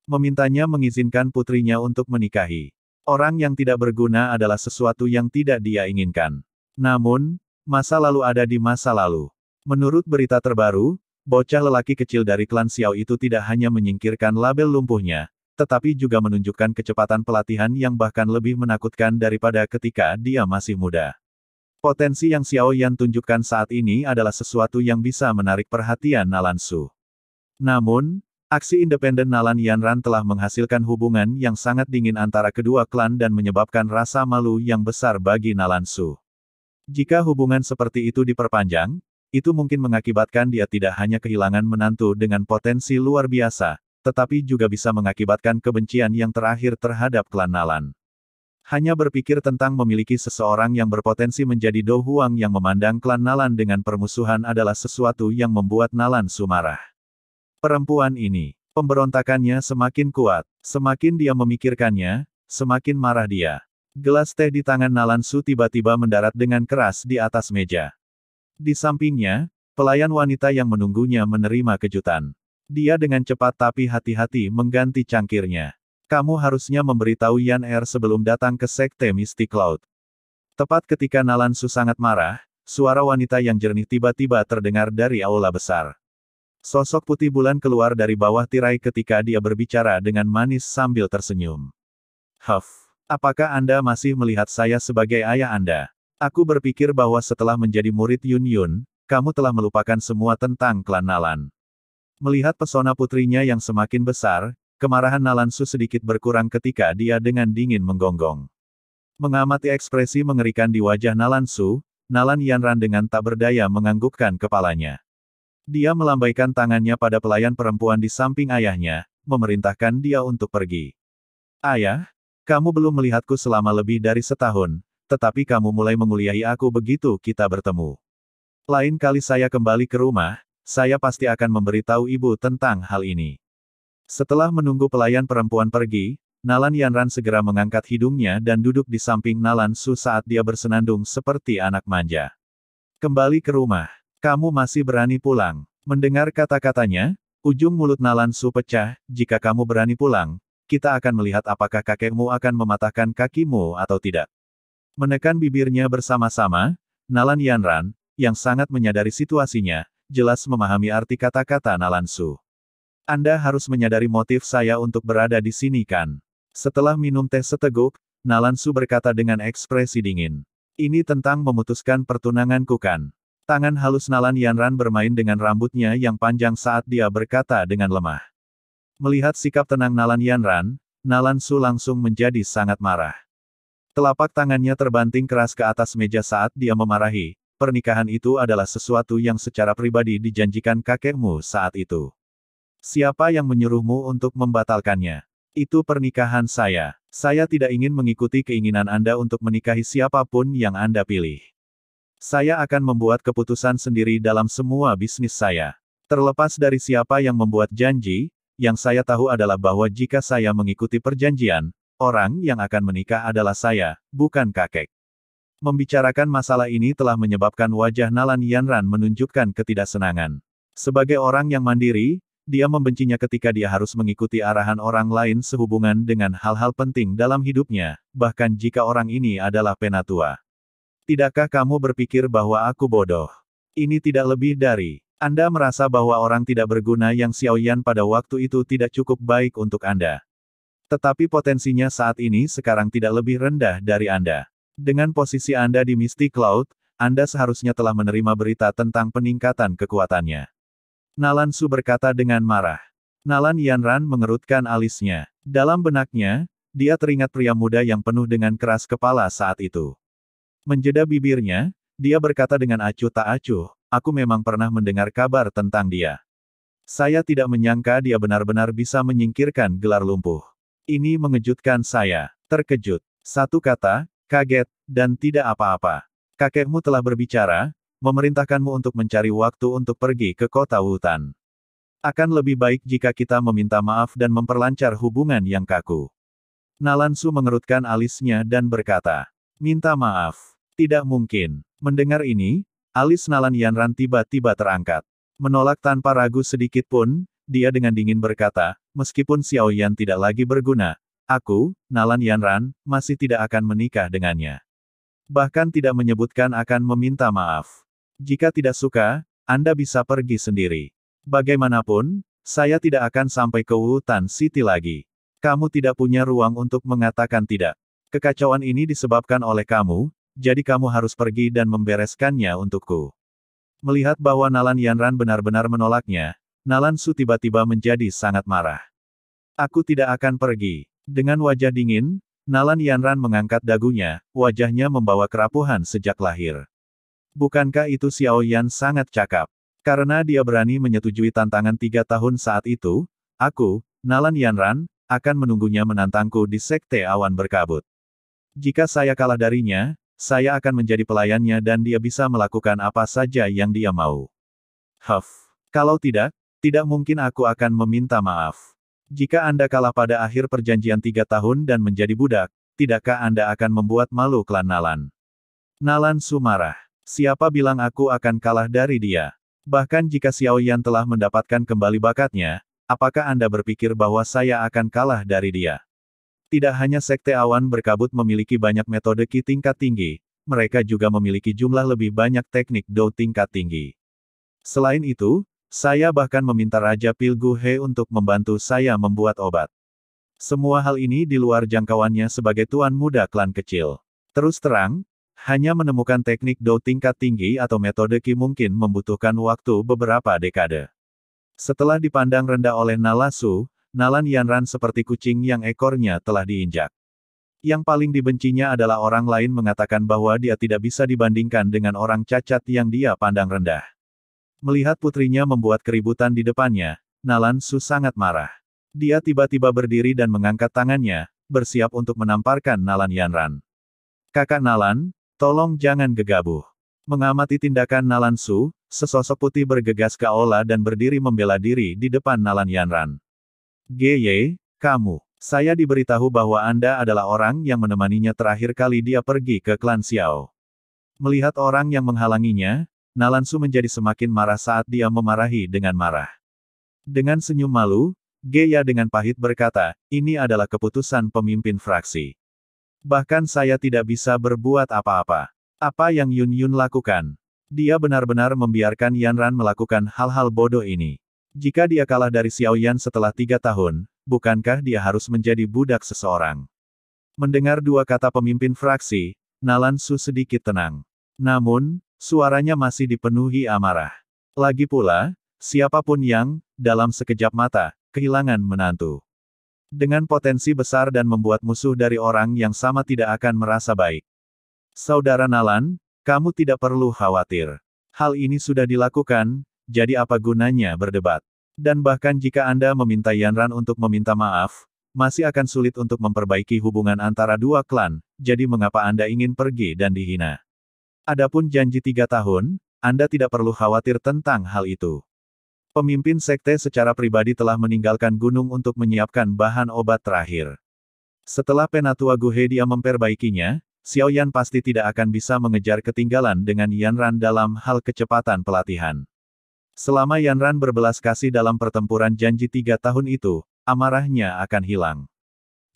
Memintanya mengizinkan putrinya untuk menikahi. Orang yang tidak berguna adalah sesuatu yang tidak dia inginkan. Namun, Masa lalu ada di masa lalu. Menurut berita terbaru, bocah lelaki kecil dari klan Xiao itu tidak hanya menyingkirkan label lumpuhnya, tetapi juga menunjukkan kecepatan pelatihan yang bahkan lebih menakutkan daripada ketika dia masih muda. Potensi yang Xiao Yan tunjukkan saat ini adalah sesuatu yang bisa menarik perhatian Nalan Su. Namun, aksi independen Nalan Yanran telah menghasilkan hubungan yang sangat dingin antara kedua klan dan menyebabkan rasa malu yang besar bagi Nalan Su. Jika hubungan seperti itu diperpanjang, itu mungkin mengakibatkan dia tidak hanya kehilangan menantu dengan potensi luar biasa, tetapi juga bisa mengakibatkan kebencian yang terakhir terhadap klan Nalan. Hanya berpikir tentang memiliki seseorang yang berpotensi menjadi Do Huang yang memandang klan Nalan dengan permusuhan adalah sesuatu yang membuat Nalan Su marah. Perempuan ini, pemberontakannya semakin kuat. Semakin dia memikirkannya, semakin marah dia. Gelas teh di tangan Nalan Su tiba-tiba mendarat dengan keras di atas meja. Di sampingnya, pelayan wanita yang menunggunya menerima kejutan. Dia dengan cepat tapi hati-hati mengganti cangkirnya. Kamu harusnya memberitahu Yan Er sebelum datang ke Sekte Mystic Cloud. Tepat ketika Nalan Su sangat marah, suara wanita yang jernih tiba-tiba terdengar dari aula besar. Sosok putih bulan keluar dari bawah tirai ketika dia berbicara dengan manis sambil tersenyum. Apakah Anda masih melihat saya sebagai ayah Anda? Aku berpikir bahwa setelah menjadi murid Yun Yun, kamu telah melupakan semua tentang klan Nalan. Melihat pesona putrinya yang semakin besar, kemarahan Nalan Su sedikit berkurang ketika dia dengan dingin menggonggong. Mengamati ekspresi mengerikan di wajah Nalan Su, Nalan Yanran dengan tak berdaya menganggukkan kepalanya. Dia melambaikan tangannya pada pelayan perempuan di samping ayahnya, memerintahkan dia untuk pergi. Ayah, kamu belum melihatku selama lebih dari setahun, tetapi kamu mulai menguliahi aku begitu kita bertemu. Lain kali saya kembali ke rumah, saya pasti akan memberitahu ibu tentang hal ini. Setelah menunggu pelayan perempuan pergi, Nalan Yanran segera mengangkat hidungnya dan duduk di samping Nalan Su saat dia bersenandung seperti anak manja. Kembali ke rumah. Kamu masih berani pulang. Mendengar kata-katanya, ujung mulut Nalan Su pecah, jika kamu berani pulang, kita akan melihat apakah kakekmu akan mematahkan kakimu atau tidak. Menekan bibirnya bersama-sama, Nalan Yanran, yang sangat menyadari situasinya, jelas memahami arti kata-kata Nalan Su. Anda harus menyadari motif saya untuk berada di sini kan? Setelah minum teh seteguk, Nalan Su berkata dengan ekspresi dingin. Ini tentang memutuskan pertunanganku kan? Tangan halus Nalan Yanran bermain dengan rambutnya yang panjang saat dia berkata dengan lemah. Melihat sikap tenang Nalan Yanran, Nalan Su langsung menjadi sangat marah. Telapak tangannya terbanting keras ke atas meja saat dia memarahi. Pernikahan itu adalah sesuatu yang secara pribadi dijanjikan kakekmu saat itu. Siapa yang menyuruhmu untuk membatalkannya? Itu pernikahan saya. Saya tidak ingin mengikuti keinginan Anda untuk menikahi siapapun yang Anda pilih. Saya akan membuat keputusan sendiri dalam semua bisnis saya. Terlepas dari siapa yang membuat janji, yang saya tahu adalah bahwa jika saya mengikuti perjanjian, orang yang akan menikah adalah saya, bukan kakek. Membicarakan masalah ini telah menyebabkan wajah Nalan Yanran menunjukkan ketidaksenangan. Sebagai orang yang mandiri, dia membencinya ketika dia harus mengikuti arahan orang lain sehubungan dengan hal-hal penting dalam hidupnya, bahkan jika orang ini adalah penatua. Tidakkah kamu berpikir bahwa aku bodoh? Ini tidak lebih dari, Anda merasa bahwa orang tidak berguna yang Xiao Yan pada waktu itu tidak cukup baik untuk Anda. Tetapi potensinya saat ini sekarang tidak lebih rendah dari Anda. Dengan posisi Anda di Mystic Cloud, Anda seharusnya telah menerima berita tentang peningkatan kekuatannya. Nalan Su berkata dengan marah. Nalan Yanran mengerutkan alisnya. Dalam benaknya, dia teringat pria muda yang penuh dengan keras kepala saat itu. Menjeda bibirnya, dia berkata dengan acuh tak acuh, aku memang pernah mendengar kabar tentang dia. Saya tidak menyangka dia benar-benar bisa menyingkirkan gelar lumpuh. Ini mengejutkan saya. Terkejut. Satu kata, kaget, dan tidak apa-apa. Kakekmu telah berbicara, memerintahkanmu untuk mencari waktu untuk pergi ke kota Wutan. Akan lebih baik jika kita meminta maaf dan memperlancar hubungan yang kaku. Nalan Su mengerutkan alisnya dan berkata, minta maaf. Tidak mungkin. Mendengar ini, alis Nalan Yanran tiba-tiba terangkat. Menolak tanpa ragu sedikit pun, dia dengan dingin berkata, meskipun Xiao Yan tidak lagi berguna, aku, Nalan Yanran, masih tidak akan menikah dengannya. Bahkan tidak menyebutkan akan meminta maaf. Jika tidak suka, Anda bisa pergi sendiri. Bagaimanapun, saya tidak akan sampai ke Wutan City lagi. Kamu tidak punya ruang untuk mengatakan tidak. Kekacauan ini disebabkan oleh kamu, jadi kamu harus pergi dan membereskannya untukku. Melihat bahwa Nalan Yanran benar-benar menolaknya, Nalan Su tiba-tiba menjadi sangat marah. Aku tidak akan pergi. Dengan wajah dingin, Nalan Yanran mengangkat dagunya, wajahnya membawa kerapuhan sejak lahir. Bukankah itu Xiao Yan sangat cakap? Karena dia berani menyetujui tantangan 3 tahun saat itu, aku, Nalan Yanran, akan menunggunya menantangku di Sekte Awan Berkabut. Jika saya kalah darinya, saya akan menjadi pelayannya dan dia bisa melakukan apa saja yang dia mau. Kalau tidak mungkin aku akan meminta maaf. Jika Anda kalah pada akhir perjanjian 3 tahun dan menjadi budak, tidakkah Anda akan membuat malu klan Nalan? Nalan Su marah. Siapa bilang aku akan kalah dari dia? Bahkan jika Xiao Yan telah mendapatkan kembali bakatnya, apakah Anda berpikir bahwa saya akan kalah dari dia? Tidak hanya Sekte Awan Berkabut memiliki banyak metode Qi tingkat tinggi, mereka juga memiliki jumlah lebih banyak teknik Do tingkat tinggi. Selain itu, saya bahkan meminta Raja Pil Gu He untuk membantu saya membuat obat. Semua hal ini di luar jangkauannya sebagai tuan muda klan kecil. Terus terang, hanya menemukan teknik Do tingkat tinggi atau metode Qi mungkin membutuhkan waktu beberapa dekade. Setelah dipandang rendah oleh Nalasu, Nalan Yanran seperti kucing yang ekornya telah diinjak. Yang paling dibencinya adalah orang lain mengatakan bahwa dia tidak bisa dibandingkan dengan orang cacat yang dia pandang rendah. Melihat putrinya membuat keributan di depannya, Nalan Su sangat marah. Dia tiba-tiba berdiri dan mengangkat tangannya, bersiap untuk menamparkan Nalan Yanran. Kakak Nalan, tolong jangan gegabah. Mengamati tindakan Nalan Su, sesosok putih bergegas ke aula dan berdiri membela diri di depan Nalan Yanran. Gye, kamu. Saya diberitahu bahwa Anda adalah orang yang menemaninya terakhir kali dia pergi ke klan Xiao. Melihat orang yang menghalanginya, Nalan Su menjadi semakin marah saat dia memarahi dengan marah. Dengan senyum malu, Gye dengan pahit berkata, ini adalah keputusan pemimpin fraksi. Bahkan saya tidak bisa berbuat apa-apa. Apa yang Yun Yun lakukan? Dia benar-benar membiarkan Yanran melakukan hal-hal bodoh ini. Jika dia kalah dari Xiao Yan setelah 3 tahun, bukankah dia harus menjadi budak seseorang? Mendengar dua kata pemimpin fraksi, Nalan Su sedikit tenang. Namun, suaranya masih dipenuhi amarah. Lagi pula, siapapun yang, dalam sekejap mata, kehilangan menantu. Dengan potensi besar dan membuat musuh dari orang yang sama tidak akan merasa baik. Saudara Nalan, kamu tidak perlu khawatir. Hal ini sudah dilakukan, jadi apa gunanya berdebat? Dan bahkan jika Anda meminta Yanran untuk meminta maaf, masih akan sulit untuk memperbaiki hubungan antara dua klan, jadi mengapa Anda ingin pergi dan dihina? Adapun janji 3 tahun, Anda tidak perlu khawatir tentang hal itu. Pemimpin sekte secara pribadi telah meninggalkan gunung untuk menyiapkan bahan obat terakhir. Setelah Penatua Gu He dia memperbaikinya, Xiao Yan pasti tidak akan bisa mengejar ketinggalan dengan Yanran dalam hal kecepatan pelatihan. Selama Yanran berbelas kasih dalam pertempuran janji 3 tahun itu, amarahnya akan hilang.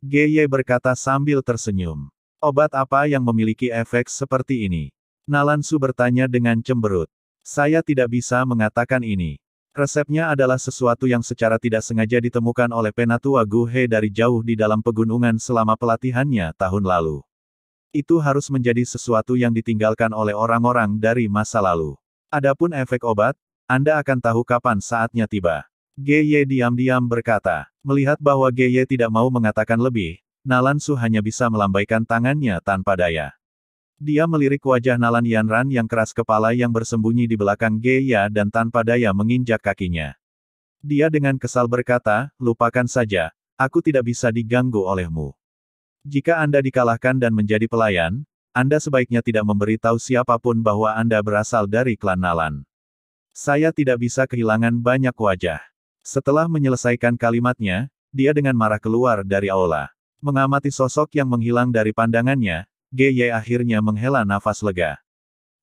Gye berkata sambil tersenyum. Obat apa yang memiliki efek seperti ini? Nalan Su bertanya dengan cemberut. Saya tidak bisa mengatakan ini. Resepnya adalah sesuatu yang secara tidak sengaja ditemukan oleh Penatua Gu He dari jauh di dalam pegunungan selama pelatihannya tahun lalu. Itu harus menjadi sesuatu yang ditinggalkan oleh orang-orang dari masa lalu. Adapun efek obat, Anda akan tahu kapan saatnya tiba. Gye diam-diam berkata. Melihat bahwa Gye tidak mau mengatakan lebih, Nalan Su hanya bisa melambaikan tangannya tanpa daya. Dia melirik wajah Nalan Yanran yang keras kepala yang bersembunyi di belakang Gye dan tanpa daya menginjak kakinya. Dia dengan kesal berkata, lupakan saja, aku tidak bisa diganggu olehmu. Jika Anda dikalahkan dan menjadi pelayan, Anda sebaiknya tidak memberitahu siapapun bahwa Anda berasal dari klan Nalan. Saya tidak bisa kehilangan banyak wajah. Setelah menyelesaikan kalimatnya, dia dengan marah keluar dari aula. Mengamati sosok yang menghilang dari pandangannya, Gye akhirnya menghela nafas lega.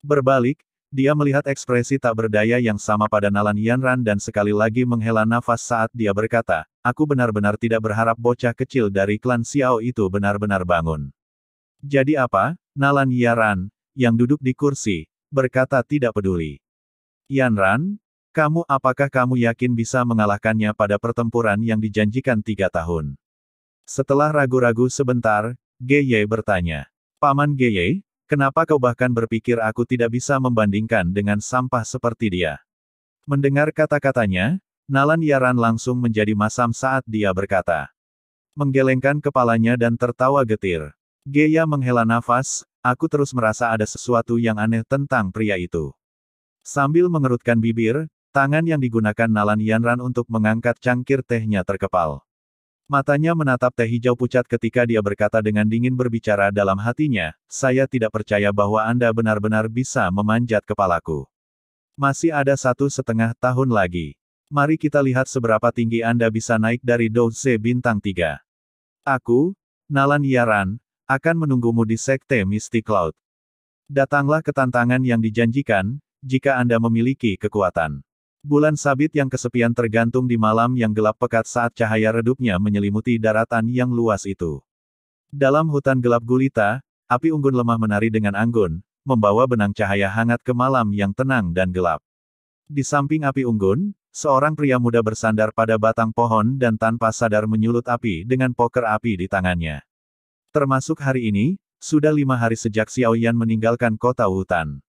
Berbalik, dia melihat ekspresi tak berdaya yang sama pada Nalan Yanran dan sekali lagi menghela nafas saat dia berkata, aku benar-benar tidak berharap bocah kecil dari klan Xiao itu benar-benar bangun. Jadi apa? Nalan Yaran, yang duduk di kursi, berkata tidak peduli. Yanran, apakah kamu yakin bisa mengalahkannya pada pertempuran yang dijanjikan 3 tahun? Setelah ragu-ragu sebentar, Geye bertanya. Paman Geye, kenapa kau bahkan berpikir aku tidak bisa membandingkan dengan sampah seperti dia? Mendengar kata-katanya, Nalan Yaran langsung menjadi masam saat dia berkata. Menggelengkan kepalanya dan tertawa getir. Geya menghela nafas, aku terus merasa ada sesuatu yang aneh tentang pria itu. Sambil mengerutkan bibir, tangan yang digunakan Nalan Yanran untuk mengangkat cangkir tehnya terkepal. Matanya menatap teh hijau pucat ketika dia berkata dengan dingin berbicara dalam hatinya, saya tidak percaya bahwa Anda benar-benar bisa memanjat kepalaku. Masih ada 1,5 tahun lagi. Mari kita lihat seberapa tinggi Anda bisa naik dari Douse Bintang 3. Aku, Nalan Yaran, akan menunggumu di Sekte Misty Cloud. Datanglah ke tantangan yang dijanjikan, jika Anda memiliki kekuatan. Bulan sabit yang kesepian tergantung di malam yang gelap pekat saat cahaya redupnya menyelimuti daratan yang luas itu. Dalam hutan gelap gulita, api unggun lemah menari dengan anggun, membawa benang cahaya hangat ke malam yang tenang dan gelap. Di samping api unggun, seorang pria muda bersandar pada batang pohon dan tanpa sadar menyulut api dengan poker api di tangannya. Termasuk hari ini, sudah 5 hari sejak Xiao Yan meninggalkan kota hutan.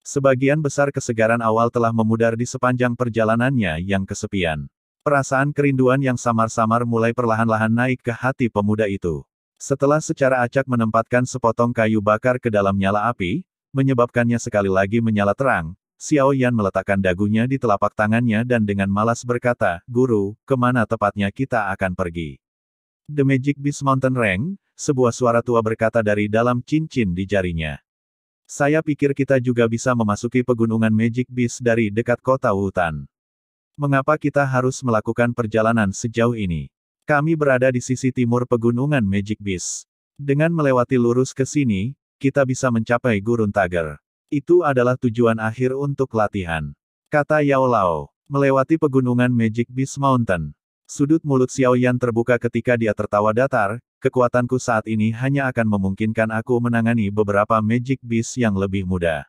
Sebagian besar kesegaran awal telah memudar di sepanjang perjalanannya yang kesepian. Perasaan kerinduan yang samar-samar mulai perlahan-lahan naik ke hati pemuda itu. Setelah secara acak menempatkan sepotong kayu bakar ke dalam nyala api, menyebabkannya sekali lagi menyala terang, Xiao Yan meletakkan dagunya di telapak tangannya dan dengan malas berkata, Guru, kemana tepatnya kita akan pergi? The Magic Beast Mountain Range, sebuah suara tua berkata dari dalam cincin di jarinya. Saya pikir kita juga bisa memasuki pegunungan Magic Beast dari dekat kota hutan. Mengapa kita harus melakukan perjalanan sejauh ini? Kami berada di sisi timur pegunungan Magic Beast. Dengan melewati lurus ke sini, kita bisa mencapai Gurun Tager. Itu adalah tujuan akhir untuk latihan. Kata Yao Lao, melewati pegunungan Magic Beast Mountain. Sudut mulut Xiao Yan terbuka ketika dia tertawa datar, kekuatanku saat ini hanya akan memungkinkan aku menangani beberapa Magic Beast yang lebih muda.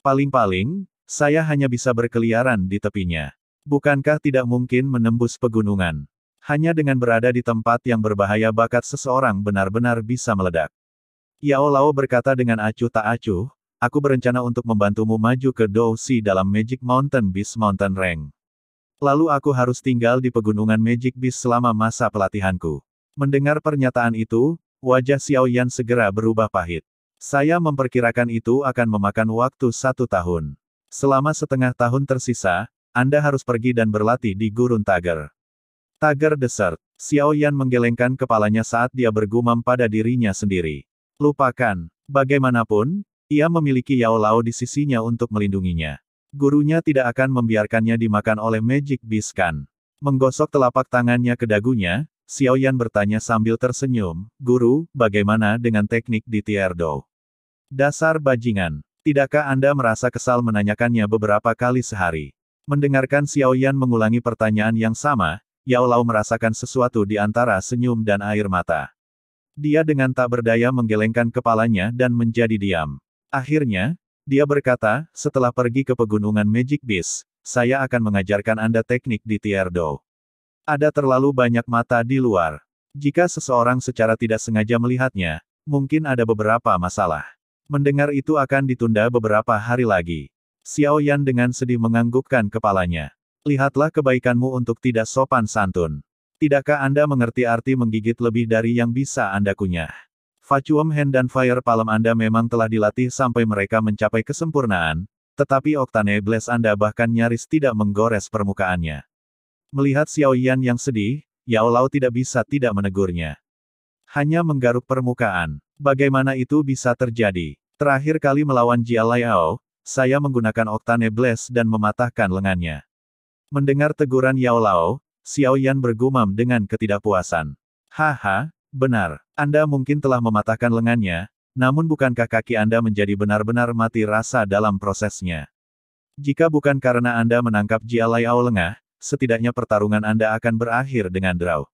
Paling-paling, saya hanya bisa berkeliaran di tepinya. Bukankah tidak mungkin menembus pegunungan? Hanya dengan berada di tempat yang berbahaya bakat seseorang benar-benar bisa meledak. Yao Lao berkata dengan acuh tak acuh, aku berencana untuk membantumu maju ke Dousi dalam Magic Mountain Beast Mountain Range. Lalu aku harus tinggal di pegunungan Magic Beast selama masa pelatihanku. Mendengar pernyataan itu, wajah Xiao Yan segera berubah pahit. Saya memperkirakan itu akan memakan waktu 1 tahun. Selama setengah tahun tersisa, Anda harus pergi dan berlatih di Gurun Tager. Tager Desert. Xiao Yan menggelengkan kepalanya saat dia bergumam pada dirinya sendiri. Lupakan. Bagaimanapun, ia memiliki Yao Lao di sisinya untuk melindunginya. Gurunya tidak akan membiarkannya dimakan oleh Magic Beast kan? Menggosok telapak tangannya ke dagunya, Xiao Yan bertanya sambil tersenyum, Guru, bagaimana dengan teknik di Tierdo? Dasar bajingan. Tidakkah Anda merasa kesal menanyakannya beberapa kali sehari? Mendengarkan Xiao Yan mengulangi pertanyaan yang sama, Yao Lao merasakan sesuatu di antara senyum dan air mata. Dia dengan tak berdaya menggelengkan kepalanya dan menjadi diam. Akhirnya, dia berkata, setelah pergi ke pegunungan Magic Beast, saya akan mengajarkan Anda teknik di Tierdo. Ada terlalu banyak mata di luar. Jika seseorang secara tidak sengaja melihatnya, mungkin ada beberapa masalah. Mendengar itu akan ditunda beberapa hari lagi. Xiao Yan dengan sedih menganggukkan kepalanya. Lihatlah kebaikanmu untuk tidak sopan santun. Tidakkah Anda mengerti arti menggigit lebih dari yang bisa Anda kunyah? Vacuum Hand dan Fire Palm Anda memang telah dilatih sampai mereka mencapai kesempurnaan, tetapi Octane Blast Anda bahkan nyaris tidak menggores permukaannya. Melihat Xiao Yan yang sedih, Yao Lao tidak bisa tidak menegurnya. Hanya menggaruk permukaan. Bagaimana itu bisa terjadi? Terakhir kali melawan Jia Liao, saya menggunakan Octane Blast dan mematahkan lengannya. Mendengar teguran Yao Lao, Xiao Yan bergumam dengan ketidakpuasan. Haha, benar. Anda mungkin telah mematahkan lengannya, namun bukankah kaki Anda menjadi benar-benar mati rasa dalam prosesnya? Jika bukan karena Anda menangkap Jia Liao lengah, setidaknya pertarungan Anda akan berakhir dengan draw.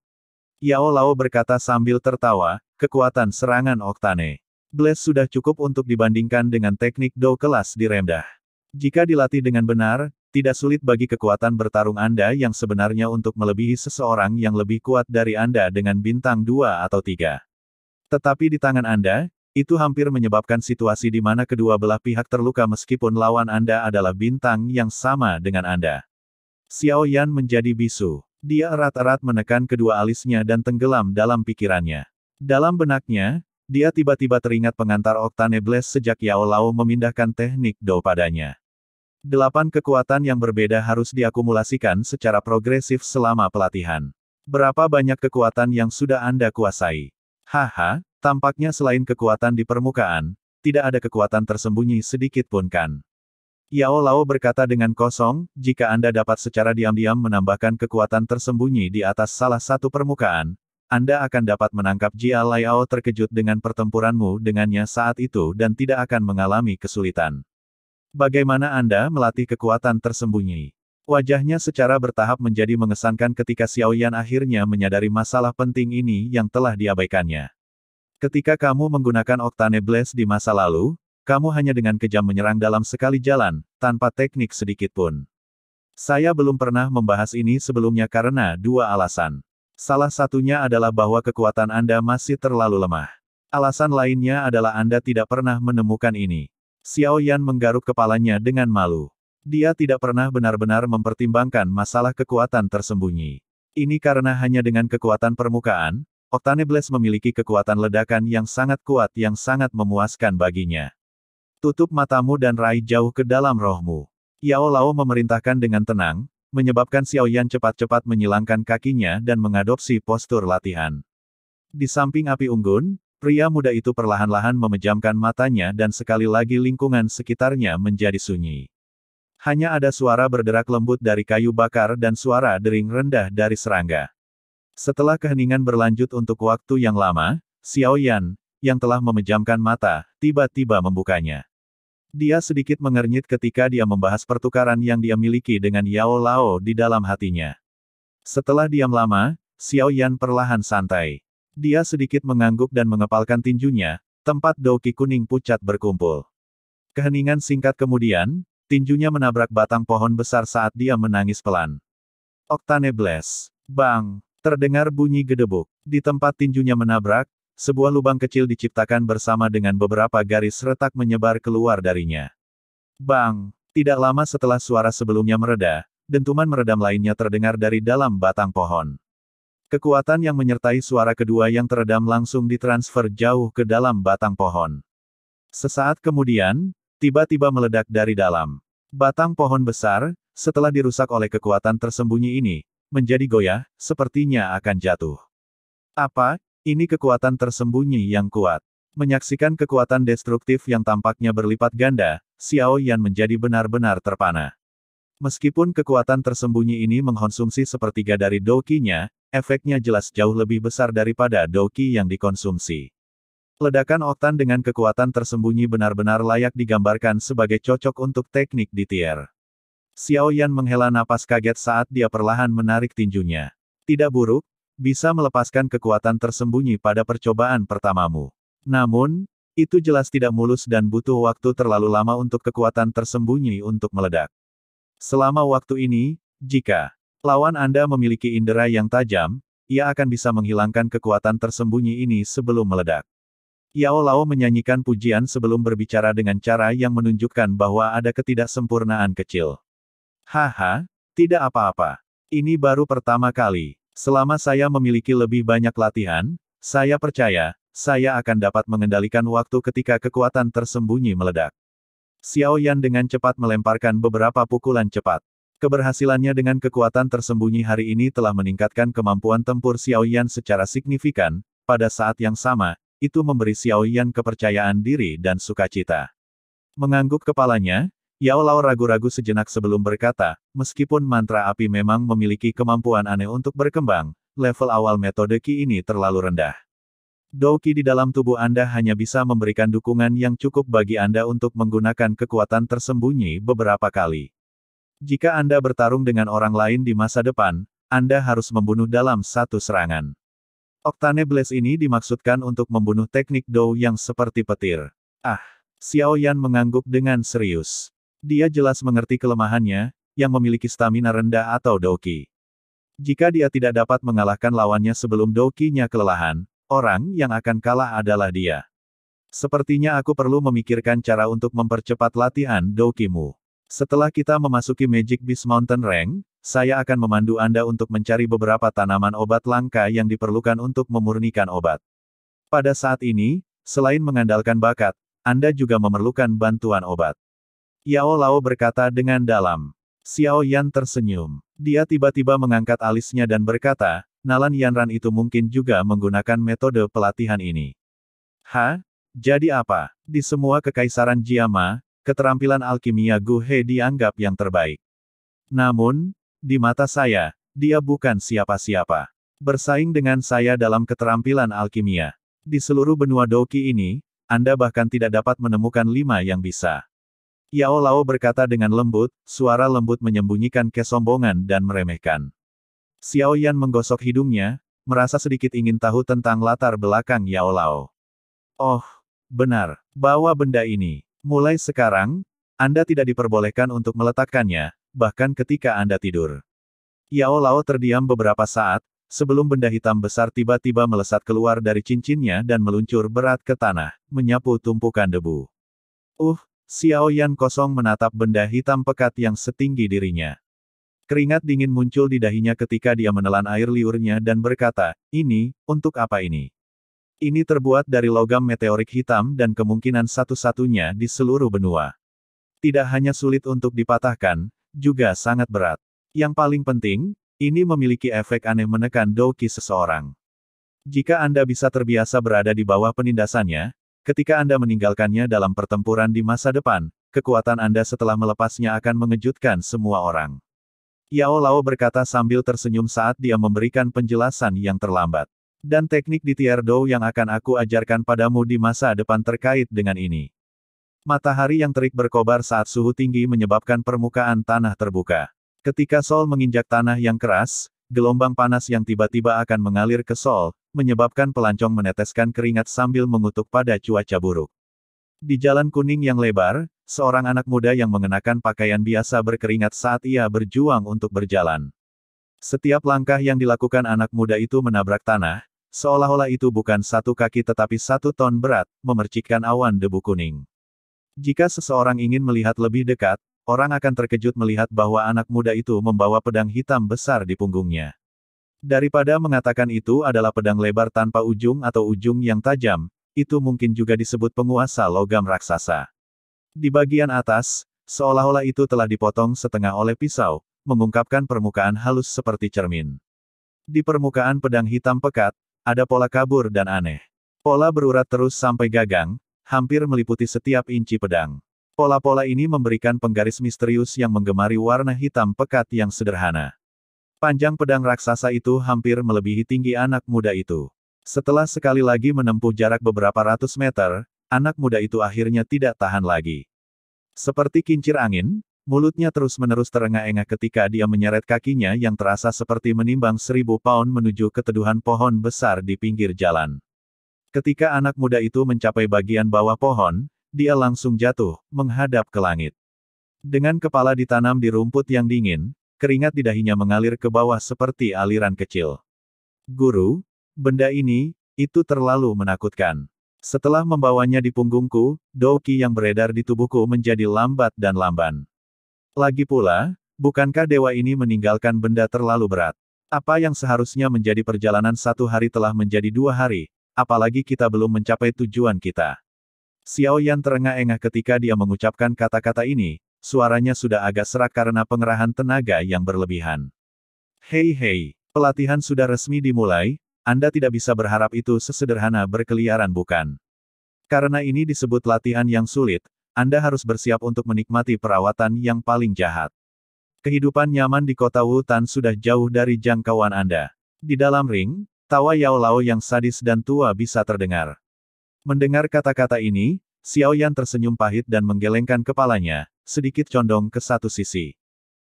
Yao Lao berkata sambil tertawa, kekuatan serangan Octane Blast sudah cukup untuk dibandingkan dengan teknik Do kelas di rendah. Jika dilatih dengan benar, tidak sulit bagi kekuatan bertarung Anda yang sebenarnya untuk melebihi seseorang yang lebih kuat dari Anda dengan bintang 2 atau 3. Tetapi di tangan Anda, itu hampir menyebabkan situasi di mana kedua belah pihak terluka meskipun lawan Anda adalah bintang yang sama dengan Anda. Xiao Yan menjadi bisu. Dia erat-erat menekan kedua alisnya dan tenggelam dalam pikirannya. Dalam benaknya, dia tiba-tiba teringat pengantar Octane Blast sejak Yao Lao memindahkan teknik Do padanya. 8 kekuatan yang berbeda harus diakumulasikan secara progresif selama pelatihan. Berapa banyak kekuatan yang sudah Anda kuasai? Haha, tampaknya selain kekuatan di permukaan, tidak ada kekuatan tersembunyi sedikit pun kan? Yao Lao berkata dengan kosong, jika Anda dapat secara diam-diam menambahkan kekuatan tersembunyi di atas salah satu permukaan, Anda akan dapat menangkap Jia Liao terkejut dengan pertempuranmu dengannya saat itu dan tidak akan mengalami kesulitan. Bagaimana Anda melatih kekuatan tersembunyi? Wajahnya secara bertahap menjadi mengesankan ketika Xiao Yan akhirnya menyadari masalah penting ini yang telah diabaikannya. Ketika kamu menggunakan Octane Blast di masa lalu, kamu hanya dengan kejam menyerang dalam sekali jalan, tanpa teknik sedikit pun. Saya belum pernah membahas ini sebelumnya karena 2 alasan. Salah satunya adalah bahwa kekuatan Anda masih terlalu lemah. Alasan lainnya adalah Anda tidak pernah menemukan ini. Xiao Yan menggaruk kepalanya dengan malu. Dia tidak pernah benar-benar mempertimbangkan masalah kekuatan tersembunyi. Ini karena hanya dengan kekuatan permukaan, Octane Blast memiliki kekuatan ledakan yang sangat kuat yang sangat memuaskan baginya. Tutup matamu dan raih jauh ke dalam rohmu. Yao Lao memerintahkan dengan tenang, menyebabkan Xiao Yan cepat-cepat menyilangkan kakinya dan mengadopsi postur latihan. Di samping api unggun, pria muda itu perlahan-lahan memejamkan matanya dan sekali lagi lingkungan sekitarnya menjadi sunyi. Hanya ada suara berderak lembut dari kayu bakar dan suara dering rendah dari serangga. Setelah keheningan berlanjut untuk waktu yang lama, Xiao Yan, yang telah memejamkan mata, tiba-tiba membukanya. Dia sedikit mengernyit ketika dia membahas pertukaran yang dia miliki dengan Yao Lao di dalam hatinya. Setelah diam lama, Xiao Yan perlahan santai. Dia sedikit mengangguk dan mengepalkan tinjunya, tempat Douki kuning pucat berkumpul. Keheningan singkat kemudian, tinjunya menabrak batang pohon besar saat dia menangis pelan. Octane Blast. Bang! Terdengar bunyi gedebuk. Di tempat tinjunya menabrak, sebuah lubang kecil diciptakan bersama dengan beberapa garis retak menyebar keluar darinya. Bang! Tidak lama setelah suara sebelumnya mereda, dentuman meredam lainnya terdengar dari dalam batang pohon. Kekuatan yang menyertai suara kedua yang teredam langsung ditransfer jauh ke dalam batang pohon. Sesaat kemudian, tiba-tiba meledak dari dalam. Batang pohon besar, setelah dirusak oleh kekuatan tersembunyi ini, menjadi goyah, sepertinya akan jatuh. Apa? Ini kekuatan tersembunyi yang kuat. Menyaksikan kekuatan destruktif yang tampaknya berlipat ganda, Xiao Yan menjadi benar-benar terpana. Meskipun kekuatan tersembunyi ini mengkonsumsi sepertiga dari Douki-nya, efeknya jelas jauh lebih besar daripada Douki yang dikonsumsi. Ledakan oktan dengan kekuatan tersembunyi benar-benar layak digambarkan sebagai cocok untuk teknik di tier. Xiao Yan menghela napas kaget saat dia perlahan menarik tinjunya. Tidak buruk, bisa melepaskan kekuatan tersembunyi pada percobaan pertamamu. Namun, itu jelas tidak mulus dan butuh waktu terlalu lama untuk kekuatan tersembunyi untuk meledak. Selama waktu ini, jika lawan Anda memiliki indera yang tajam, ia akan bisa menghilangkan kekuatan tersembunyi ini sebelum meledak. Yao Lao menyanyikan pujian sebelum berbicara dengan cara yang menunjukkan bahwa ada ketidaksempurnaan kecil. Haha, tidak apa-apa. Ini baru pertama kali. Selama saya memiliki lebih banyak latihan, saya percaya, saya akan dapat mengendalikan waktu ketika kekuatan tersembunyi meledak. Xiao Yan dengan cepat melemparkan beberapa pukulan cepat. Keberhasilannya dengan kekuatan tersembunyi hari ini telah meningkatkan kemampuan tempur Xiao Yan secara signifikan, pada saat yang sama, itu memberi Xiao Yan kepercayaan diri dan sukacita. Mengangguk kepalanya, Yao Lao ragu-ragu sejenak sebelum berkata, meskipun mantra api memang memiliki kemampuan aneh untuk berkembang, level awal metode Qi ini terlalu rendah. Douki di dalam tubuh Anda hanya bisa memberikan dukungan yang cukup bagi Anda untuk menggunakan kekuatan tersembunyi beberapa kali. Jika Anda bertarung dengan orang lain di masa depan, Anda harus membunuh dalam satu serangan. Octane Blaze ini dimaksudkan untuk membunuh teknik Dou yang seperti petir. Ah, Xiao Yan mengangguk dengan serius. Dia jelas mengerti kelemahannya, yang memiliki stamina rendah atau Douqi. Jika dia tidak dapat mengalahkan lawannya sebelum Douqi-nya kelelahan, orang yang akan kalah adalah dia. Sepertinya aku perlu memikirkan cara untuk mempercepat latihan Douqi-mu. Setelah kita memasuki Magic Beast Mountain Rank, saya akan memandu Anda untuk mencari beberapa tanaman obat langka yang diperlukan untuk memurnikan obat. Pada saat ini, selain mengandalkan bakat, Anda juga memerlukan bantuan obat. Yao Lao berkata dengan dalam. Xiao Yan tersenyum. Dia tiba-tiba mengangkat alisnya dan berkata, Nalan Yanran itu mungkin juga menggunakan metode pelatihan ini. Hah? Jadi apa? Di semua kekaisaran Jiama, keterampilan alkimia Gu He dianggap yang terbaik. Namun, di mata saya, dia bukan siapa-siapa. Bersaing dengan saya dalam keterampilan alkimia. Di seluruh benua Douqi ini, Anda bahkan tidak dapat menemukan 5 yang bisa. Yao Lao berkata dengan lembut, suara lembut menyembunyikan kesombongan dan meremehkan. Xiao Yan menggosok hidungnya, merasa sedikit ingin tahu tentang latar belakang Yao Lao. Oh, benar, bawa benda ini. Mulai sekarang, Anda tidak diperbolehkan untuk meletakkannya, bahkan ketika Anda tidur. Yao Lao terdiam beberapa saat, sebelum benda hitam besar tiba-tiba melesat keluar dari cincinnya dan meluncur berat ke tanah, menyapu tumpukan debu. Xiao Yan kosong menatap benda hitam pekat yang setinggi dirinya. Keringat dingin muncul di dahinya ketika dia menelan air liurnya dan berkata, ini, untuk apa ini? Ini terbuat dari logam meteorik hitam dan kemungkinan satu-satunya di seluruh benua. Tidak hanya sulit untuk dipatahkan, juga sangat berat. Yang paling penting, ini memiliki efek aneh menekan Douqi seseorang. Jika Anda bisa terbiasa berada di bawah penindasannya, ketika Anda meninggalkannya dalam pertempuran di masa depan, kekuatan Anda setelah melepasnya akan mengejutkan semua orang. Yao Lao berkata sambil tersenyum saat dia memberikan penjelasan yang terlambat. Dan teknik di Tier Dou yang akan aku ajarkan padamu di masa depan terkait dengan ini. Matahari yang terik berkobar saat suhu tinggi menyebabkan permukaan tanah terbuka. Ketika Sol menginjak tanah yang keras, gelombang panas yang tiba-tiba akan mengalir ke Sol, menyebabkan pelancong meneteskan keringat sambil mengutuk pada cuaca buruk. Di jalan kuning yang lebar, seorang anak muda yang mengenakan pakaian biasa berkeringat saat ia berjuang untuk berjalan. Setiap langkah yang dilakukan anak muda itu menabrak tanah, seolah-olah itu bukan 1 kaki tetapi 1 ton berat, memercikkan awan debu kuning. Jika seseorang ingin melihat lebih dekat, orang akan terkejut melihat bahwa anak muda itu membawa pedang hitam besar di punggungnya. Daripada mengatakan itu adalah pedang lebar tanpa ujung atau ujung yang tajam, itu mungkin juga disebut penguasa logam raksasa. Di bagian atas, seolah-olah itu telah dipotong setengah oleh pisau, mengungkapkan permukaan halus seperti cermin. Di permukaan pedang hitam pekat, ada pola kabur dan aneh. Pola berurat terus sampai gagang, hampir meliputi setiap inci pedang. Pola-pola ini memberikan penggaris misterius yang menggemari warna hitam pekat yang sederhana. Panjang pedang raksasa itu hampir melebihi tinggi anak muda itu. Setelah sekali lagi menempuh jarak beberapa ratus meter, anak muda itu akhirnya tidak tahan lagi. Seperti kincir angin, mulutnya terus-menerus terengah-engah ketika dia menyeret kakinya yang terasa seperti menimbang 1000 pound menuju keteduhan pohon besar di pinggir jalan. Ketika anak muda itu mencapai bagian bawah pohon, dia langsung jatuh, menghadap ke langit. Dengan kepala ditanam di rumput yang dingin, keringat di dahinya mengalir ke bawah seperti aliran kecil. Guru, benda ini, itu terlalu menakutkan. Setelah membawanya di punggungku, Douqi yang beredar di tubuhku menjadi lambat dan lamban. Lagi pula, bukankah dewa ini meninggalkan benda terlalu berat? Apa yang seharusnya menjadi perjalanan 1 hari telah menjadi 2 hari, apalagi kita belum mencapai tujuan kita. Xiao Yan terengah-engah ketika dia mengucapkan kata-kata ini, suaranya sudah agak serak karena pengerahan tenaga yang berlebihan. Hei, pelatihan sudah resmi dimulai, Anda tidak bisa berharap itu sesederhana berkeliaran bukan? Karena ini disebut latihan yang sulit, Anda harus bersiap untuk menikmati perawatan yang paling jahat. Kehidupan nyaman di kota Wutan sudah jauh dari jangkauan Anda. Di dalam ring, tawa Yao Lao yang sadis dan tua bisa terdengar. Mendengar kata-kata ini, Xiao Yan tersenyum pahit dan menggelengkan kepalanya, sedikit condong ke satu sisi.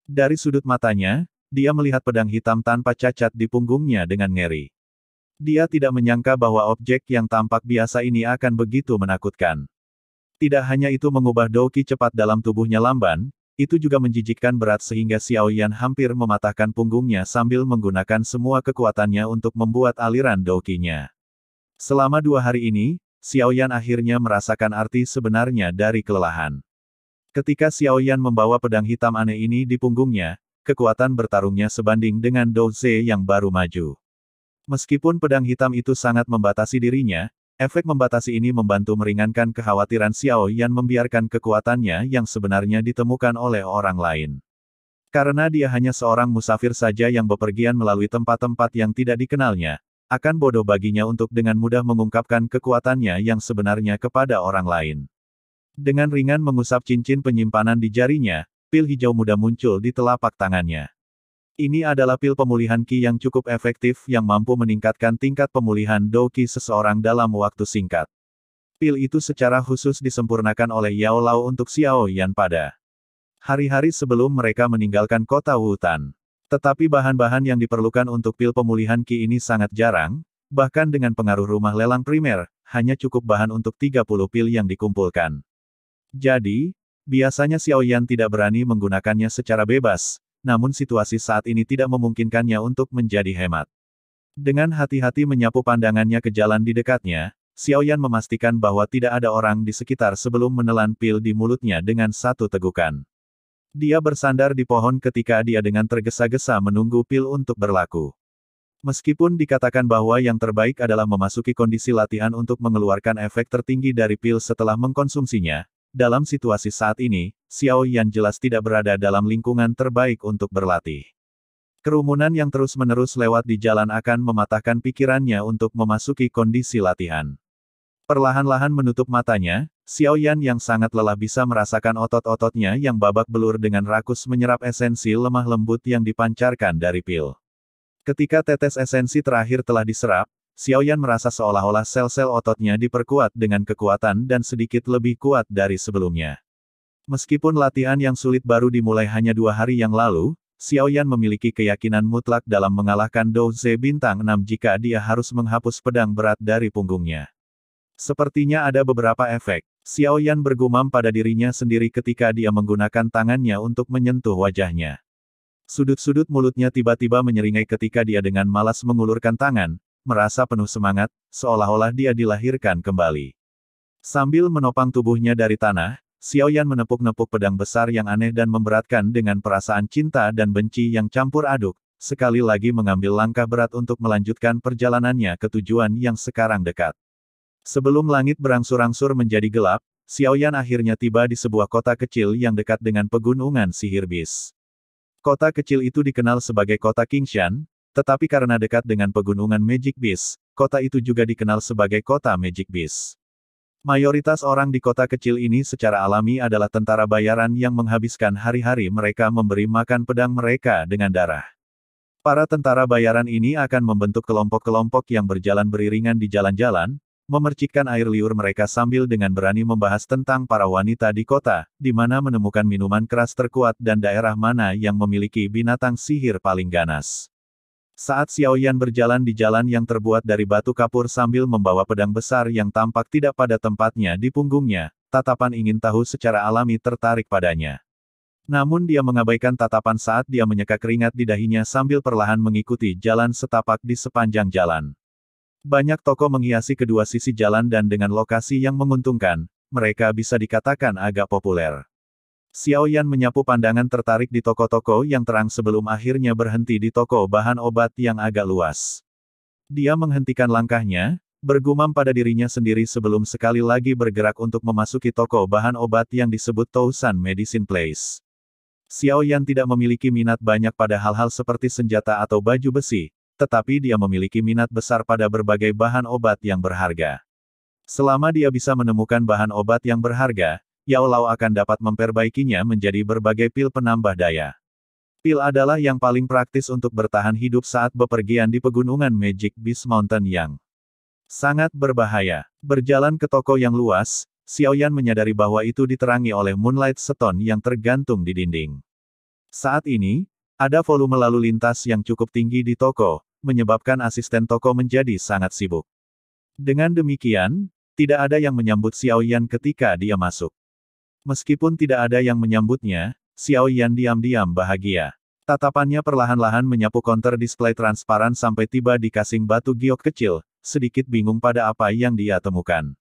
Dari sudut matanya, dia melihat pedang hitam tanpa cacat di punggungnya dengan ngeri. Dia tidak menyangka bahwa objek yang tampak biasa ini akan begitu menakutkan. Tidak hanya itu mengubah Douqi cepat dalam tubuhnya lamban, itu juga menjijikkan berat sehingga Xiao Yan hampir mematahkan punggungnya sambil menggunakan semua kekuatannya untuk membuat aliran Douqi-nya. Selama 2 hari ini, Xiao Yan akhirnya merasakan arti sebenarnya dari kelelahan. Ketika Xiao Yan membawa pedang hitam aneh ini di punggungnya, kekuatan bertarungnya sebanding dengan Dou Ze yang baru maju. Meskipun pedang hitam itu sangat membatasi dirinya, efek membatasi ini membantu meringankan kekhawatiran Xiao Yan membiarkan kekuatannya yang sebenarnya ditemukan oleh orang lain. Karena dia hanya seorang musafir saja yang bepergian melalui tempat-tempat yang tidak dikenalnya, akan bodoh baginya untuk dengan mudah mengungkapkan kekuatannya yang sebenarnya kepada orang lain. Dengan ringan mengusap cincin penyimpanan di jarinya, pil hijau muda muncul di telapak tangannya. Ini adalah pil pemulihan Qi yang cukup efektif yang mampu meningkatkan tingkat pemulihan Douqi seseorang dalam waktu singkat. Pil itu secara khusus disempurnakan oleh Yao Lao untuk Xiao Yan pada hari-hari sebelum mereka meninggalkan kota Wutan. Tetapi bahan-bahan yang diperlukan untuk pil pemulihan Qi ini sangat jarang, bahkan dengan pengaruh rumah lelang primer, hanya cukup bahan untuk 30 pil yang dikumpulkan. Jadi, biasanya Xiao Yan tidak berani menggunakannya secara bebas, namun situasi saat ini tidak memungkinkannya untuk menjadi hemat. Dengan hati-hati menyapu pandangannya ke jalan di dekatnya, Xiao Yan memastikan bahwa tidak ada orang di sekitar sebelum menelan pil di mulutnya dengan satu tegukan. Dia bersandar di pohon ketika dia dengan tergesa-gesa menunggu pil untuk berlaku. Meskipun dikatakan bahwa yang terbaik adalah memasuki kondisi latihan untuk mengeluarkan efek tertinggi dari pil setelah mengkonsumsinya, dalam situasi saat ini, Xiao Yan jelas tidak berada dalam lingkungan terbaik untuk berlatih. Kerumunan yang terus-menerus lewat di jalan akan mematahkan pikirannya untuk memasuki kondisi latihan. Perlahan-lahan menutup matanya, Xiao Yan yang sangat lelah bisa merasakan otot-ototnya yang babak belur dengan rakus menyerap esensi lemah lembut yang dipancarkan dari pil. Ketika tetes esensi terakhir telah diserap, Xiao Yan merasa seolah-olah sel-sel ototnya diperkuat dengan kekuatan dan sedikit lebih kuat dari sebelumnya. Meskipun latihan yang sulit baru dimulai hanya 2 hari yang lalu, Xiao Yan memiliki keyakinan mutlak dalam mengalahkan Dou Ze bintang 6 jika dia harus menghapus pedang berat dari punggungnya. Sepertinya ada beberapa efek. Xiao Yan bergumam pada dirinya sendiri ketika dia menggunakan tangannya untuk menyentuh wajahnya. Sudut-sudut mulutnya tiba-tiba menyeringai ketika dia dengan malas mengulurkan tangan, merasa penuh semangat, seolah-olah dia dilahirkan kembali. Sambil menopang tubuhnya dari tanah, Xiao Yan menepuk-nepuk pedang besar yang aneh dan memberatkan dengan perasaan cinta dan benci yang campur aduk, sekali lagi mengambil langkah berat untuk melanjutkan perjalanannya ke tujuan yang sekarang dekat. Sebelum langit berangsur-angsur menjadi gelap, Xiao Yan akhirnya tiba di sebuah kota kecil yang dekat dengan pegunungan sihir bis. Kota kecil itu dikenal sebagai kota Qingshan, tetapi karena dekat dengan pegunungan Magic Beast, kota itu juga dikenal sebagai kota Magic Beast. Mayoritas orang di kota kecil ini secara alami adalah tentara bayaran yang menghabiskan hari-hari mereka memberi makan pedang mereka dengan darah. Para tentara bayaran ini akan membentuk kelompok-kelompok yang berjalan beriringan di jalan-jalan, memercikkan air liur mereka sambil dengan berani membahas tentang para wanita di kota, di mana menemukan minuman keras terkuat dan daerah mana yang memiliki binatang sihir paling ganas. Saat Xiao Yan berjalan di jalan yang terbuat dari batu kapur sambil membawa pedang besar yang tampak tidak pada tempatnya di punggungnya, tatapan ingin tahu secara alami tertarik padanya. Namun dia mengabaikan tatapan saat dia menyeka keringat di dahinya sambil perlahan mengikuti jalan setapak di sepanjang jalan. Banyak toko menghiasi kedua sisi jalan dan dengan lokasi yang menguntungkan, mereka bisa dikatakan agak populer. Xiao Yan menyapu pandangan tertarik di toko-toko yang terang sebelum akhirnya berhenti di toko bahan obat yang agak luas. Dia menghentikan langkahnya, bergumam pada dirinya sendiri sebelum sekali lagi bergerak untuk memasuki toko bahan obat yang disebut Tousan Medicine Place. Xiao Yan tidak memiliki minat banyak pada hal-hal seperti senjata atau baju besi, tetapi dia memiliki minat besar pada berbagai bahan obat yang berharga. Selama dia bisa menemukan bahan obat yang berharga, Yao Lao akan dapat memperbaikinya menjadi berbagai pil penambah daya. Pil adalah yang paling praktis untuk bertahan hidup saat bepergian di pegunungan Magic Beast Mountain yang sangat berbahaya. Berjalan ke toko yang luas, Xiao Yan menyadari bahwa itu diterangi oleh Moonlight Stone yang tergantung di dinding. Saat ini, ada volume lalu lintas yang cukup tinggi di toko, menyebabkan asisten toko menjadi sangat sibuk. Dengan demikian, tidak ada yang menyambut Xiao Yan ketika dia masuk. Meskipun tidak ada yang menyambutnya, Xiao Yan diam-diam bahagia. Tatapannya perlahan-lahan menyapu konter display transparan sampai tiba di kasing batu giok kecil, sedikit bingung pada apa yang dia temukan.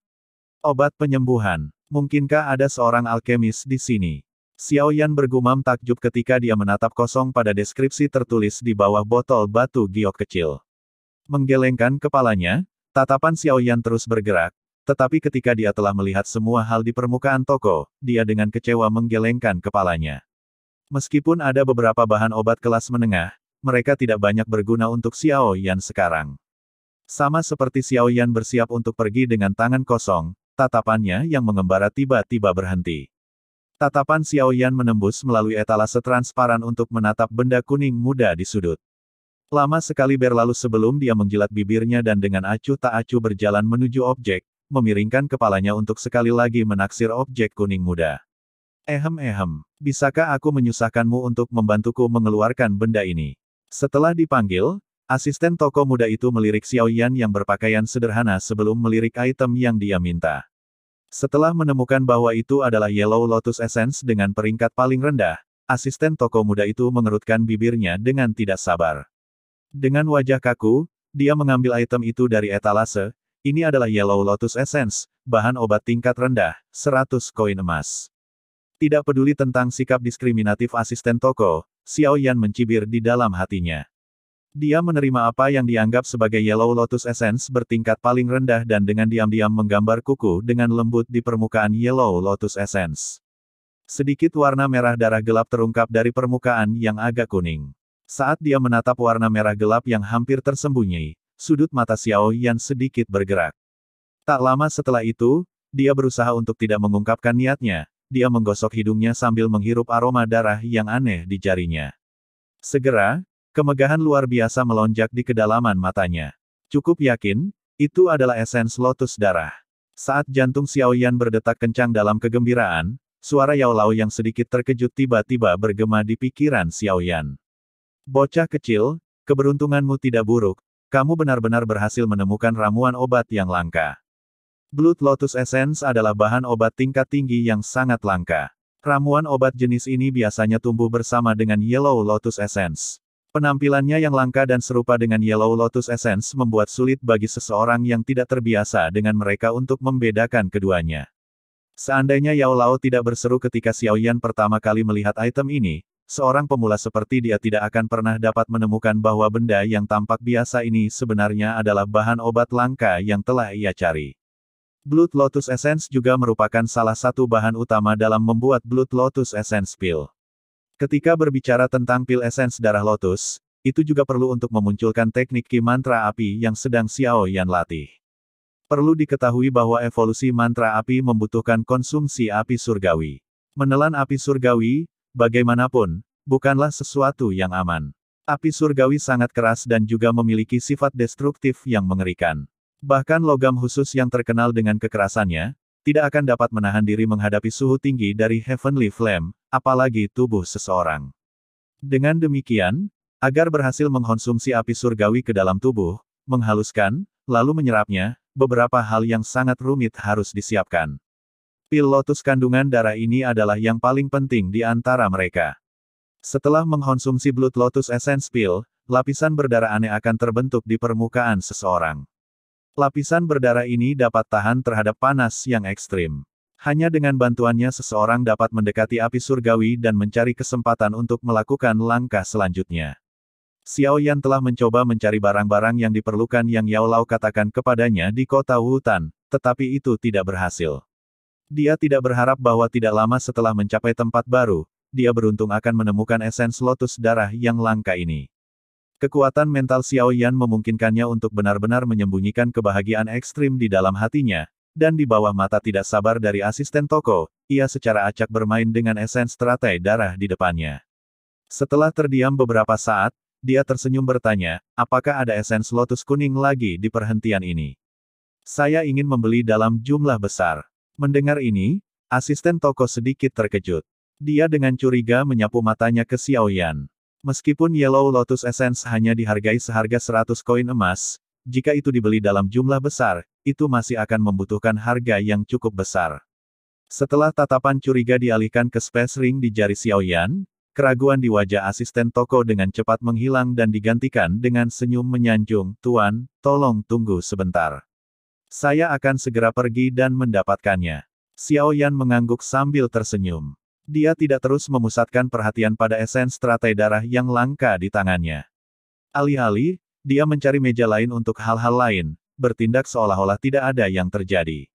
Obat penyembuhan. Mungkinkah ada seorang alkemis di sini? Xiao Yan bergumam takjub ketika dia menatap kosong pada deskripsi tertulis di bawah botol batu giok kecil. Menggelengkan kepalanya, tatapan Xiao Yan terus bergerak, tetapi ketika dia telah melihat semua hal di permukaan toko, dia dengan kecewa menggelengkan kepalanya. Meskipun ada beberapa bahan obat kelas menengah, mereka tidak banyak berguna untuk Xiao Yan sekarang. Sama seperti Xiao Yan bersiap untuk pergi dengan tangan kosong, tatapannya yang mengembara tiba-tiba berhenti. Tatapan Xiao Yan menembus melalui etalase transparan untuk menatap benda kuning muda di sudut. Lama sekali berlalu sebelum dia menjilat bibirnya dan dengan acuh tak acuh berjalan menuju objek, memiringkan kepalanya untuk sekali lagi menaksir objek kuning muda. Bisakah aku menyusahkanmu untuk membantuku mengeluarkan benda ini? Setelah dipanggil, asisten toko muda itu melirik Xiao Yan yang berpakaian sederhana sebelum melirik item yang dia minta. Setelah menemukan bahwa itu adalah Yellow Lotus Essence dengan peringkat paling rendah, asisten toko muda itu mengerutkan bibirnya dengan tidak sabar. Dengan wajah kaku, dia mengambil item itu dari etalase. Ini adalah Yellow Lotus Essence, bahan obat tingkat rendah, 100 koin emas. Tidak peduli tentang sikap diskriminatif asisten toko, Xiao Yan mencibir di dalam hatinya. Dia menerima apa yang dianggap sebagai Yellow Lotus Essence bertingkat paling rendah dan dengan diam-diam menggambar kuku dengan lembut di permukaan Yellow Lotus Essence. Sedikit warna merah darah gelap terungkap dari permukaan yang agak kuning. Saat dia menatap warna merah gelap yang hampir tersembunyi, sudut mata Xiao Yan sedikit bergerak. Tak lama setelah itu, dia berusaha untuk tidak mengungkapkan niatnya, dia menggosok hidungnya sambil menghirup aroma darah yang aneh di jarinya. Segera, kemegahan luar biasa melonjak di kedalaman matanya. Cukup yakin, itu adalah esens lotus darah. Saat jantung Xiao Yan berdetak kencang dalam kegembiraan, suara Yao Lao yang sedikit terkejut tiba-tiba bergema di pikiran Xiao Yan. Bocah kecil, keberuntunganmu tidak buruk, kamu benar-benar berhasil menemukan ramuan obat yang langka. Blood Lotus Essence adalah bahan obat tingkat tinggi yang sangat langka. Ramuan obat jenis ini biasanya tumbuh bersama dengan Yellow Lotus Essence. Penampilannya yang langka dan serupa dengan Yellow Lotus Essence membuat sulit bagi seseorang yang tidak terbiasa dengan mereka untuk membedakan keduanya. Seandainya Yao Lao tidak berseru ketika Xiao Yan pertama kali melihat item ini, seorang pemula seperti dia tidak akan pernah dapat menemukan bahwa benda yang tampak biasa ini sebenarnya adalah bahan obat langka yang telah ia cari. Blood Lotus Essence juga merupakan salah satu bahan utama dalam membuat Blood Lotus Essence Pill. Ketika berbicara tentang pil esens darah lotus, itu juga perlu untuk memunculkan teknik ki mantra api yang sedang Xiao Yan latih. Perlu diketahui bahwa evolusi mantra api membutuhkan konsumsi api surgawi. Menelan api surgawi, bagaimanapun, bukanlah sesuatu yang aman. Api surgawi sangat keras dan juga memiliki sifat destruktif yang mengerikan. Bahkan logam khusus yang terkenal dengan kekerasannya, tidak akan dapat menahan diri menghadapi suhu tinggi dari Heavenly Flame, apalagi tubuh seseorang. Dengan demikian, agar berhasil mengkonsumsi api surgawi ke dalam tubuh, menghaluskan, lalu menyerapnya, beberapa hal yang sangat rumit harus disiapkan. Pil lotus kandungan darah ini adalah yang paling penting di antara mereka. Setelah mengkonsumsi Blood Lotus Essence Pill, lapisan berdarah aneh akan terbentuk di permukaan seseorang. Lapisan berdarah ini dapat tahan terhadap panas yang ekstrim. Hanya dengan bantuannya seseorang dapat mendekati api surgawi dan mencari kesempatan untuk melakukan langkah selanjutnya. Xiao Yan telah mencoba mencari barang-barang yang diperlukan yang Yao Lao katakan kepadanya di kota Wutan, tetapi itu tidak berhasil. Dia tidak berharap bahwa tidak lama setelah mencapai tempat baru, dia beruntung akan menemukan esens lotus darah yang langka ini. Kekuatan mental Xiao Yan memungkinkannya untuk benar-benar menyembunyikan kebahagiaan ekstrim di dalam hatinya, dan di bawah mata tidak sabar dari asisten toko, ia secara acak bermain dengan esens teratai darah di depannya. Setelah terdiam beberapa saat, dia tersenyum bertanya, apakah ada esens lotus kuning lagi di perhentian ini? Saya ingin membeli dalam jumlah besar. Mendengar ini, asisten toko sedikit terkejut. Dia dengan curiga menyapu matanya ke Xiao Yan. Meskipun Yellow Lotus Essence hanya dihargai seharga 100 koin emas, jika itu dibeli dalam jumlah besar, itu masih akan membutuhkan harga yang cukup besar. Setelah tatapan curiga dialihkan ke Space Ring di jari Xiaoyan, keraguan di wajah asisten toko dengan cepat menghilang dan digantikan dengan senyum menyanjung, "Tuan, tolong tunggu sebentar. Saya akan segera pergi dan mendapatkannya." Xiaoyan mengangguk sambil tersenyum. Dia tidak terus memusatkan perhatian pada esens teratai darah yang langka di tangannya. Alih-alih, dia mencari meja lain untuk hal-hal lain, bertindak seolah-olah tidak ada yang terjadi.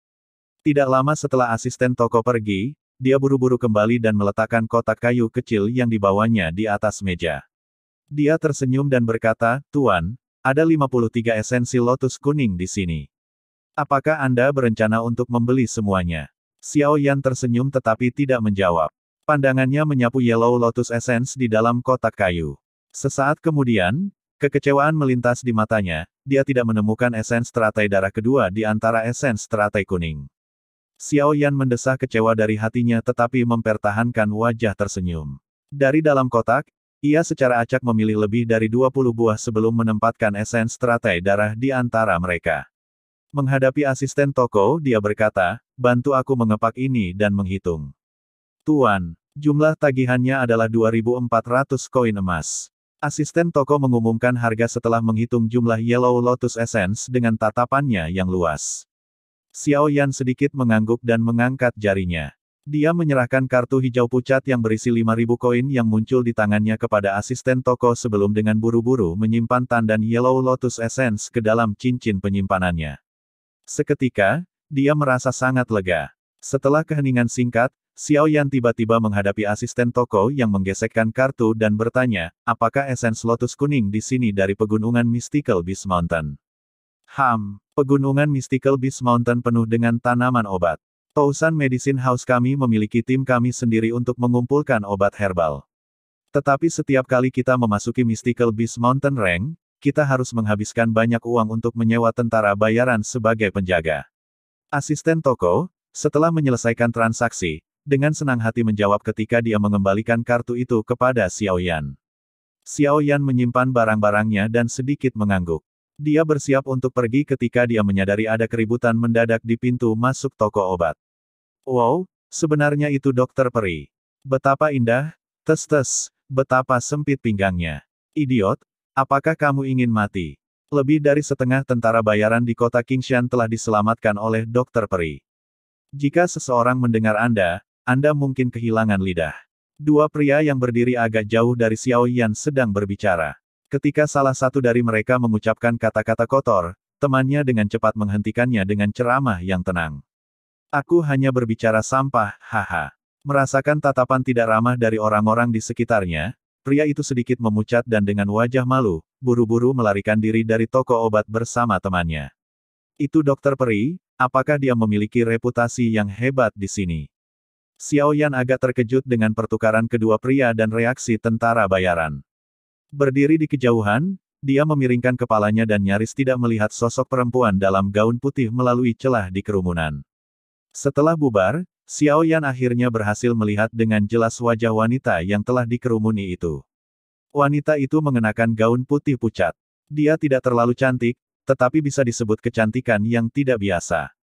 Tidak lama setelah asisten toko pergi, dia buru-buru kembali dan meletakkan kotak kayu kecil yang dibawanya di atas meja. Dia tersenyum dan berkata, "Tuan, ada 53 esensi lotus kuning di sini. Apakah Anda berencana untuk membeli semuanya?" Xiaoyan tersenyum tetapi tidak menjawab. Pandangannya menyapu Yellow Lotus Essence di dalam kotak kayu. Sesaat kemudian, kekecewaan melintas di matanya, dia tidak menemukan esens teratai darah kedua di antara esens teratai kuning. Xiaoyan mendesah kecewa dari hatinya tetapi mempertahankan wajah tersenyum. Dari dalam kotak, ia secara acak memilih lebih dari 20 buah sebelum menempatkan esens teratai darah di antara mereka. Menghadapi asisten toko, dia berkata, "Bantu aku mengepak ini dan menghitung." "Tuan, jumlah tagihannya adalah 2.400 koin emas." Asisten toko mengumumkan harga setelah menghitung jumlah Yellow Lotus Essence dengan tatapannya yang luas. Xiaoyan sedikit mengangguk dan mengangkat jarinya. Dia menyerahkan kartu hijau pucat yang berisi 5.000 koin yang muncul di tangannya kepada asisten toko sebelum dengan buru-buru menyimpan tandan Yellow Lotus Essence ke dalam cincin penyimpanannya. Seketika, dia merasa sangat lega. Setelah keheningan singkat, Xiaoyan tiba-tiba menghadapi asisten toko yang menggesekkan kartu dan bertanya, "Apakah esens lotus kuning di sini dari pegunungan Mystical Beast Mountain?" Pegunungan Mystical Beast Mountain penuh dengan tanaman obat. Tousan Medicine House kami memiliki tim kami sendiri untuk mengumpulkan obat herbal. Tetapi setiap kali kita memasuki Mystical Beast Mountain Rank, kita harus menghabiskan banyak uang untuk menyewa tentara bayaran sebagai penjaga. Asisten toko, setelah menyelesaikan transaksi, dengan senang hati menjawab ketika dia mengembalikan kartu itu kepada Xiaoyan. Xiaoyan menyimpan barang-barangnya dan sedikit mengangguk. Dia bersiap untuk pergi ketika dia menyadari ada keributan mendadak di pintu masuk toko obat. "Wow, sebenarnya itu Dokter Peri. Betapa indah, tes-tes, betapa sempit pinggangnya. Idiot, apakah kamu ingin mati?" Lebih dari setengah tentara bayaran di kota Qingshan telah diselamatkan oleh Dokter Peri. Jika seseorang mendengar Anda mungkin kehilangan lidah. Dua pria yang berdiri agak jauh dari Xiaoyan sedang berbicara. Ketika salah satu dari mereka mengucapkan kata-kata kotor, temannya dengan cepat menghentikannya dengan ceramah yang tenang. "Aku hanya berbicara sampah, haha." Merasakan tatapan tidak ramah dari orang-orang di sekitarnya, pria itu sedikit memucat dan dengan wajah malu, buru-buru melarikan diri dari toko obat bersama temannya. "Itu Dokter Peri, apakah dia memiliki reputasi yang hebat di sini?" Xiaoyan agak terkejut dengan pertukaran kedua pria dan reaksi tentara bayaran. Berdiri di kejauhan, dia memiringkan kepalanya dan nyaris tidak melihat sosok perempuan dalam gaun putih melalui celah di kerumunan. Setelah bubar, Xiaoyan akhirnya berhasil melihat dengan jelas wajah wanita yang telah dikerumuni itu. Wanita itu mengenakan gaun putih pucat. Dia tidak terlalu cantik, tetapi bisa disebut kecantikan yang tidak biasa.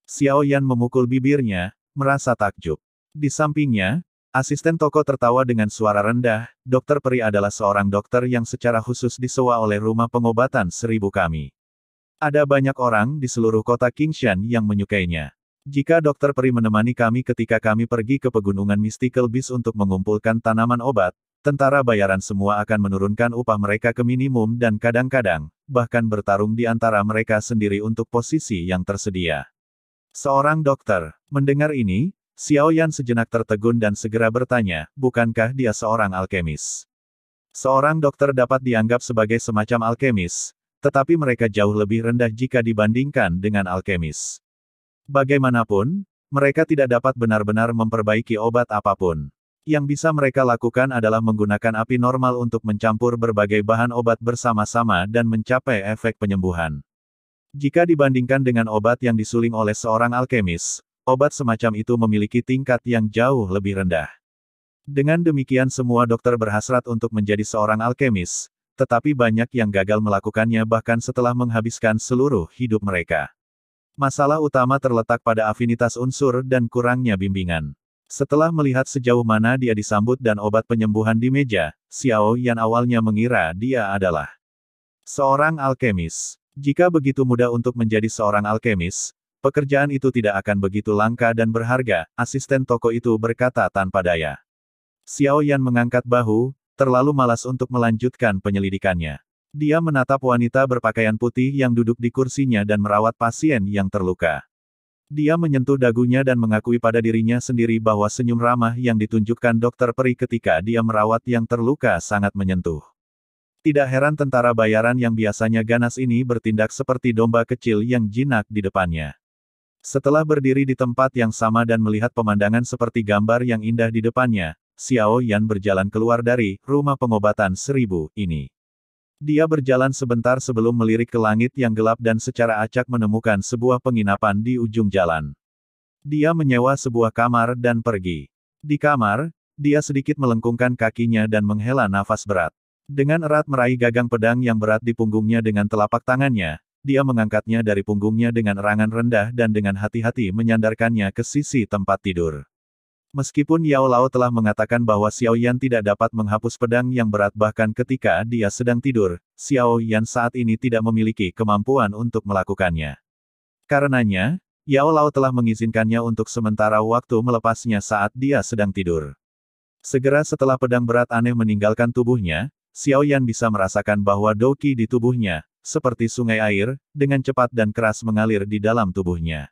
Xiaoyan memukul bibirnya, merasa takjub. Di sampingnya, asisten toko tertawa dengan suara rendah, "Dokter Peri adalah seorang dokter yang secara khusus disewa oleh rumah pengobatan 1000 kami. Ada banyak orang di seluruh kota Qingshan yang menyukainya. Jika Dokter Peri menemani kami ketika kami pergi ke pegunungan Mystical Beast untuk mengumpulkan tanaman obat, tentara bayaran semua akan menurunkan upah mereka ke minimum dan kadang-kadang, bahkan bertarung di antara mereka sendiri untuk posisi yang tersedia." Seorang dokter. Mendengar ini, Xiaoyan sejenak tertegun dan segera bertanya, "Bukankah dia seorang alkemis?" Seorang dokter dapat dianggap sebagai semacam alkemis, tetapi mereka jauh lebih rendah jika dibandingkan dengan alkemis. Bagaimanapun, mereka tidak dapat benar-benar memperbaiki obat apapun. Yang bisa mereka lakukan adalah menggunakan api normal untuk mencampur berbagai bahan obat bersama-sama dan mencapai efek penyembuhan. Jika dibandingkan dengan obat yang disuling oleh seorang alkemis, obat semacam itu memiliki tingkat yang jauh lebih rendah. Dengan demikian semua dokter berhasrat untuk menjadi seorang alkemis, tetapi banyak yang gagal melakukannya bahkan setelah menghabiskan seluruh hidup mereka. Masalah utama terletak pada afinitas unsur dan kurangnya bimbingan. Setelah melihat sejauh mana dia disambut dan obat penyembuhan di meja, Xiao Yan awalnya mengira dia adalah seorang alkemis. Jika begitu mudah untuk menjadi seorang alkemis, pekerjaan itu tidak akan begitu langka dan berharga, asisten toko itu berkata tanpa daya. Xiao Yan mengangkat bahu, terlalu malas untuk melanjutkan penyelidikannya. Dia menatap wanita berpakaian putih yang duduk di kursinya dan merawat pasien yang terluka. Dia menyentuh dagunya dan mengakui pada dirinya sendiri bahwa senyum ramah yang ditunjukkan dokter peri ketika dia merawat yang terluka sangat menyentuh. Tidak heran tentara bayaran yang biasanya ganas ini bertindak seperti domba kecil yang jinak di depannya. Setelah berdiri di tempat yang sama dan melihat pemandangan seperti gambar yang indah di depannya, Xiao Yan berjalan keluar dari rumah pengobatan 1000 ini. Dia berjalan sebentar sebelum melirik ke langit yang gelap dan secara acak menemukan sebuah penginapan di ujung jalan. Dia menyewa sebuah kamar dan pergi. Di kamar, dia sedikit melengkungkan kakinya dan menghela nafas berat. Dengan erat meraih gagang pedang yang berat di punggungnya dengan telapak tangannya, dia mengangkatnya dari punggungnya dengan erangan rendah dan dengan hati-hati menyandarkannya ke sisi tempat tidur. Meskipun Yao Lao telah mengatakan bahwa Xiao Yan tidak dapat menghapus pedang yang berat bahkan ketika dia sedang tidur, Xiao Yan saat ini tidak memiliki kemampuan untuk melakukannya. Karenanya, Yao Lao telah mengizinkannya untuk sementara waktu melepasnya saat dia sedang tidur. Segera setelah pedang berat aneh meninggalkan tubuhnya, Xiao Yan bisa merasakan bahwa Douqi di tubuhnya, seperti sungai air, dengan cepat dan keras mengalir di dalam tubuhnya.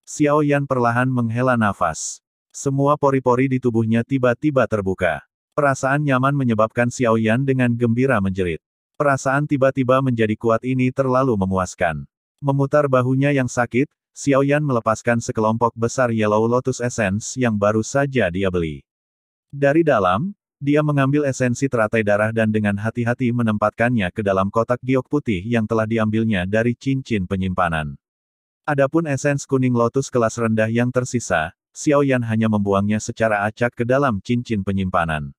Xiao Yan perlahan menghela nafas. Semua pori-pori di tubuhnya tiba-tiba terbuka. Perasaan nyaman menyebabkan Xiao Yan dengan gembira menjerit. Perasaan tiba-tiba menjadi kuat ini terlalu memuaskan. Memutar bahunya yang sakit, Xiao Yan melepaskan sekelompok besar Yellow Lotus Essence yang baru saja dia beli. Dari dalam, dia mengambil esensi teratai darah dan dengan hati-hati menempatkannya ke dalam kotak giok putih yang telah diambilnya dari cincin penyimpanan. Adapun esens kuning lotus kelas rendah yang tersisa, Xiao Yan hanya membuangnya secara acak ke dalam cincin penyimpanan.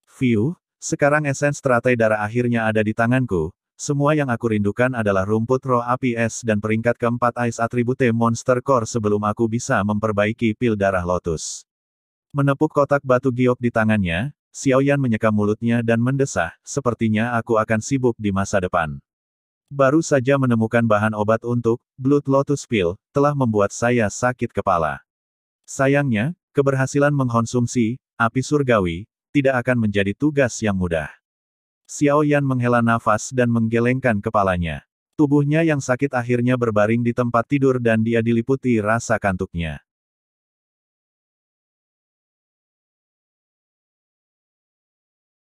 Fiu, sekarang esens teratai darah akhirnya ada di tanganku, semua yang aku rindukan adalah rumput roh api es dan peringkat keempat Ice Atribute Monster Core sebelum aku bisa memperbaiki pil darah lotus. Menepuk kotak batu giok di tangannya, Xiao Yan menyeka mulutnya dan mendesah, sepertinya aku akan sibuk di masa depan. Baru saja menemukan bahan obat untuk Blood Lotus Pill, telah membuat saya sakit kepala. Sayangnya, keberhasilan mengkonsumsi api surgawi tidak akan menjadi tugas yang mudah. Xiao Yan menghela nafas dan menggelengkan kepalanya. Tubuhnya yang sakit akhirnya berbaring di tempat tidur dan dia diliputi rasa kantuknya.